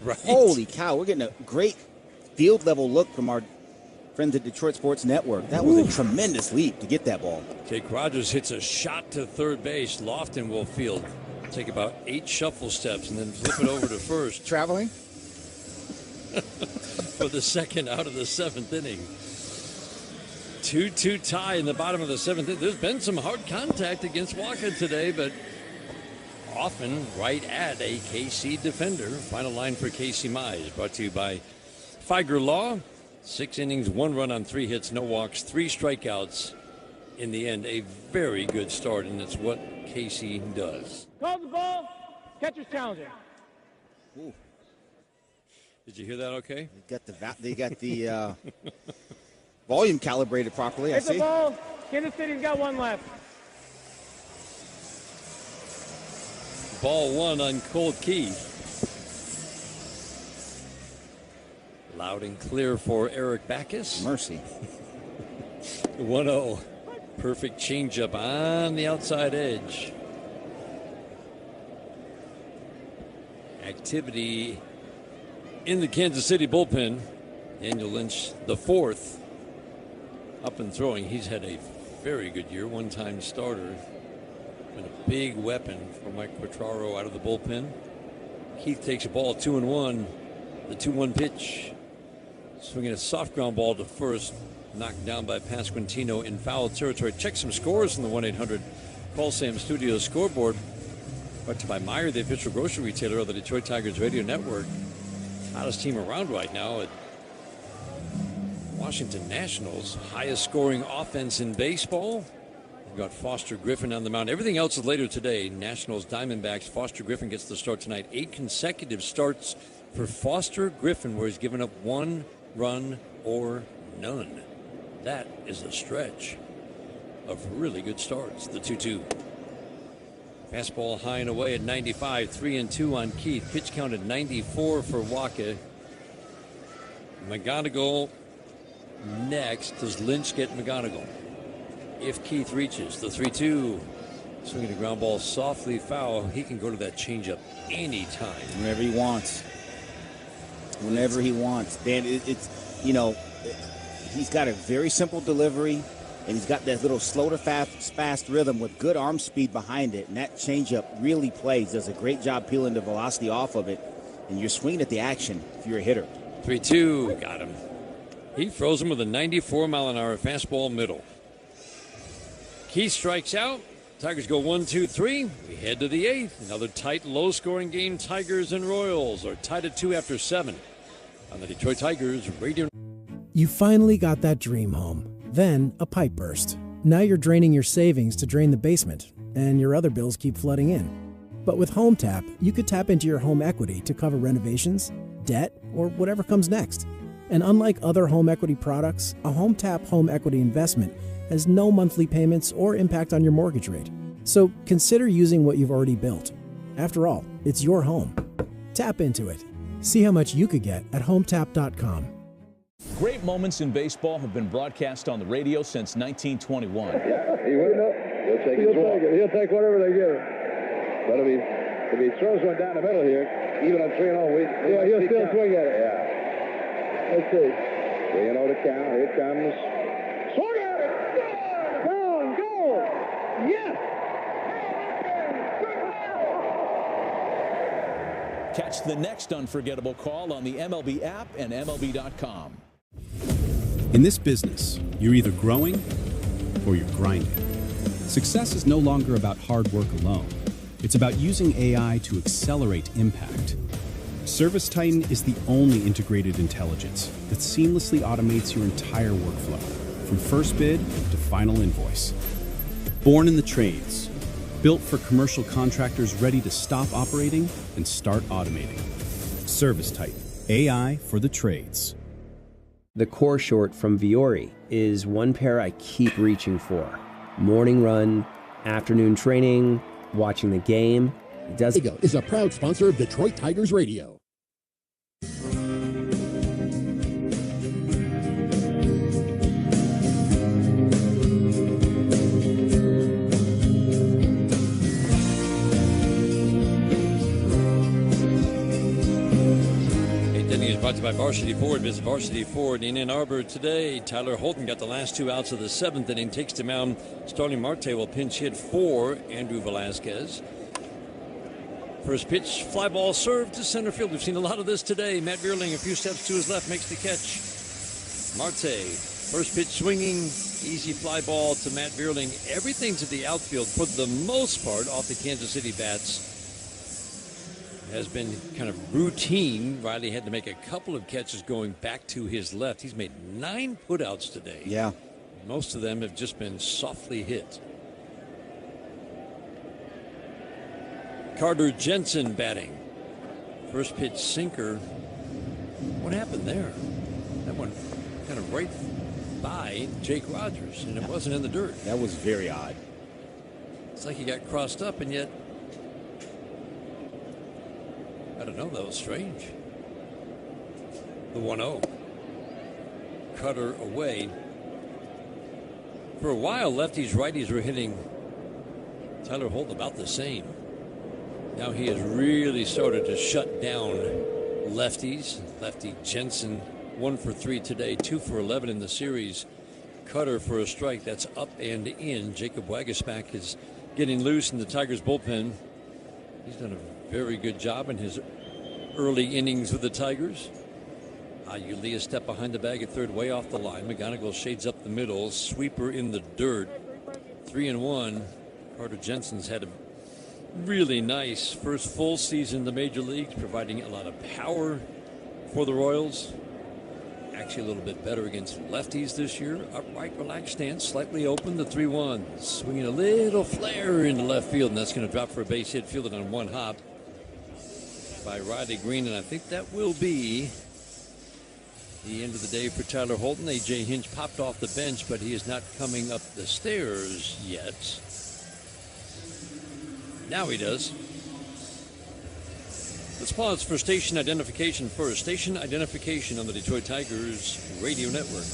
Right. Holy cow, we're getting a great field-level look from our friends at Detroit Sports Network. That was a tremendous leap to get that ball. Jake Rogers hits a shot to third base. Lofton will field. Take about 8 shuffle steps and then flip it over to first. Traveling? For the second out of the 7th inning. 2-2 tie in the bottom of the 7th inning. There's been some hard contact against Waka today, but often right at a KC defender. Final line for Casey Mize, brought to you by Figer Law. 6 innings, 1 run on 3 hits, no walks, 3 strikeouts. In the end, a very good start, and it's what Casey does. Call the ball. Catcher's challenging. Ooh. Did you hear that okay? They got the volume calibrated properly, I see. Hit the ball. Kansas City's got 1 left. Ball 1 on Colt Key. Loud and clear for Eric Backus. Mercy. 1-0. Perfect changeup on the outside edge. Activity in the Kansas City bullpen. Daniel Lynch, the 4th, up and throwing. He's had a very good year, one-time starter. Been a big weapon for Mike Quatraro out of the bullpen. Keith takes a ball 2-1. The 2-1 pitch. Swinging a soft ground ball to first. knocked down by Pasquantino in foul territory. Check some scores in the 1-800-CALL SAM Studios scoreboard. Brought to you by Meijer, the official grocery retailer of the Detroit Tigers radio network. Hottest team around right now at Washington Nationals. Highest scoring offense in baseball. We've got Foster Griffin on the mound. Everything else is later today. Nationals, Diamondbacks. Foster Griffin gets the start tonight. 8 consecutive starts for Foster Griffin where he's given up 1 run or none. That is a stretch of really good starts. The 2-2. Fastball high and away at 95. 3-2 on Keith. Pitch count at 94 for Waka. McGonigal next. Does Lynch get McGonigal? If Keith reaches the 3-2. Swinging a ground ball softly foul. He can go to that changeup anytime. Whenever he wants. Whenever he wants. Dan, it's, you know, he's got a very simple delivery, and he's got that little slow to fast rhythm with good arm speed behind it. And that changeup really plays. Does a great job peeling the velocity off of it. And you're swinging at the action if you're a hitter. 3-2. Got him. He throws him with a 94-mile-an-hour fastball middle. Keith strikes out. Tigers go 1-2-3. We head to the 8th. Another tight, low-scoring game. Tigers and Royals are tied at 2 after 7 on the Detroit Tigers radio. You finally got that dream home. Then a pipe burst. Now you're draining your savings to drain the basement, and your other bills keep flooding in. But with Home Tap, you could tap into your home equity to cover renovations, debt, or whatever comes next. And unlike other home equity products, a Home Tap home equity investment has no monthly payments or impact on your mortgage rate. So consider using what you've already built. After all, it's your home. Tap into it. See how much you could get at HomeTap.com. Great moments in baseball have been broadcast on the radio since 1921. Yeah, he will. He'll take it. He'll take whatever they give him. But if he throws one down the middle here, even on 3-0, he'll still swing at it. Yeah. Let's see. 3-0 to count. Here it comes. Swung at it. Down, goal. Yes. Catch the next unforgettable call on the MLB app and MLB.com. In this business, you're either growing or you're grinding. Success is no longer about hard work alone. It's about using AI to accelerate impact. ServiceTitan is the only integrated intelligence that seamlessly automates your entire workflow, from first bid to final invoice. Born in the trades, built for commercial contractors ready to stop operating and start automating. ServiceTitan, AI for the trades. The core short from Viore is one pair I keep reaching for. Morning run, afternoon training, watching the game. Diego is a proud sponsor of Detroit Tigers Radio. Brought to you by Varsity Ford. Visit Varsity Ford in Ann Arbor today. Tyler Holton got the last 2 outs of the 7th inning. Takes to mound. Starling Marte will pinch hit for Andrew Velazquez. First pitch, fly ball served to center field. We've seen a lot of this today. Matt Vierling, a few steps to his left, makes the catch. Marte, first pitch swinging, easy fly ball to Matt Vierling. Everything to the outfield for the most part off the Kansas City bats has been kind of routine. Riley had to make a couple of catches going back to his left. He's made 9 putouts today. Yeah. Most of them have just been softly hit. Carter Jensen batting. First pitch sinker. What happened there? That one kind of right by Jake Rogers, and it wasn't in the dirt. That was very odd. It's like he got crossed up, and yet I don't know, that was strange. The 1-0. Cutter away. For a while, lefties, righties were hitting Tyler Holt about the same. Now he has really started to shut down lefties. Lefty Jensen, 1 for 3 today, 2 for 11 in the series. Cutter for a strike. That's up and in. Jacob Waguespack is getting loose in the Tigers bullpen. He's done a very good job in his early innings with the Tigers. Yuli a step behind the bag at third, way off the line. McGonigal shades up the middle. Sweeper in the dirt. 3-1. Carter Jensen's had a really nice first full season in the major leagues, providing a lot of power for the Royals. Actually a little bit better against lefties this year. Upright, relaxed stance, slightly open. The 3-1. Swinging a little flare into left field, and that's going to drop for a base hit, fielded on one hop by Riley Green, and I think that will be the end of the day for Tyler Holton. A.J. Hinch popped off the bench, but he is not coming up the stairs yet. Now he does. Let's pause for station identification first. Station identification on the Detroit Tigers radio network.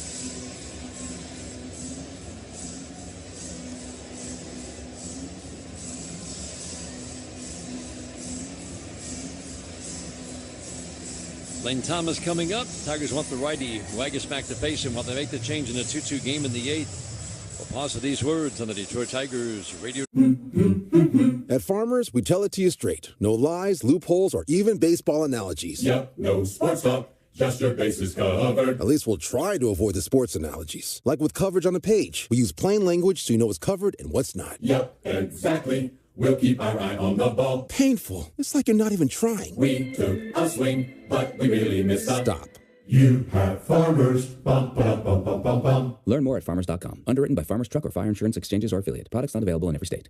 Lane Thomas coming up. Tigers want the righty Waguespack to face him while they make the change in a 2-2 game in the 8th. We'll pause for these words on the Detroit Tigers radio. At Farmers, we tell it to you straight. No lies, loopholes, or even baseball analogies. Yep, no sports talk, just your bases covered. At least we'll try to avoid the sports analogies. Like with coverage on the page. We use plain language so you know what's covered and what's not. Yep, exactly. We'll keep our eye on the ball. Painful. It's like you're not even trying. We took a swing, but we really missed a... Stop. You have Farmers. Bum, ba, bum, bum, bum, bum. Learn more at farmers.com. Underwritten by Farmers Truck or Fire Insurance Exchanges or Affiliate. Products not available in every state.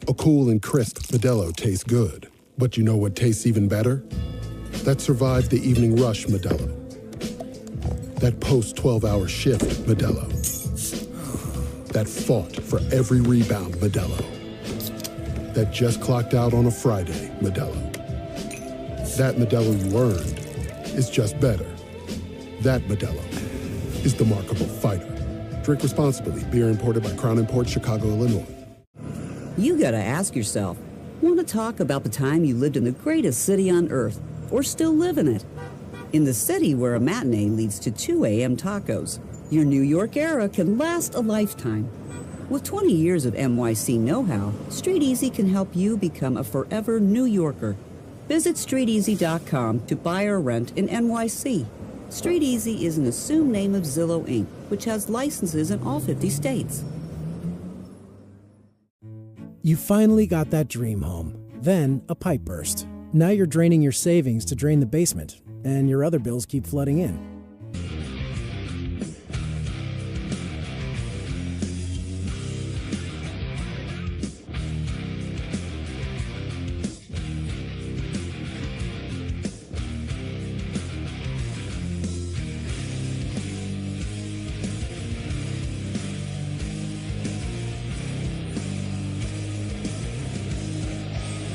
A cool and crisp Modelo tastes good. But you know what tastes even better? That survived the evening rush Modelo. That post-12-hour shift Modelo. That fought for every rebound Modelo. That just clocked out on a Friday Modelo. That Modelo you earned is just better. That Modelo is the markable fighter. Drink responsibly. Beer imported by Crown Imports, Chicago, Illinois. You gotta ask yourself, want to talk about the time you lived in the greatest city on earth, or still live in it? In the city where a matinee leads to 2 a.m. tacos, your New York era can last a lifetime. With 20 years of NYC know-how, Street Easy can help you become a forever New Yorker. Visit StreetEasy.com to buy or rent in NYC. Street Easy is an assumed name of Zillow Inc., which has licenses in all 50 states. You finally got that dream home. Then a pipe burst. Now you're draining your savings to drain the basement, and your other bills keep flooding in.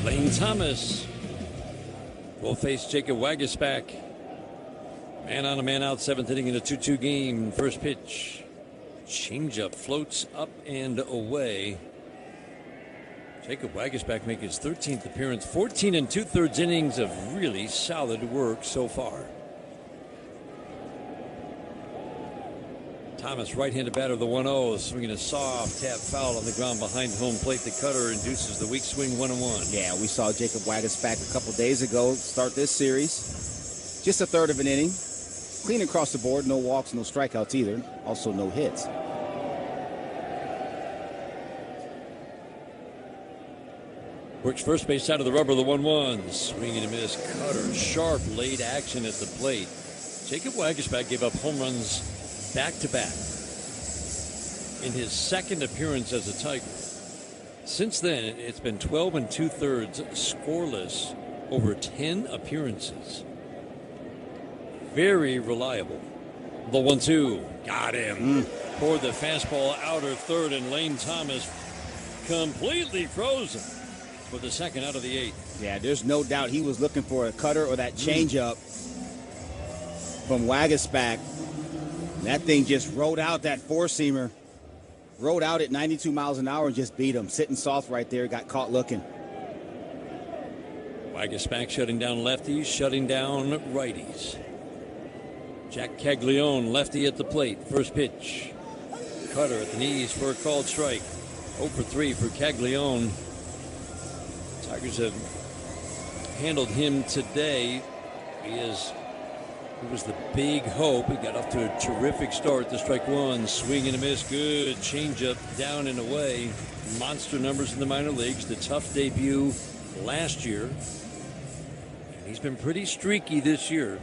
Lane Thomas will face Jacob Waguespack. Man on a man out, 7th inning in a 2-2 game. First pitch. Changeup floats up and away. Jacob Waguespack making his 13th appearance. 14 2/3 innings of really solid work so far. Thomas, right-handed batter, the 1-0, swinging a soft tap foul on the ground behind home plate. The cutter induces the weak swing, 1-1. Yeah, we saw Jacob Waguespack a couple days ago start this series. Just a third of an inning. Clean across the board, no walks, no strikeouts either. Also no hits. Works first base side of the rubber, the 1-1. Swing and a miss. Cutter, sharp, late action at the plate. Jacob Waguespack gave up home runs back-to-back in his second appearance as a Tiger. Since then, it's been 12 2/3 scoreless over 10 appearances. Very reliable. The 1-2. Got him. Poured the fastball outer third, and Lane Thomas completely frozen for the second out of the 8th. Yeah, there's no doubt he was looking for a cutter or that changeup from Waguespack. That thing just rode out that four-seamer. Rode out at 92 miles an hour and just beat him. Sitting soft right there, got caught looking. Waguespack shutting down lefties, shutting down righties. Jack Caglione, lefty at the plate. First pitch. Cutter at the knees for a called strike. 0 for 3 for Caglione. Tigers have handled him today. He has It was the big hope. He got off to a terrific start to strike one. Swing and a miss. Good. Changeup down and away. Monster numbers in the minor leagues. The tough debut last year. And he's been pretty streaky this year.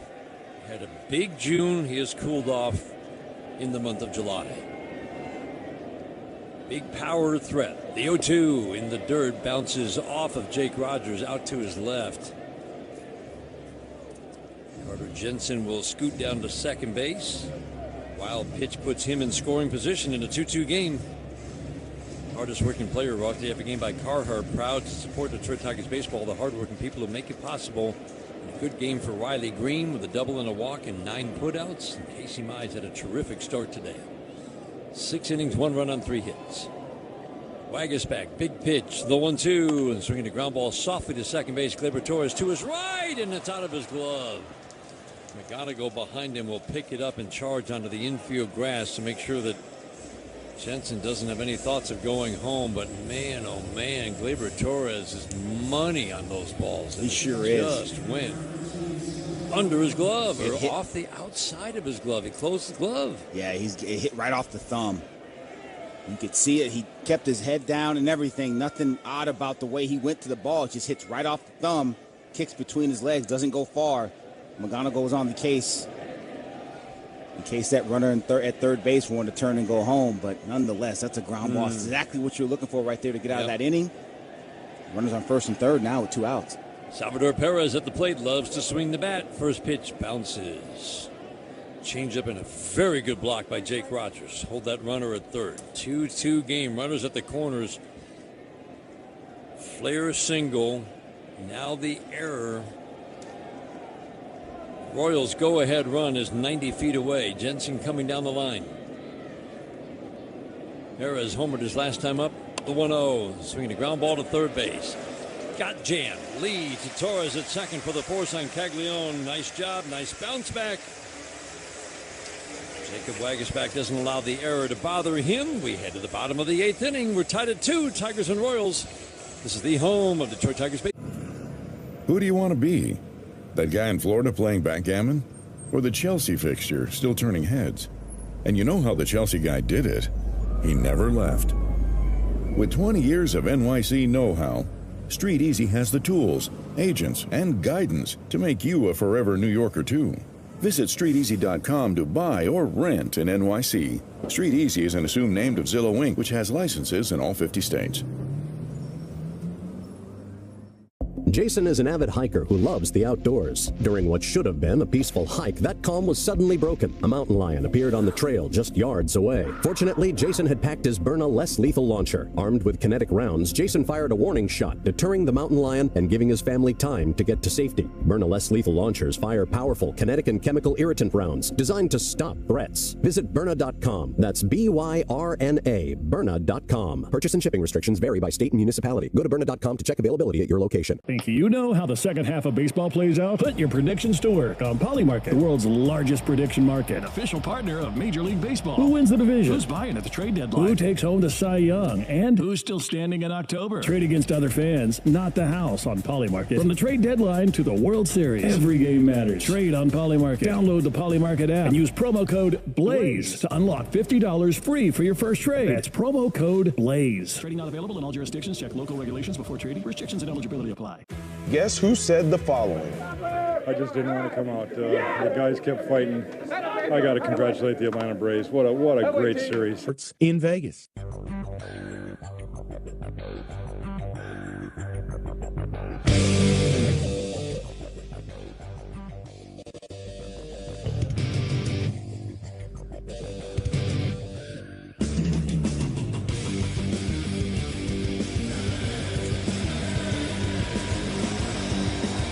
Had a big June. He has cooled off in the month of July. Big power threat. The 0-2 in the dirt bounces off of Jake Rogers out to his left. Carter Jensen will scoot down to second base. Wild pitch puts him in scoring position in a 2-2 game. Hardest working player walked the game by Carhart. Proud to support Detroit Tigers baseball, the hardworking people who make it possible. And a good game for Riley Green with a double and a walk and 9 putouts. And Casey Mize had a terrific start today. 6 innings, 1 run on 3 hits. Waguespack, big pitch, the 1-2, and swinging a ground ball softly to second base. Gleyber Torres to his right, and it's out of his glove. McGonigal behind him will pick it up and charge onto the infield grass to make sure that Jensen doesn't have any thoughts of going home. But man, oh man, Gleyber Torres is money on those balls. He sure is. Just went under his glove or off the outside of his glove. He closed the glove. Yeah, it hit right off the thumb. You could see it. He kept his head down and everything. Nothing odd about the way he went to the ball. It just hits right off the thumb, kicks between his legs, doesn't go far. McGonigal was on the case in case that runner at third base wanted to turn and go home. But nonetheless, that's a ground ball. That's exactly what you're looking for right there to get out of that inning. Runners on first and third now with 2 outs. Salvador Perez at the plate loves to swing the bat. First pitch bounces. Changeup and a very good block by Jake Rogers. Hold that runner at third. 2-2 game. Runners at the corners. Flair single. Now the error. Royals go-ahead run is 90 feet away. Jensen coming down the line. Perez homered his last time up. The 1-0. Swinging a ground ball to third base. Got jammed. Lead to Torres at second for the force on Caglione. Nice job. Nice bounce back. Jacob Waguespack doesn't allow the error to bother him. We head to the bottom of the 8th inning. We're tied at 2. Tigers and Royals. This is the home of Detroit Tigers baseball. Who do you want to be? That guy in Florida playing backgammon? Or the Chelsea fixture still turning heads? And you know how the Chelsea guy did it. He never left. With 20 years of NYC know-how, Street Easy has the tools, agents, and guidance to make you a forever New Yorker too. Visit StreetEasy.com to buy or rent in NYC. Street Easy is an assumed name of Zillow Inc., which has licenses in all 50 states. Jason is an avid hiker who loves the outdoors. During what should have been a peaceful hike, that calm was suddenly broken. A mountain lion appeared on the trail just yards away. Fortunately, Jason had packed his Byrna less lethal launcher. Armed with kinetic rounds, Jason fired a warning shot, deterring the mountain lion and giving his family time to get to safety. Byrna less lethal launchers fire powerful kinetic and chemical irritant rounds designed to stop threats. Visit Byrna.com. That's B-Y-R-N-A, Byrna.com. Purchase and shipping restrictions vary by state and municipality. Go to Byrna.com to check availability at your location. Think you know how the second half of baseball plays out? Put your predictions to work on Polymarket, the world's largest prediction market. Official partner of Major League Baseball. Who wins the division? Who's buying at the trade deadline? Who takes home the Cy Young? And who's still standing in October? Trade against other fans, not the house on Polymarket. From the trade deadline to the World Series, every game matters. Trade on Polymarket. Download the Polymarket app and use promo code BLAZE to unlock $50 free for your first trade. That's promo code BLAZE. Trading not available in all jurisdictions. Check local regulations before trading. Restrictions and eligibility apply. Guess who said the following? I just didn't want to come out. The guys kept fighting. I got to congratulate the Atlanta Braves. What a great series. It's in Vegas.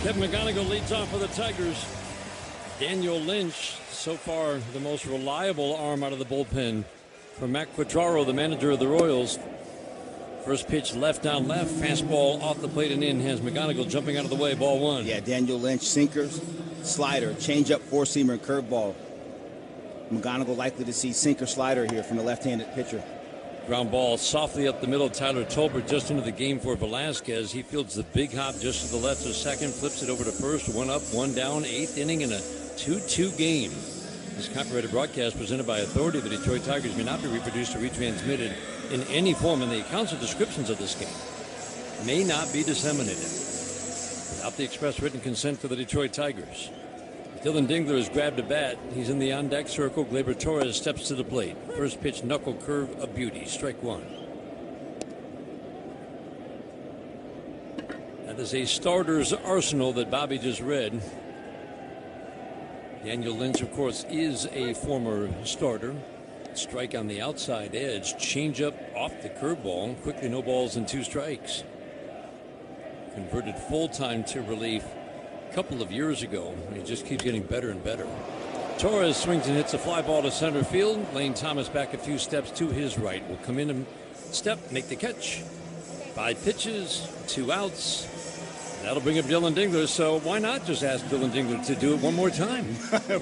Kevin McGonigal leads off for the Tigers. Daniel Lynch, so far the most reliable arm out of the bullpen. For Matt Quatraro, the manager of the Royals. First pitch left down left. Fastball off the plate and in. Has McGonigal jumping out of the way. Ball 1. Yeah, Daniel Lynch, sinkers, slider, changeup, four-seamer, and curveball. McGonigal likely to see sinker slider here from the left-handed pitcher. Ground ball softly up the middle. Tyler Tolbert just into the game for Velasquez. He fields the big hop just to the left of second, flips it over to first. 1 up, 1 down, 8th inning, and a 2-2 game. This copyrighted broadcast presented by authority of the Detroit Tigers may not be reproduced or retransmitted in any form, and the accounts or descriptions of this game may not be disseminated without the express written consent of the Detroit Tigers. Dylan Dingler has grabbed a bat. He's in the on-deck circle. Gleyber Torres steps to the plate. First pitch, knuckle curve, a beauty. Strike one. That is a starter's arsenal that Bobby just read. Daniel Lynch, of course, is a former starter. Strike on the outside edge. Changeup off the curveball. Quickly, no balls and 2 strikes. Converted full-time to relief a couple of years ago. He just keeps getting better and better. Torres swings and hits a fly ball to center field. Lane Thomas back a few steps to his right. Will come in and step, make the catch. 5 pitches, 2 outs. That'll bring up Dylan Dingler, so why not just ask Dylan Dingler to do it one more time?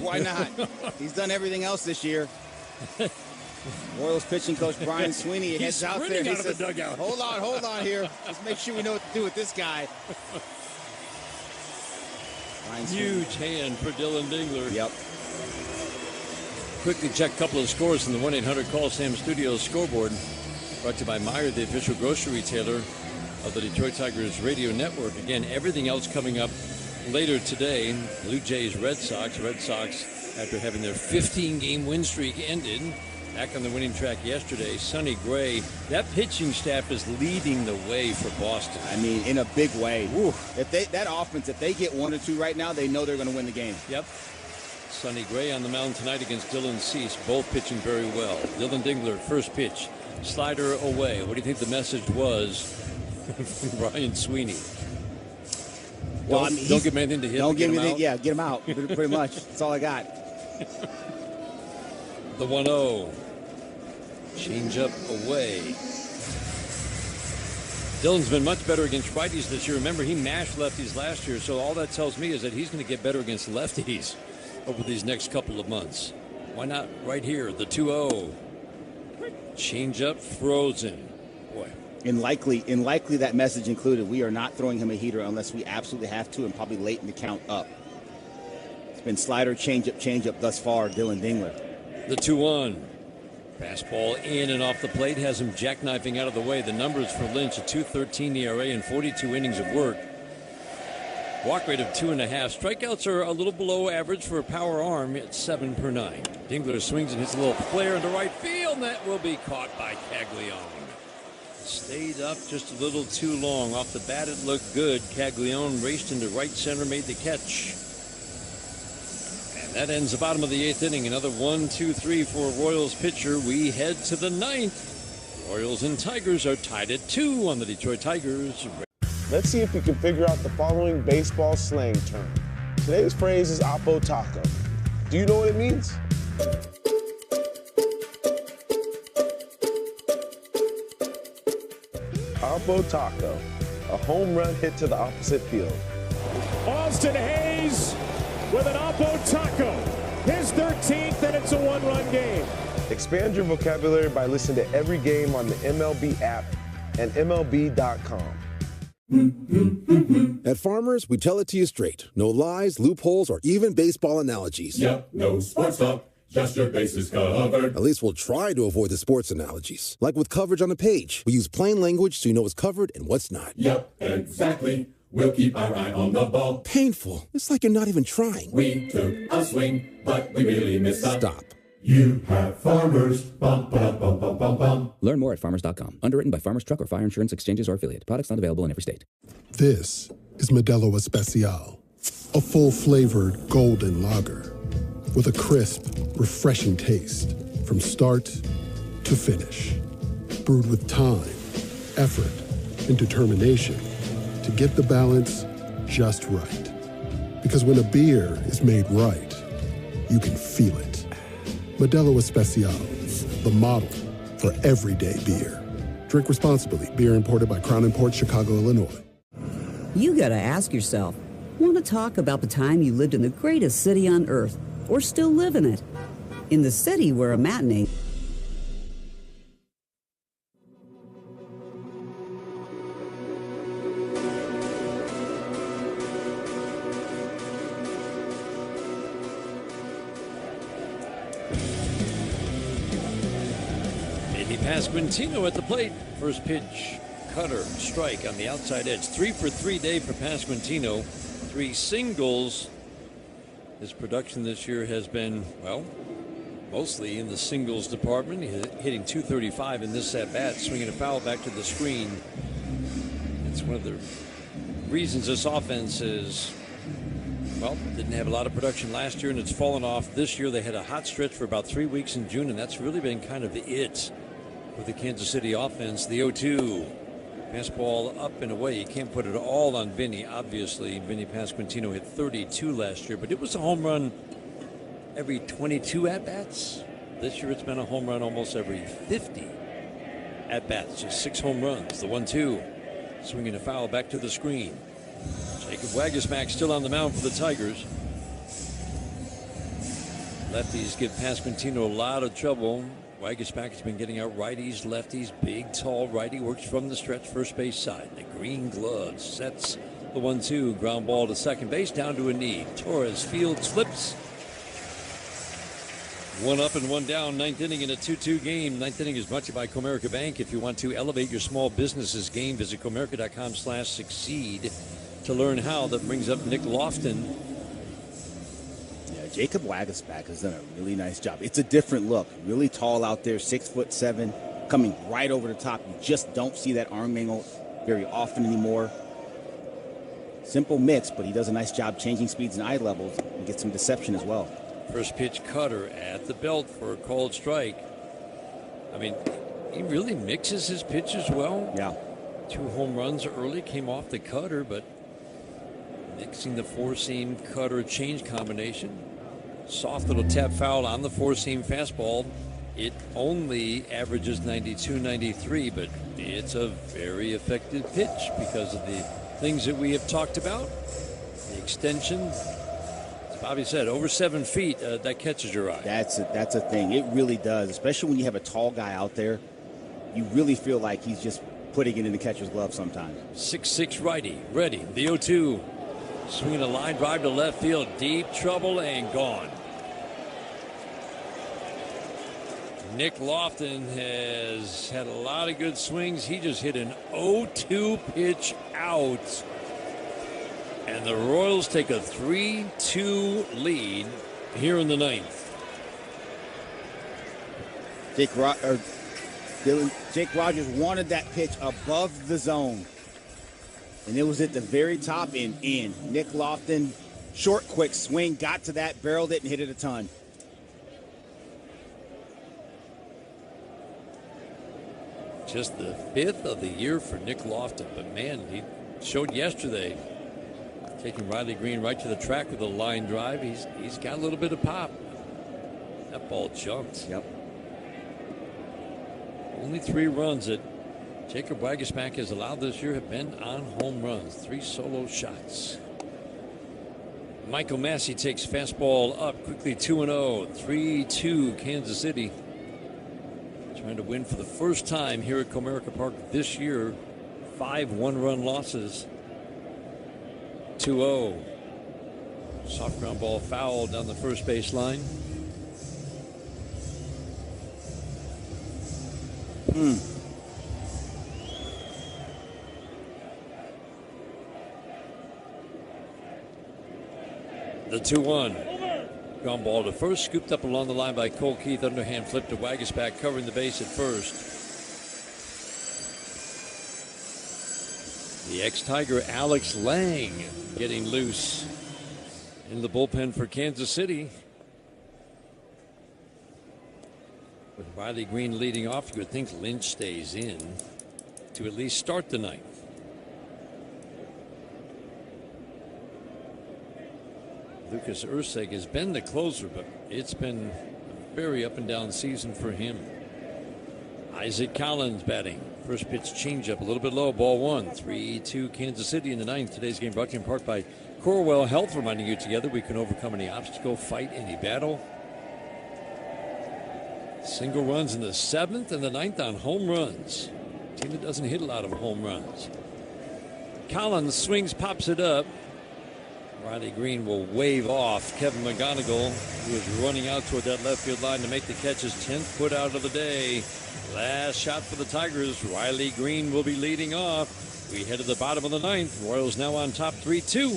Why not? He's done everything else this year. Royals pitching coach Brian Sweeney heads out there. He says, hold on here. Let's make sure we know what to do with this guy. Huge hand for Dylan Dingler. Yep. Quickly check a couple of scores from the 1-800-CALL-SAM Studios scoreboard. Brought to you by Meijer, the official grocery retailer of the Detroit Tigers radio network. Again, everything else coming up later today. Blue Jays, Red Sox. Red Sox, after having their 15-game win streak ended, back on the winning track yesterday. Sonny Gray, that pitching staff is leading the way for Boston. I mean, in a big way. If that offense, if they get 1 or 2 right now, they know they're going to win the game. Yep. Sonny Gray on the mound tonight against Dylan Cease, both pitching very well. Dylan Dingler, first pitch, slider away. What do you think the message was from Brian Sweeney? Well, don't give him anything to hit. Don't give him anything. Yeah, get him out. Pretty much. That's all I got. The 1-0. Change up away. Dylan's been much better against righties this year. Remember, he mashed lefties last year, so all that tells me is that he's going to get better against lefties over these next couple of months. Why not right here, the 2-0. Change up frozen. Boy. And likely that message included, we are not throwing him a heater unless we absolutely have to, and probably late in the count up. It's been slider, change up thus far, Dylan Dingler. The 2-1. Fastball in and off the plate has him jackknifing out of the way. The numbers for Lynch, a 2.13 ERA and 42 innings of work. Walk rate of 2.5. Strikeouts are a little below average for a power arm at 7 per 9. Dingler swings and hits a little flare into right field, and that will be caught by Caglione. Stayed up just a little too long. Off the bat, it looked good. Caglione raced into right center, made the catch. And that ends the bottom of the 8th inning. Another 1-2-3 for Royals pitcher. We head to the 9th. Royals and Tigers are tied at 2 on the Detroit Tigers. Let's see if we can figure out the following baseball slang term. Today's phrase is Oppo Taco. Do you know what it means? Oppo Taco, a home run hit to the opposite field. Austin Hayes with an Oppo Taco. His 13th, and it's a 1-run game. Expand your vocabulary by listening to every game on the MLB app and MLB.com. At Farmers, we tell it to you straight. No lies, loopholes, or even baseball analogies. Yep, no sports talk, just your bases covered. At least we'll try to avoid the sports analogies. Like with coverage on a page, we use plain language so you know what's covered and what's not. Yep, exactly. We'll keep our eye on the ball. Painful. It's like you're not even trying. We took a swing, but we really missed a... Stop. You have Farmers. Bum, bum, bum, bum, bum, bum. Learn more at farmers.com. Underwritten by Farmers Truck or Fire Insurance Exchanges or Affiliate. Products not available in every state. This is Modelo Especial, a full-flavored golden lager with a crisp, refreshing taste from start to finish. Brewed with time, effort, and determination to get the balance just right. Because when a beer is made right, you can feel it. Modelo Especial, the model for everyday beer. Drink responsibly. Beer imported by Crown Imports, Chicago, Illinois. You gotta ask yourself, want to talk about the time you lived in the greatest city on earth, or still live in it? In the city where a matinee... Pasquantino at the plate. First pitch, cutter, strike on the outside edge. 3 for 3 day for Pasquantino. 3 singles. His production this year has been, well, mostly in the singles department. He's hitting .235 in this at-bat, swinging a foul back to the screen. It's one of the reasons this offense is, well, didn't have a lot of production last year, and it's fallen off this year. They had a hot stretch for about 3 weeks in June, and that's really been kind of it with the Kansas City offense. The 0-2. Fastball up and away. You can't put it all on Vinny, obviously. Vinny Pasquantino hit 32 last year, but it was a home run every 22 at-bats. This year it's been a home run almost every 50 at-bats. Just 6 home runs. The 1-2. Swinging a foul back to the screen. Jacob Waguespack still on the mound for the Tigers. Lefties give Pasquantino a lot of trouble. Waguespack has been getting out righties, lefties. Big, tall righty works from the stretch first base side. The green glove sets the 1-2. Ground ball to second base, down to a knee. Torres field slips. 1 up and 1 down. 9th inning in a 2-2 game. 9th inning is brought to you by Comerica Bank. If you want to elevate your small business's game, visit Comerica.com/succeed to learn how. That brings up Nick Lofton. Yeah, Jacob Waguespack has done a really nice job. It's a different look. Really tall out there, 6'7", coming right over the top. You just don't see that arm angle very often anymore. Simple mix, but he does a nice job changing speeds and eye levels and gets some deception as well. First pitch cutter at the belt for a called strike. I mean, he really mixes his pitches well. Yeah. 2 home runs early came off the cutter, but mixing the 4-seam cutter change combination. Soft little tap foul on the 4-seam fastball. It only averages 92, 93, but it's a very effective pitch because of the things that we have talked about. The extension. As Bobby said, over 7 feet, that catches your eye. That's a thing. It really does, especially when you have a tall guy out there. You really feel like he's just putting it in the catcher's glove sometimes. 6'6" righty, ready. The 0-2. Swinging a line drive to left field. Deep trouble and gone. Nick Lofton has had a lot of good swings. He just hit an 0-2 pitch out. And the Royals take a 3-2 lead here in the 9th. Jake Rogers wanted that pitch above the zone. And it was at the very top and in. Nick Lofton, short, quick swing, got to that, barreled it, and hit it a ton. Just the 5th of the year for Nick Lofton. But, man, he showed yesterday, taking Riley Green right to the track with a line drive. He's got a little bit of pop. That ball jumped. Yep. Only 3 runs that Jacob Waguespack has allowed this year have been on home runs. 3 solo shots. Michael Massey takes fastball up quickly. 2-0. 3-2 Kansas City. Trying to win for the first time here at Comerica Park this year. 5 one-run losses. 2-0. Soft ground ball foul down the first base line. The 2-1. Ground ball to first, scooped up along the line by Cole Keith. Underhand flip to Waguespack, covering the base at first. The ex-Tiger Alex Lang getting loose in the bullpen for Kansas City. With Riley Green leading off, you would think Lynch stays in to at least start the 9th. Lucas Urseg has been the closer, but it's been a very up and down season for him. Isaac Collins batting. First pitch changeup, a little bit low, ball 1. 3-2 Kansas City in the 9th. Today's game brought to you in part by ROYL Health, reminding you together we can overcome any obstacle, fight any battle. Single runs in the 7th and the 9th on home runs. Team that doesn't hit a lot of home runs. Collins swings, pops it up. Riley Green will wave off Kevin McGonigal, who is running out toward that left field line to make the catch, his 10th put out of the day. Last shot for the Tigers. Riley Green will be leading off. We head to the bottom of the ninth. Royals now on top 3-2.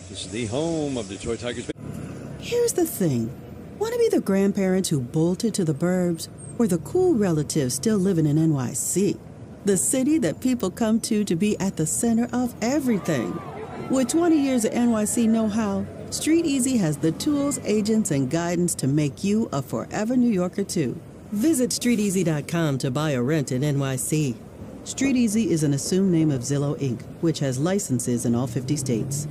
This is the home of Detroit Tigers. Here's the thing. Want to be the grandparents who bolted to the burbs, or the cool relatives still living in NYC? The city that people come to be at the center of everything. With 20 years of NYC know-how, Street Easy has the tools, agents, and guidance to make you a forever New Yorker, too. Visit StreetEasy.com to buy or rent in NYC. Street Easy is an assumed name of Zillow, Inc., which has licenses in all 50 states.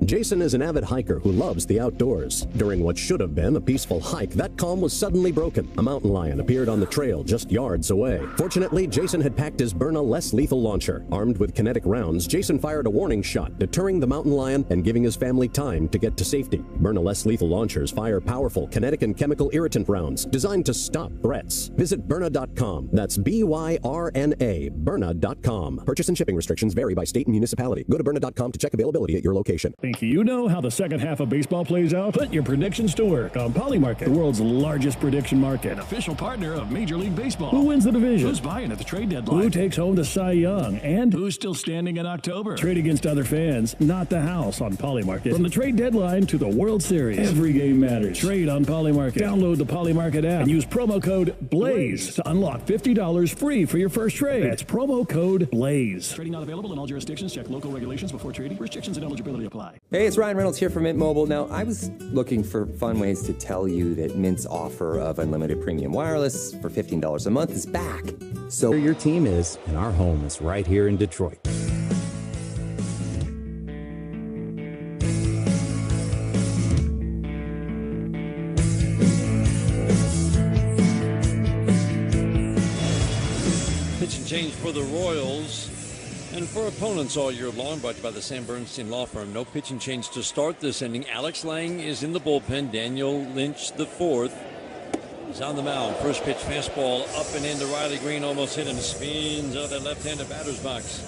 Jason is an avid hiker who loves the outdoors. During what should have been a peaceful hike, that calm was suddenly broken. A mountain lion appeared on the trail just yards away. Fortunately, Jason had packed his Byrna less lethal launcher. Armed with kinetic rounds, Jason fired a warning shot, deterring the mountain lion and giving his family time to get to safety. Byrna less lethal launchers fire powerful kinetic and chemical irritant rounds designed to stop threats. Visit Byrna.com. That's Byrna, Byrna.com. Purchase and shipping restrictions vary by state and municipality. Go to Byrna.com to check availability at your location. Think you know how the second half of baseball plays out? Put your predictions to work on Polymarket, the world's largest prediction market. Official partner of Major League Baseball. Who wins the division? Who's buying at the trade deadline? Who takes home the Cy Young? And who's still standing in October? Trade against other fans, not the house on Polymarket. From the trade deadline to the World Series, every game matters. Trade on Polymarket. Download the Polymarket app and use promo code BLAZE to unlock $50 free for your first trade. That's promo code BLAZE. Trading not available in all jurisdictions. Check local regulations before trading. Restrictions and eligibility apply. Hey, it's Ryan Reynolds here from Mint Mobile. Now, I was looking for fun ways to tell you that Mint's offer of unlimited premium wireless for $15 a month is back. So where your team is, and our home is right here in Detroit. Pitch and change for the Royals. And for opponents all year long, brought to you by the Sam Bernstein Law Firm. No pitching change to start this inning. Alex Lang is in the bullpen. Daniel Lynch, the fourth, is on the mound. First pitch fastball up and into Riley Green. Almost hit him. Spins out of that left-handed batter's box.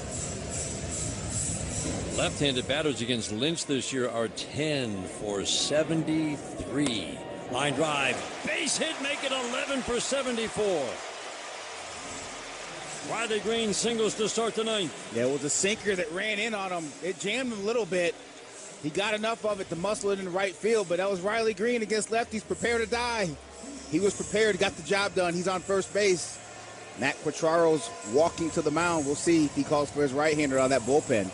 Left-handed batters against Lynch this year are 10 for 73. Line drive. Base hit. Make it 11 for 74. Riley Green singles to start the ninth. Yeah, it was a sinker that ran in on him. It jammed him a little bit. He got enough of it to muscle it in the right field, but that was Riley Green against lefties. Prepare to die. He was prepared, got the job done. He's on first base. Matt Quatraro's walking to the mound. We'll see if he calls for his right-hander on that bullpen.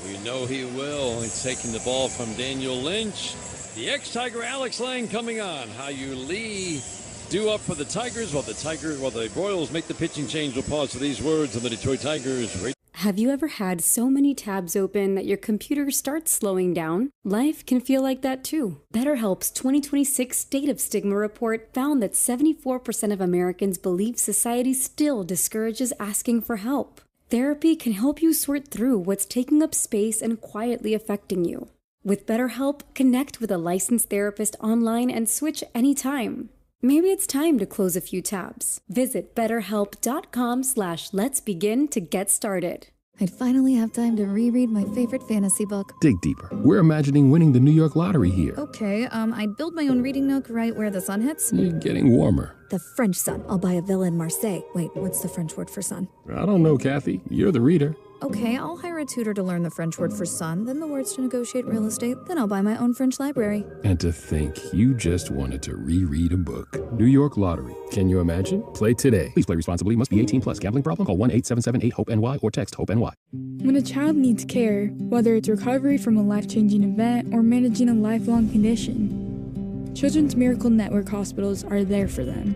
We know he will. He's taking the ball from Daniel Lynch. The ex-Tiger Alex Lang coming on. Hao-Yu Lee due up for the Tigers while the Royals make the pitching change. We'll pause for these words on the Detroit Tigers. Have you ever had so many tabs open that your computer starts slowing down? Life can feel like that too. BetterHelp's 2026 State of Stigma report found that 74% of Americans believe society still discourages asking for help. Therapy can help you sort through what's taking up space and quietly affecting you. With BetterHelp, connect with a licensed therapist online and switch anytime. Maybe it's time to close a few tabs. Visit BetterHelp.com/letsbegin to get started. I'd finally have time to reread my favorite fantasy book. Dig deeper. We're imagining winning the New York lottery here. Okay, I'd build my own reading nook right where the sun hits. Getting warmer. The French sun. I'll buy a villa in Marseille. Wait, what's the French word for sun? I don't know, Kathy. You're the reader. Okay, I'll hire a tutor to learn the French word for sun, then the words to negotiate real estate, then I'll buy my own French library. And to think you just wanted to reread a book. New York Lottery. Can you imagine? Play today. Please play responsibly. Must be 18 plus. Gambling problem? Call 1-877-8-HOPE-NY or text HOPE-NY. When a child needs care, whether it's recovery from a life-changing event or managing a lifelong condition, Children's Miracle Network hospitals are there for them.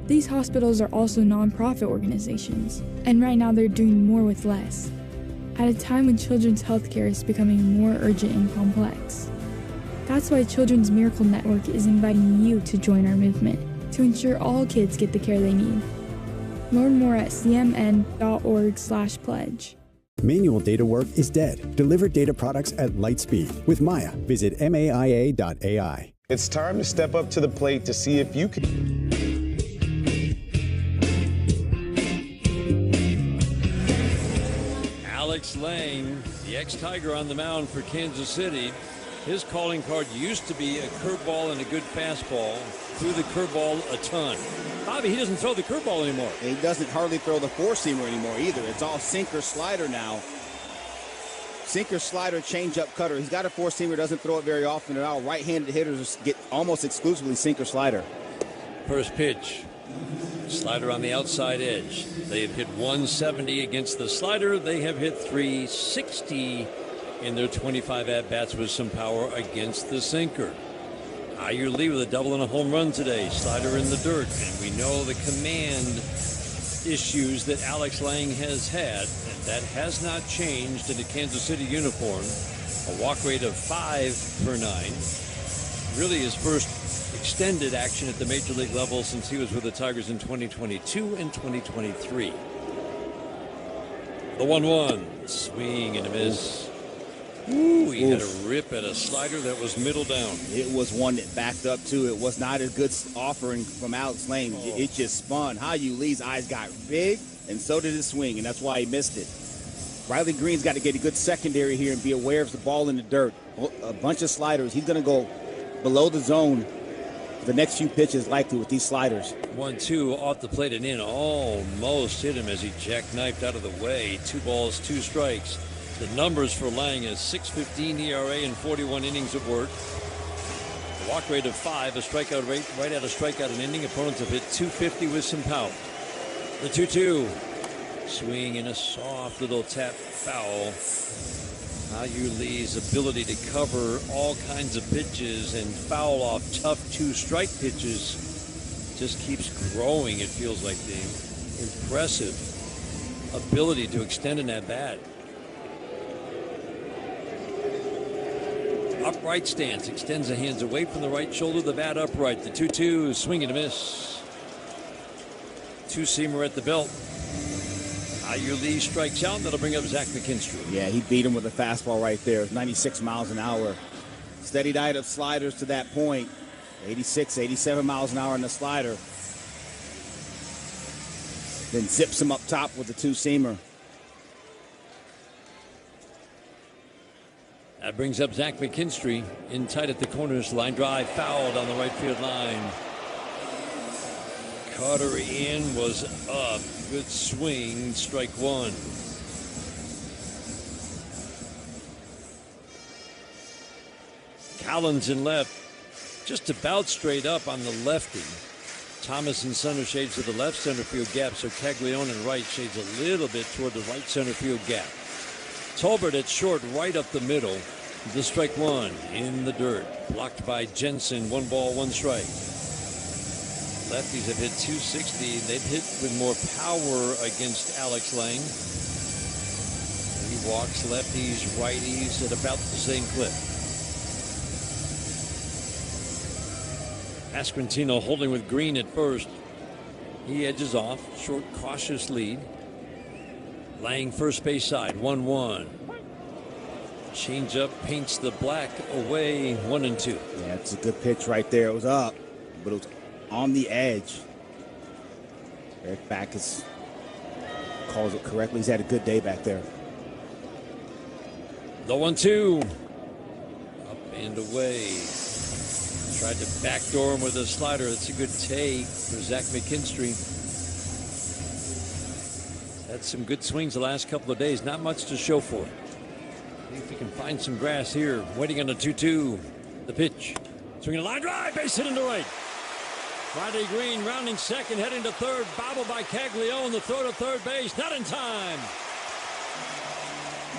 These hospitals are also nonprofit organizations, and right now they're doing more with less, at a time when children's healthcare is becoming more urgent and complex. That's why Children's Miracle Network is inviting you to join our movement to ensure all kids get the care they need. Learn more at cmn.org/pledge. Manual data work is dead. Deliver data products at light speed. With Maya, visit MAIA.ai. It's time to step up to the plate to see if you can. Alex Lang, the ex-Tiger on the mound for Kansas City. His calling card used to be a curveball and a good fastball. Threw the curveball a ton. Bobby, he doesn't throw the curveball anymore. He doesn't hardly throw the four-seamer anymore either. It's all sinker slider now. Sinker slider, changeup cutter. He's got a four-seamer, doesn't throw it very often at all. Right-handed hitters get almost exclusively sinker slider. First pitch. Slider on the outside edge. They have hit 170 against the slider. They have hit 360 in their 25 at-bats with some power against the sinker. Ayu Lee with a double and a home run today. Slider in the dirt. And we know the command issues that Alex Lang has had. That has not changed in a Kansas City uniform. A walk rate of 5/9. Really his first extended action at the major league level since he was with the Tigers in 2022 and 2023. The 1-1. Swing and a miss. Ooh, he had a rip at a slider that was middle down. It was one that backed up, too. It was not a good offering from Alex Lang. It just spun. Ayu Lee's eyes got big, and so did his swing, and that's why he missed it. Riley Green's got to get a good secondary here and be aware of the ball in the dirt. A bunch of sliders. He's going to go below the zone for the next few pitches likely with these sliders. 1-2 off the plate and in. Almost hit him as he jackknifed out of the way. 2 balls, 2 strikes. The numbers for Lang is 6.15 ERA and 41 innings of work. A walk rate of 5, a strikeout rate right at a strikeout an inning. Opponents have hit 250 with some power. The 2-2. Swing and a soft little tap foul. Ayu Lee's ability to cover all kinds of pitches and foul off tough 2-strike pitches just keeps growing, it feels like. The impressive ability to extend an at-bat. Upright stance, extends the hands away from the right shoulder, the bat upright. The 2-2, swing and a miss. 2-seamer at the belt. Ayu Lee strikes out, and that'll bring up Zach McKinstry. Yeah, he beat him with a fastball right there, 96 miles an hour. Steady diet of sliders to that point, 86, 87 miles an hour on the slider. Then zips him up top with the 2-seamer. That brings up Zach McKinstry in tight at the corners. Line drive fouled on the right field line. Cutter in, was up. Good swing, strike 1. Collins in left, just about straight up on the lefty. Thomas in center shades to the left center field gap, so Caglione in right shades a little bit toward the right center field gap. Tolbert at short, right up the middle. The strike 1 in the dirt. Blocked by Jensen. 1 ball, 1 strike. Lefties have hit 260. They've hit with more power against Alex Lang. He walks lefties, righties at about the same clip. Pasquantino holding with Green at first. He edges off. Short, cautious lead. Lang first base side. 1-1. Changeup paints the black away. 1-2. Yeah, it's a good pitch right there. It was up, but it was on the edge. Eric Backus calls it correctly. He's had a good day back there. The 1-2. Up and away. Tried to backdoor him with a slider. That's a good take for Zach McKinstry. Had some good swings the last couple of days. Not much to show for it. See if he can find some grass here. Waiting on the 2-2. The pitch. Swinging a line drive. Base hit into right. Riley Green rounding second, heading to third. Bobbled by Caglione. The throw to third base. Not in time.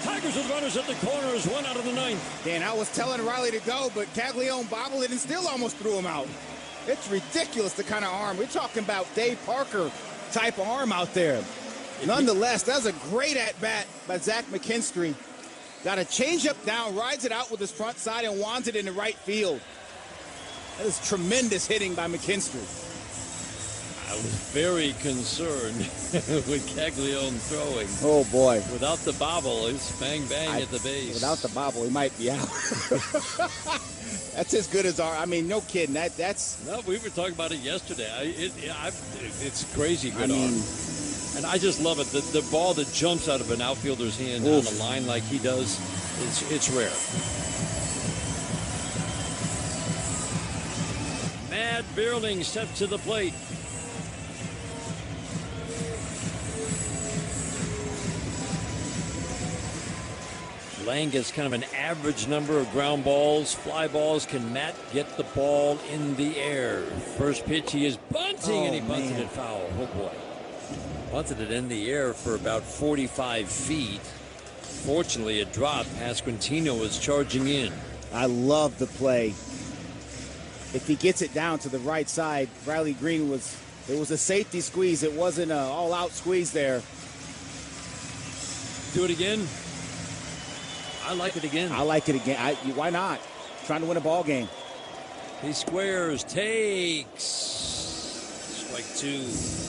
Tigers with runners at the corners. 1 out of the 9th. Dan, I was telling Riley to go, but Caglione bobbled it and still almost threw him out. It's ridiculous, the kind of arm. We're talking about Dave Parker type of arm out there. Nonetheless, that's a great at-bat by Zach McKinstry. Got a changeup down, rides it out with his front side, and wands it into right field. That is tremendous hitting by McKinstry. I was very concerned with Caglione throwing. Oh, boy. Without the bobble, it's bang-bang at the base. Without the bobble, he might be out. That's as good as our. I mean, no kidding. That's. No, we were talking about it yesterday. It's crazy good I mean, arm. And I just love it. The ball that jumps out of an outfielder's hand on a line like he does, it's rare. Matt Beerling steps to the plate. Lang gets kind of an average number of ground balls, fly balls. Can Matt get the ball in the air? First pitch, he is bunting, and he bunted it foul. Oh, boy. Bunted it in the air for about 45 feet. Fortunately, it dropped. Pasquantino was charging in. I love the play. If he gets it down to the right side, Riley Green it was a safety squeeze. It wasn't an all-out squeeze there. Do it again. I like it again. I like it again. Why not? Trying to win a ball game. He squares, takes. Strike two.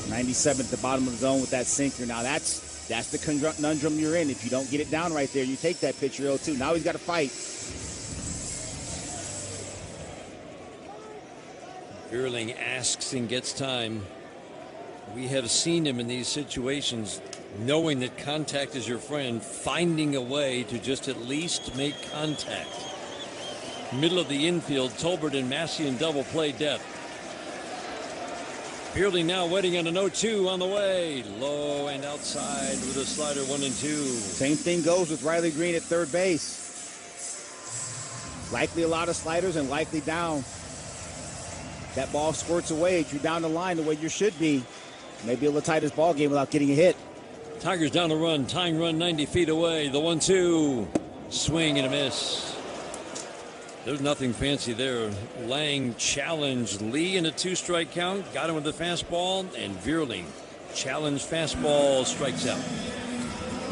97 at the bottom of the zone with that sinker. Now that's the conundrum you're in. If you don't get it down right there, you take that pitch, you're 0-2. Now he's got to fight. Beerling asks and gets time. We have seen him in these situations, knowing that contact is your friend, finding a way to just at least make contact. Middle of the infield, Tolbert and Massey in double play depth. Beerling now waiting on an 0-2 on the way. Low and outside with a slider 1-2. Same thing goes with Riley Green at third base. Likely a lot of sliders and likely down. That ball squirts away. If you're down the line the way you should be, maybe able to tie this ball game without getting a hit. Tigers down the run, tying run 90 feet away. The 1-2, swing and a miss. There's nothing fancy there. Lang challenged Lee in a 2-strike count, got him with the fastball, and Beerling challenged fastball, strikes out.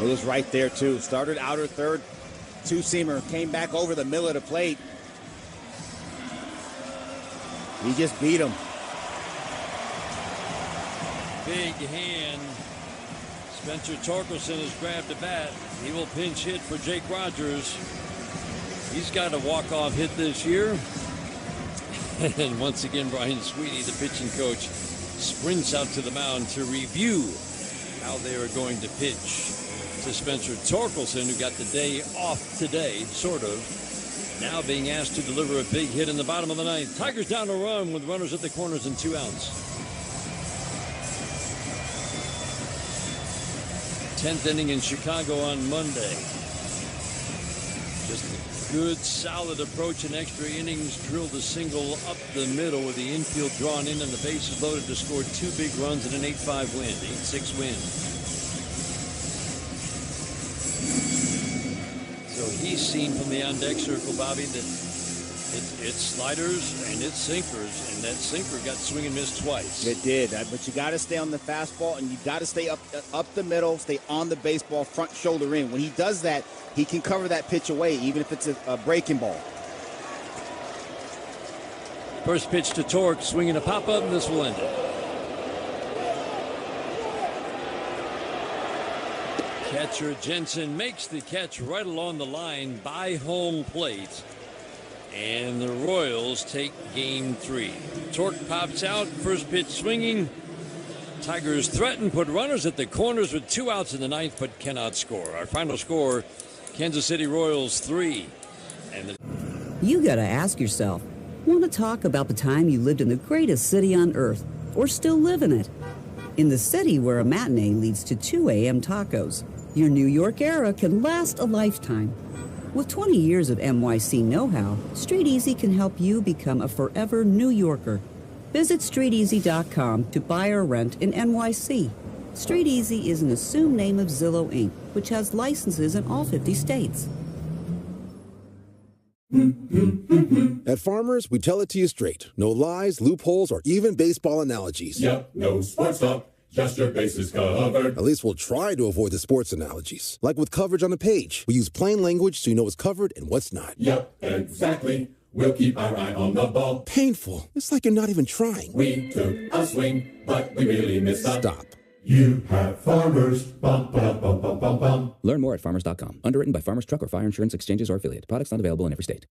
It was right there too. Started outer third, two-seamer, came back over the middle of the plate. He just beat him. Big hand. Spencer Torkelson has grabbed a bat. He will pinch hit for Jake Rogers. He's got a walk-off hit this year. And once again, Brian Sweeney, the pitching coach, sprints out to the mound to review how they are going to pitch to Spencer Torkelson, who got the day off today, sort of. Now being asked to deliver a big hit in the bottom of the ninth. Tigers down a run with runners at the corners and 2 outs. 10th inning in Chicago on Monday. Just a good, solid approach in extra innings. Drilled a single up the middle with the infield drawn in and the bases loaded to score 2 big runs in an 8-5 win, 8-6 win. So he's seen from the on-deck circle, Bobby, that it's sliders and it's sinkers, and that sinker got swing and miss twice. It did, but you got to stay on the fastball, and you got to stay up the middle, stay on the baseball, front shoulder in. When he does that, he can cover that pitch away, even if it's a breaking ball. First pitch to Torque, swinging a pop-up, and this will end it. Catcher Jensen makes the catch right along the line by home plate. And the Royals take game 3. Torque pops out, first pitch swinging. Tigers threaten, put runners at the corners with 2 outs in the ninth, but cannot score. Our final score, Kansas City Royals 3. You gotta ask yourself, want to talk about the time you lived in the greatest city on earth, or still live in it? In the city where a matinee leads to 2 a.m. tacos, your New York era can last a lifetime. With 20 years of NYC know-how, Street Easy can help you become a forever New Yorker. Visit StreetEasy.com to buy or rent in NYC. Street Easy is an assumed name of Zillow Inc., which has licenses in all 50 states. At Farmers, we tell it to you straight. No lies, loopholes, or even baseball analogies. Yep, no sports talk. Just your bases covered. At least we'll try to avoid the sports analogies. Like with coverage on the page. We use plain language so you know what's covered and what's not. Yep, exactly. We'll keep our eye on the ball. Painful. It's like you're not even trying. We took a swing, but we really missed a... Stop. You have Farmers. Bum, bum, bum, bum, bum, bum. Learn more at farmers.com. Underwritten by Farmers Truck or Fire Insurance Exchanges or Affiliate. Products not available in every state.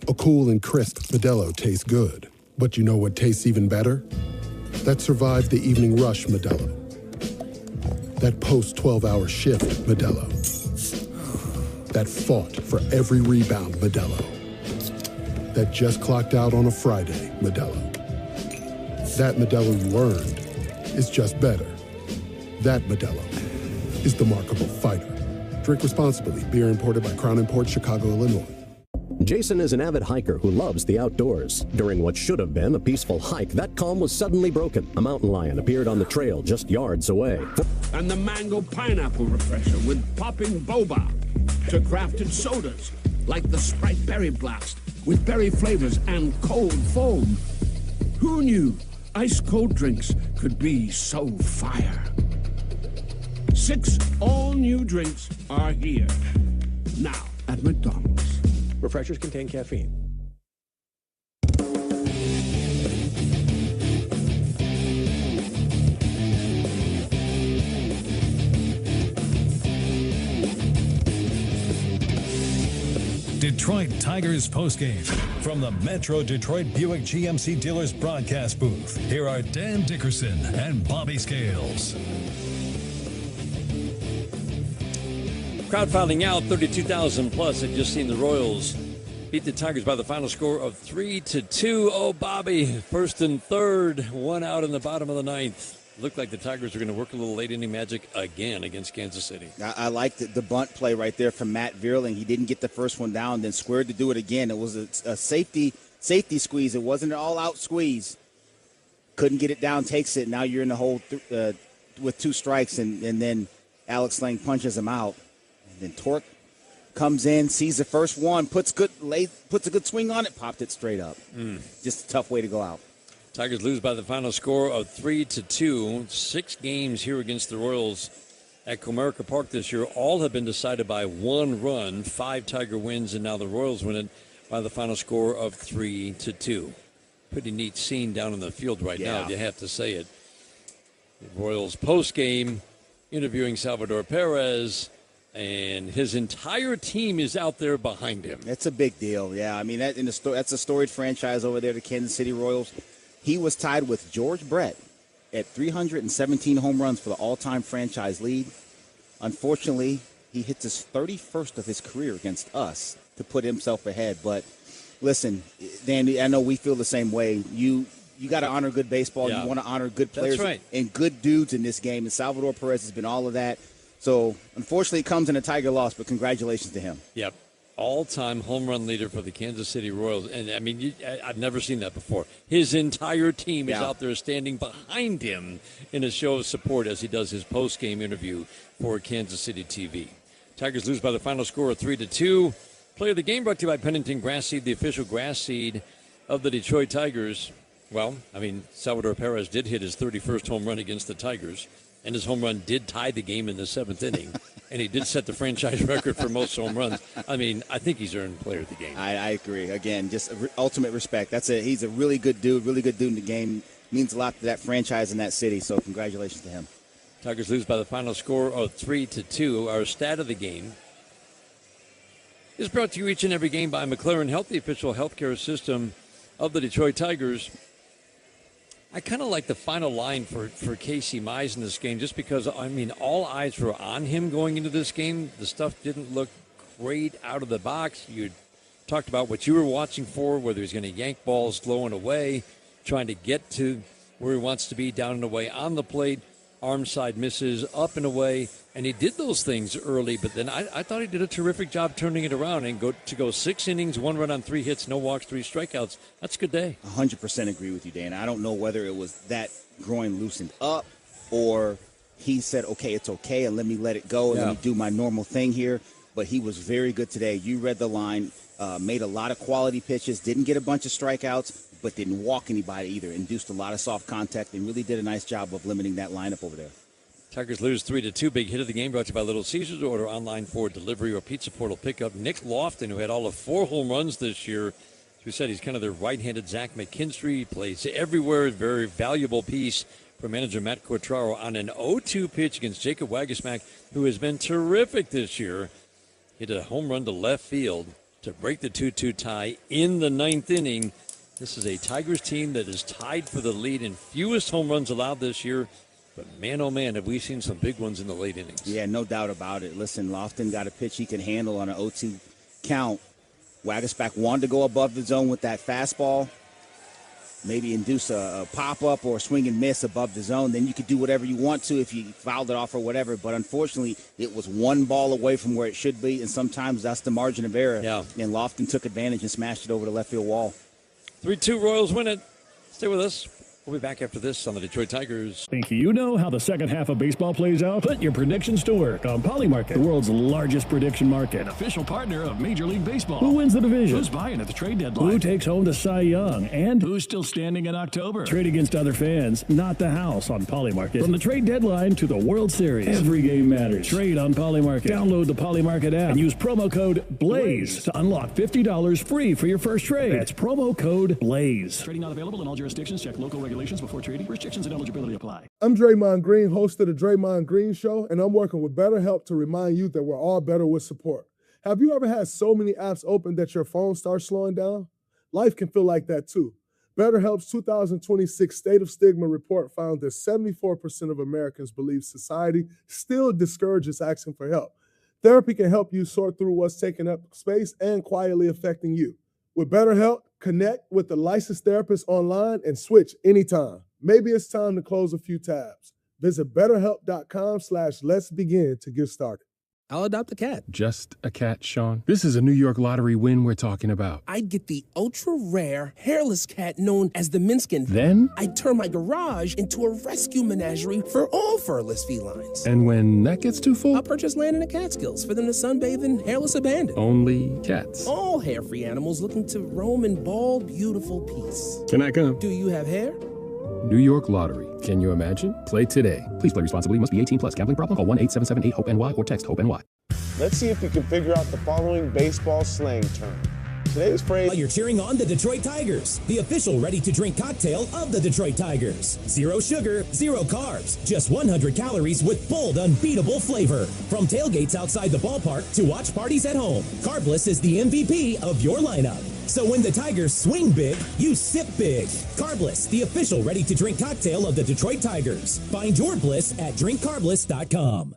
A cool and crisp Modelo tastes good. But you know what tastes even better? That survived the evening rush Modelo. That post-12-hour shift, Modelo. That fought for every rebound, Modelo. That just clocked out on a Friday, Modelo. That Modelo you earned is just better. That Modelo is the markable fighter. Drink responsibly. Beer imported by Crown Imports, Chicago, Illinois. Jason is an avid hiker who loves the outdoors. During what should have been a peaceful hike, that calm was suddenly broken. A mountain lion appeared on the trail just yards away. And the mango pineapple refresher with popping boba. To crafted sodas like the Sprite Berry Blast with berry flavors and cold foam. Who knew ice cold drinks could be so fire? 6 all-new drinks are here now at McDonald's. Refreshers contain caffeine. Detroit Tigers postgame from the Metro Detroit Buick GMC Dealers broadcast booth. Here are Dan Dickerson and Bobby Scales. Crowd filing out, 32,000 plus. Had just seen the Royals beat the Tigers by the final score of 3-2. Oh, Bobby, first and third, one out in the bottom of the ninth. Looked like the Tigers were going to work a little late inning magic again against Kansas City. I liked the bunt play right there from Matt Vierling. He didn't get the first one down, then squared to do it again. It was a safety squeeze. It wasn't an all-out squeeze. Couldn't get it down, takes it. Now you're in the hole with 2 strikes, and then Alex Lang punches him out. And then Torque comes in, sees the first one, puts a good swing on it, popped it straight up. Just a tough way to go out. Tigers lose by the final score of 3-2. 6 games here against the Royals at Comerica Park this year. All have been decided by 1 run. 5 Tiger wins, and now the Royals win it by the final score of 3-2. Pretty neat scene down in the field right now, you have to say it. The Royals post-game interviewing Salvador Perez, and his entire team is out there behind him. That's a big deal, yeah. I mean, that's a storied franchise over there, the Kansas City Royals. He was tied with George Brett at 317 home runs for the all-time franchise lead. Unfortunately, he hits his 31st of his career against us to put himself ahead. But listen, Danny, I know we feel the same way. You got to honor good baseball. You want to honor good players and good dudes in this game. And Salvador Perez has been all of that. So, unfortunately, it comes in a Tiger loss, but congratulations to him. Yep. All-time home run leader for the Kansas City Royals. And, I mean, I've never seen that before. His entire team is out there standing behind him in a show of support as he does his post-game interview for Kansas City TV. Tigers lose by the final score of 3-2. Player of the game brought to you by Pennington Grass Seed, the official grass seed of the Detroit Tigers. Well, I mean, Salvador Perez did hit his 31st home run against the Tigers, and his home run did tie the game in the 7th inning. And he did set the franchise record for most home runs. I mean, I think he's earned player of the game. I agree. Again, just ultimate respect. He's a really good dude in the game. Means a lot to that franchise and that city, so congratulations to him. Tigers lose by the final score of 3-2. Our stat of the game is brought to you each and every game by McLaren Health, the official healthcare system of the Detroit Tigers. I kind of like the final line for Casey Mize in this game just because, I mean, all eyes were on him going into this game. The stuff didn't look great out of the box. You talked about what you were watching for, whether he's going to yank balls low and away, trying to get to where he wants to be, down and away on the plate, arm side misses, up and away. And he did those things early, but then I thought he did a terrific job turning it around and go 6 innings, 1 run on 3 hits, no walks, 3 strikeouts. That's a good day. 100% agree with you, Dana. I don't know whether it was that groin loosened up or he said, okay, it's okay, and let me let it go and let me do my normal thing here. But he was very good today. You read the line, made a lot of quality pitches, didn't get a bunch of strikeouts, but didn't walk anybody either. Induced a lot of soft contact and really did a nice job of limiting that lineup over there. Tigers lose 3-2. Big hit of the game brought to you by Little Caesars. Order online for delivery or Pizza Portal pickup. Nick Lofton, who had all of 4 home runs this year. As we said, he's kind of their right-handed Zach McKinstry. He plays everywhere. Very valuable piece for manager Matt Quatraro on an 0-2 pitch against Jacob Wagasmack, who has been terrific this year. Hit a home run to left field to break the 2-2 tie in the 9th inning. This is a Tigers team that is tied for the lead in fewest home runs allowed this year But man, oh man, have we seen some big ones in the late innings. Yeah, no doubt about it. Listen, Lofton got a pitch he can handle on an 0-2 count. Waguespack wanted to go above the zone with that fastball, maybe induce a pop-up or a swing and miss above the zone. Then you could do whatever you want to if you fouled it off or whatever. But unfortunately, it was one ball away from where it should be, and sometimes that's the margin of error. Yeah. And Lofton took advantage and smashed it over the left field wall. 3-2 Royals win it. Stay with us. We'll be back after this on the Detroit Tigers. Think you know how the second half of baseball plays out? Put your predictions to work on Polymarket, the world's largest prediction market. Official partner of Major League Baseball. Who wins the division? Who's buying at the trade deadline? Who takes home the Cy Young? And who's still standing in October? Trade against other fans, not the house on Polymarket. From the trade deadline to the World Series, every game matters. Trade on Polymarket. Download the Polymarket app and use promo code BLAZE to unlock $50 free for your first trade. That's promo code BLAZE. Trading not available in all jurisdictions. Check local regulations before trading. Restrictions and eligibility apply. I'm Draymond Green, host of the Draymond Green Show, and I'm working with BetterHelp to remind you that we're all better with support. Have you ever had so many apps open that your phone starts slowing down? Life can feel like that too. BetterHelp's 2026 State of Stigma report found that 74% of Americans believe society still discourages asking for help. Therapy can help you sort through what's taking up space and quietly affecting you. With BetterHelp, connect with a licensed therapist online and switch anytime. Maybe it's time to close a few tabs. Visit BetterHelp.com/let'sbegin to get started. I'll adopt a cat. Just a cat, Sean? This is a New York Lottery win we're talking about. I'd get the ultra-rare, hairless cat known as the Minskin. Then? I'd turn my garage into a rescue menagerie for all furless felines. And when that gets too full? I'll purchase land in the Catskills for them to sunbathe in hairless abandon. Only cats. All hair-free animals looking to roam in bald, beautiful peace. Can I come? Do you have hair? New York Lottery. Can you imagine? Play today. Please play responsibly. Must be 18 plus. Gambling problem? Call 1-877-8-HOPE-NY or text HOPE-NY. Let's see if you can figure out the following baseball slang term. Today's phrase... You're cheering on the Detroit Tigers, the official ready-to-drink cocktail of the Detroit Tigers. 0 sugar, 0 carbs, just 100 calories with bold, unbeatable flavor. From tailgates outside the ballpark to watch parties at home, Carbless is the MVP of your lineup. So when the Tigers swing big, you sip big. Carbless, the official ready-to-drink cocktail of the Detroit Tigers. Find your bliss at drinkcarbless.com.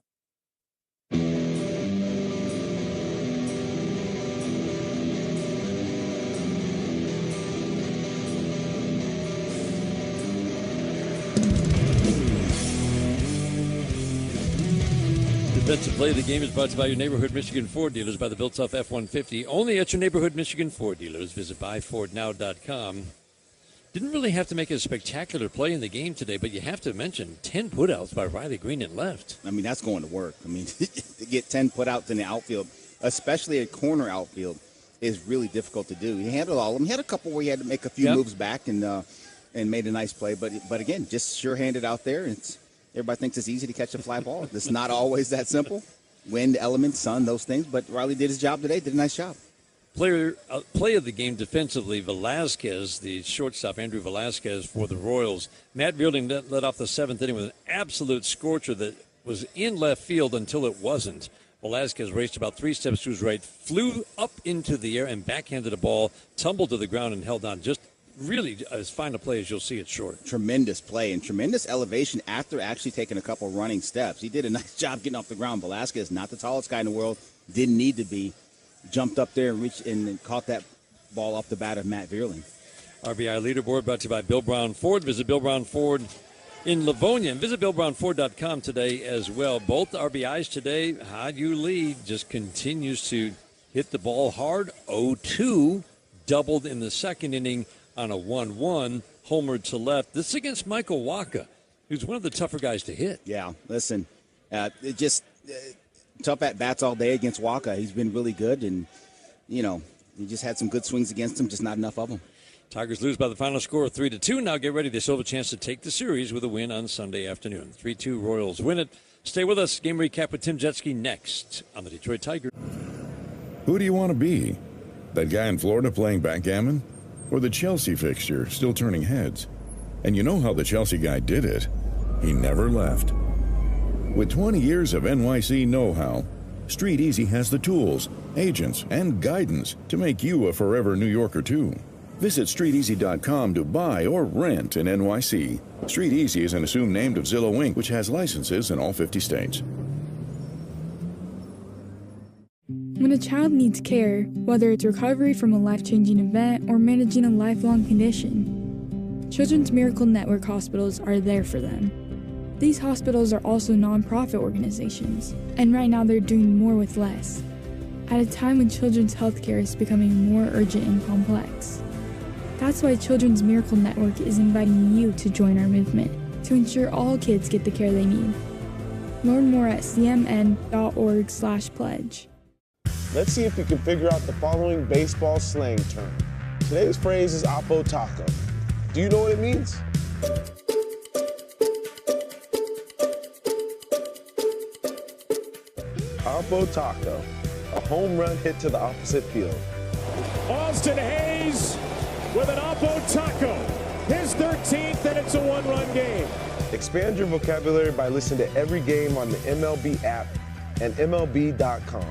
Defensive play of the game is brought to you by your neighborhood Michigan Ford dealers by the Built-Up F-150. Only at your neighborhood Michigan Ford dealers. Visit buyfordnow.com. Didn't really have to make a spectacular play in the game today, but you have to mention 10 putouts by Riley Green in left. I mean, that's going to work. I mean, to get 10 putouts in the outfield, especially a corner outfield, is really difficult to do. He handled all of them. He had a couple where he had to make a few moves back and made a nice play. But again, just sure-handed out there. Everybody thinks it's easy to catch a fly ball. It's not always that simple. Wind, elements, sun, those things. But Riley did his job today, did a nice job. Play of the game defensively, Velasquez, the shortstop, Andrew Velasquez for the Royals. Matt Bearding led off the 7th inning with an absolute scorcher that was in left field until it wasn't. Velasquez raced about 3 steps to his right, flew up into the air and backhanded a ball, tumbled to the ground and held on. Just really as fine a play as you'll see it short. Tremendous play and tremendous elevation after actually taking a couple running steps. He did a nice job getting off the ground. Velasquez, not the tallest guy in the world, didn't need to be. Jumped up there and reached and caught that ball off the bat of Matt Vierling. RBI leaderboard brought to you by Bill Brown Ford. Visit Bill Brown Ford in Livonia and visit BillBrownFord.com today as well. Both RBIs today, how do you lead? Just continues to hit the ball hard. 0-2, doubled in the second inning on a 1-1, homered to left. This is against Michael Wacha, who's one of the tougher guys to hit. Yeah, listen, tough at-bats all day against Wacha. He's been really good, and, he just had some good swings against him, just not enough of them. Tigers lose by the final score of 3-2. Now get ready. They still have a chance to take the series with a win on Sunday afternoon. 3-2 Royals win it. Stay with us. Game recap with Tim Jetski next on the Detroit Tigers. Who do you want to be? That guy in Florida playing backgammon? Or the Chelsea fixture still turning heads? And you know how the Chelsea guy did it. He never left. With 20 years of NYC know-how, Street Easy has the tools, agents, and guidance to make you a forever New Yorker too. Visit StreetEasy.com to buy or rent in NYC. Street Easy is an assumed name of Zillow Inc., which has licenses in all 50 states. When a child needs care, whether it's recovery from a life-changing event or managing a lifelong condition, Children's Miracle Network hospitals are there for them. These hospitals are also nonprofit organizations, and right now they're doing more with less, at a time when children's healthcare is becoming more urgent and complex. That's why Children's Miracle Network is inviting you to join our movement to ensure all kids get the care they need. Learn more at cmn.org/pledge. Let's see if you can figure out the following baseball slang term. Today's phrase is Oppo Taco. Do you know what it means? Oppo Taco, a home run hit to the opposite field. Austin Hayes with an Oppo Taco, his 13th, and it's a one-run game. Expand your vocabulary by listening to every game on the MLB app and MLB.com.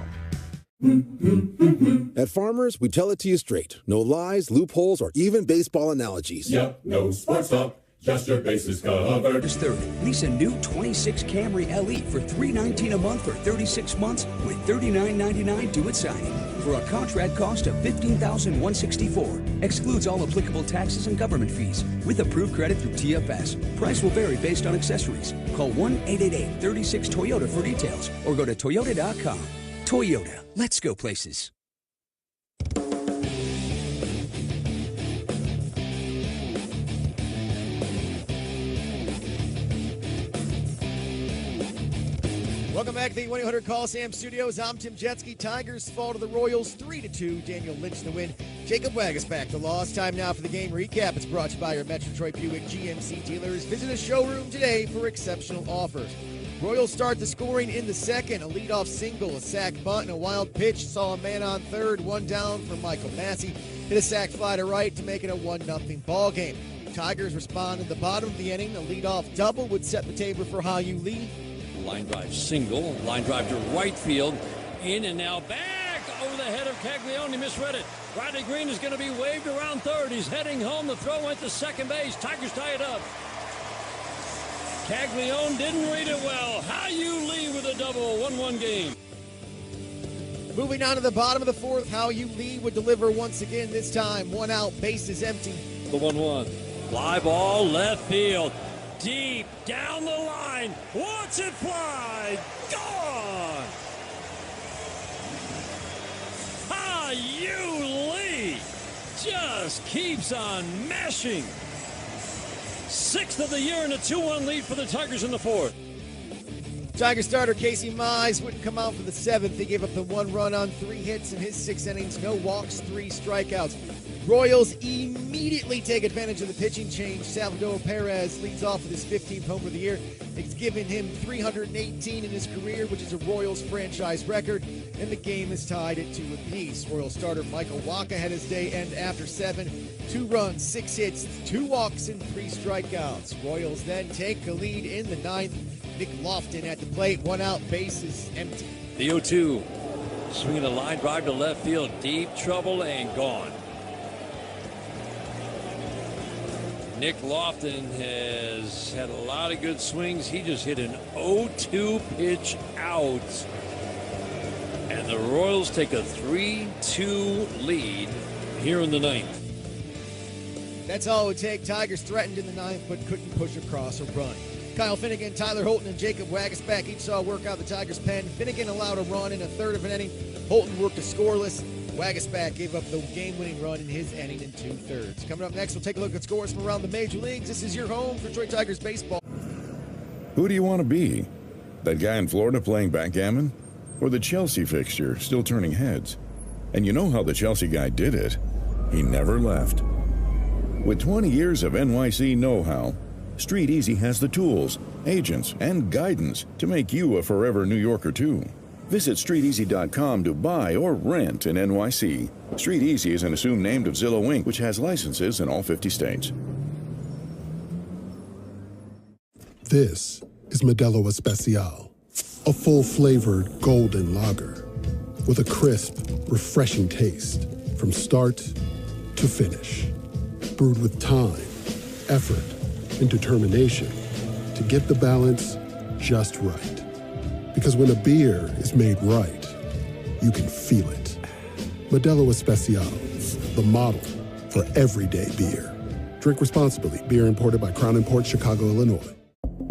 At Farmers, we tell it to you straight. No lies, loopholes, or even baseball analogies. Yep, no sports talk, just your bases covered. This third, lease a new 26 Camry LE for $319 a month for 36 months with $39.99 due at signing for a contract cost of $15,164. Excludes all applicable taxes and government fees with approved credit through TFS. Price will vary based on accessories. Call 1-888-36-TOYOTA for details or go to Toyota.com. Toyota, let's go places. Welcome back to the 1-800-CALL-SAM Studios. I'm Tim Jetski. Tigers fall to the Royals 3-2. Daniel Lynch the win. Jacob Wagas back to loss. Time now for the game recap. It's brought to you by your Metro Detroit Buick GMC dealers. Visit a showroom today for exceptional offers. Royals start the scoring in the second. A leadoff single, a sac bunt, and a wild pitch. Saw a man on third. One down for Michael Massey. Hit a sac fly to right to make it a 1-0 ball game. Tigers respond in the bottom of the inning. A leadoff double would set the table for Hao-Yu Lee. Line drive single, line drive to right field, in and now back over the head of Caglione. Misread it. Riley Green is going to be waved around third. He's heading home. The throw went to second base. Tigers tie it up. Caglione didn't read it well. Hao-Yu Lee with a double, 1-1 game. Moving on to the bottom of the fourth, Hao-Yu Lee would deliver once again. This time, one out, bases empty. The 1-1. Fly ball, left field. Deep down the line. Watch it fly. Gone. Hao-Yu Lee just keeps on mashing. Sixth of the year and a 2-1 lead for the Tigers in the fourth. Tiger starter Casey Mize wouldn't come out for the seventh. He gave up the 1 run on 3 hits in his 6 innings. No walks, 3 strikeouts. Royals immediately take advantage of the pitching change. Salvador Perez leads off with his 15th homer of the year. It's given him 318 in his career, which is a Royals franchise record, and the game is tied at 2 apiece. Royals starter Michael Wacha had his day end after 7. 2 runs, 6 hits, 2 walks, and 3 strikeouts. Royals then take a lead in the 9th. Nick Lofton at the plate, 1 out, bases empty. The 0-2, swinging a line drive to left field, deep trouble and gone. Nick Lofton has had a lot of good swings. He just hit an 0-2 pitch out. And the Royals take a 3-2 lead here in the 9th. That's all it would take. Tigers threatened in the 9th, but couldn't push across or run. Kyle Finnegan, Tyler Holton, and Jacob Wagasback each saw work out the Tigers' pen. Finnegan allowed a run in a third of an inning. Holton worked a scoreless. Wagasback gave up the game-winning run in his inning in 2/3. Coming up next, we'll take a look at scores from around the major leagues. This is your home for Detroit Tigers baseball. Who do you want to be? That guy in Florida playing backgammon? Or the Chelsea fixture still turning heads? And you know how the Chelsea guy did it. He never left. With 20 years of NYC know-how, Street Easy has the tools, agents, and guidance to make you a forever New Yorker too. Visit StreetEasy.com to buy or rent in NYC. Street Easy is an assumed name of Zillow Inc., which has licenses in all 50 states. This is Modelo Especial, a full-flavored golden lager with a crisp, refreshing taste from start to finish. brewed with time, effort, and determination to get the balance just right. Because when a beer is made right, you can feel it. Modelo Especial, the model for everyday beer. Drink responsibly. Beer imported by Crown Imports, Chicago, Illinois.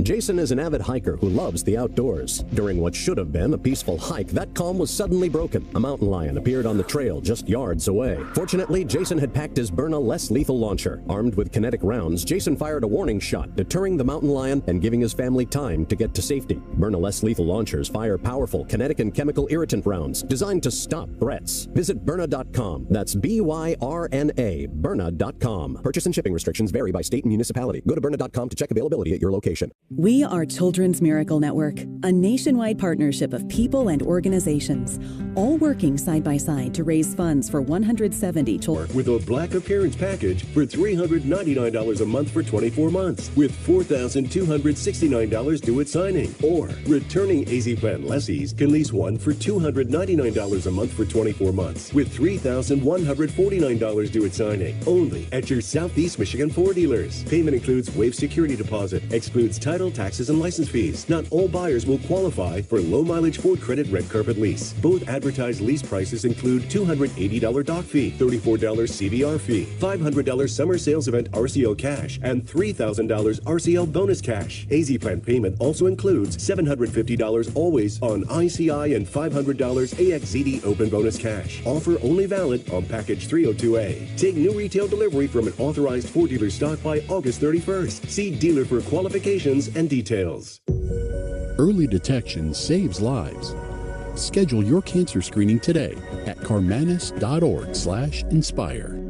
Jason is an avid hiker who loves the outdoors. During what should have been a peaceful hike, that calm was suddenly broken. A mountain lion appeared on the trail just yards away. Fortunately, Jason had packed his Byrna less lethal launcher. Armed with kinetic rounds, Jason fired a warning shot, deterring the mountain lion and giving his family time to get to safety. Byrna less lethal launchers fire powerful kinetic and chemical irritant rounds designed to stop threats. Visit Byrna.com. That's BYRNA, Byrna.com. Purchase and shipping restrictions vary by state and municipality. Go to Byrna.com to check availability at your location. We are Children's Miracle Network, a nationwide partnership of people and organizations, all working side by side to raise funds for 170 children. With a Black Appearance Package for $399 a month for 24 months, with $4,269 due at signing. Or returning AZ Plan lessees can lease one for $299 a month for 24 months, with $3,149 due at signing. Only at your Southeast Michigan Ford dealers. Payment includes waived security deposit, excludes title, taxes, and license fees. Not all buyers will qualify for low mileage Ford Credit Red Carpet Lease. Both advertised lease prices include $280 dock fee, $34 CVR fee, $500 summer sales event RCL cash, and $3,000 RCL bonus cash. AZ Plan payment also includes $750 always on ICI and $500 AXZD open bonus cash. Offer only valid on package 302A. Take new retail delivery from an authorized Ford dealer stock by August 31st. See dealer for qualifications and details. Early detection saves lives. Schedule your cancer screening today at carmanis.org/inspire.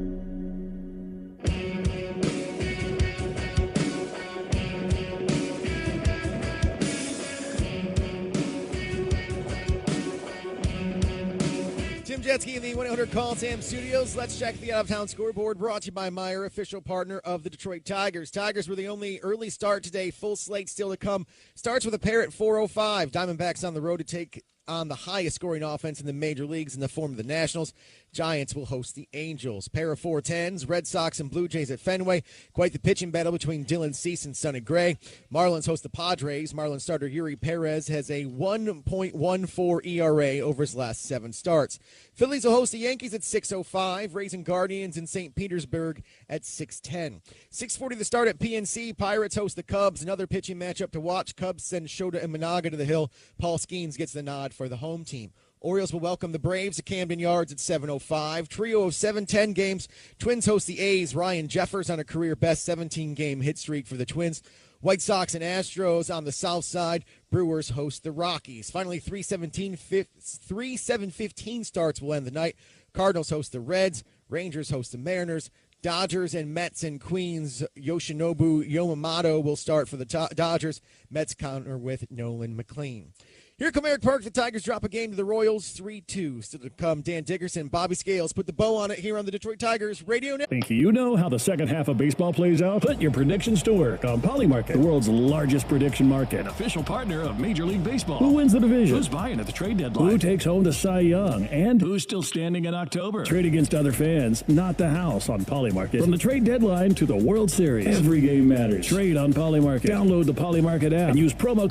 Tim Jetski in the 1-800 Call Sam Studios. Let's check the out-of-town scoreboard, brought to you by Meyer, official partner of the Detroit Tigers. Tigers were the only early start today. Full slate still to come. Starts with a pair at 4:05. Diamondbacks on the road to take on the highest scoring offense in the major leagues in the form of the Nationals. Giants will host the Angels. Pair of 4:10s, Red Sox and Blue Jays at Fenway. Quite the pitching battle between Dylan Cease and Sonny Gray. Marlins host the Padres. Marlins starter Yuri Perez has a 1.14 ERA over his last 7 starts. Phillies will host the Yankees at 6:05. Rays and Guardians in St. Petersburg at 6:10. 6:40 the start at PNC. Pirates host the Cubs. Another pitching matchup to watch. Cubs send Shota Imanaga to the hill. Paul Skeens gets the nod for the home team. Orioles will welcome the Braves at Camden Yards at 7:05. Trio of 7-10 games. Twins host the A's. Ryan Jeffers on a career-best 17-game hit streak for the Twins. White Sox and Astros on the south side. Brewers host the Rockies. Finally, 3-7-15 starts will end the night. Cardinals host the Reds. Rangers host the Mariners. Dodgers and Mets and Queens. Yoshinobu Yamamoto will start for the Dodgers. Mets counter with Nolan McLean. Here come Eric Park. The Tigers drop a game to the Royals, 3-2. Still to come, Dan Dickerson, Bobby Scales. Put the bow on it here on the Detroit Tigers Radio Network. Think you know how the second half of baseball plays out? Put your predictions to work on Polymarket, the world's largest prediction market. Official partner of Major League Baseball. Who wins the division? Who's buying at the trade deadline? Who takes home the Cy Young? And who's still standing in October? Trade against other fans, not the house on Polymarket. From the trade deadline to the World Series, every game matters. Trade on Polymarket. Download the Polymarket app and use promo code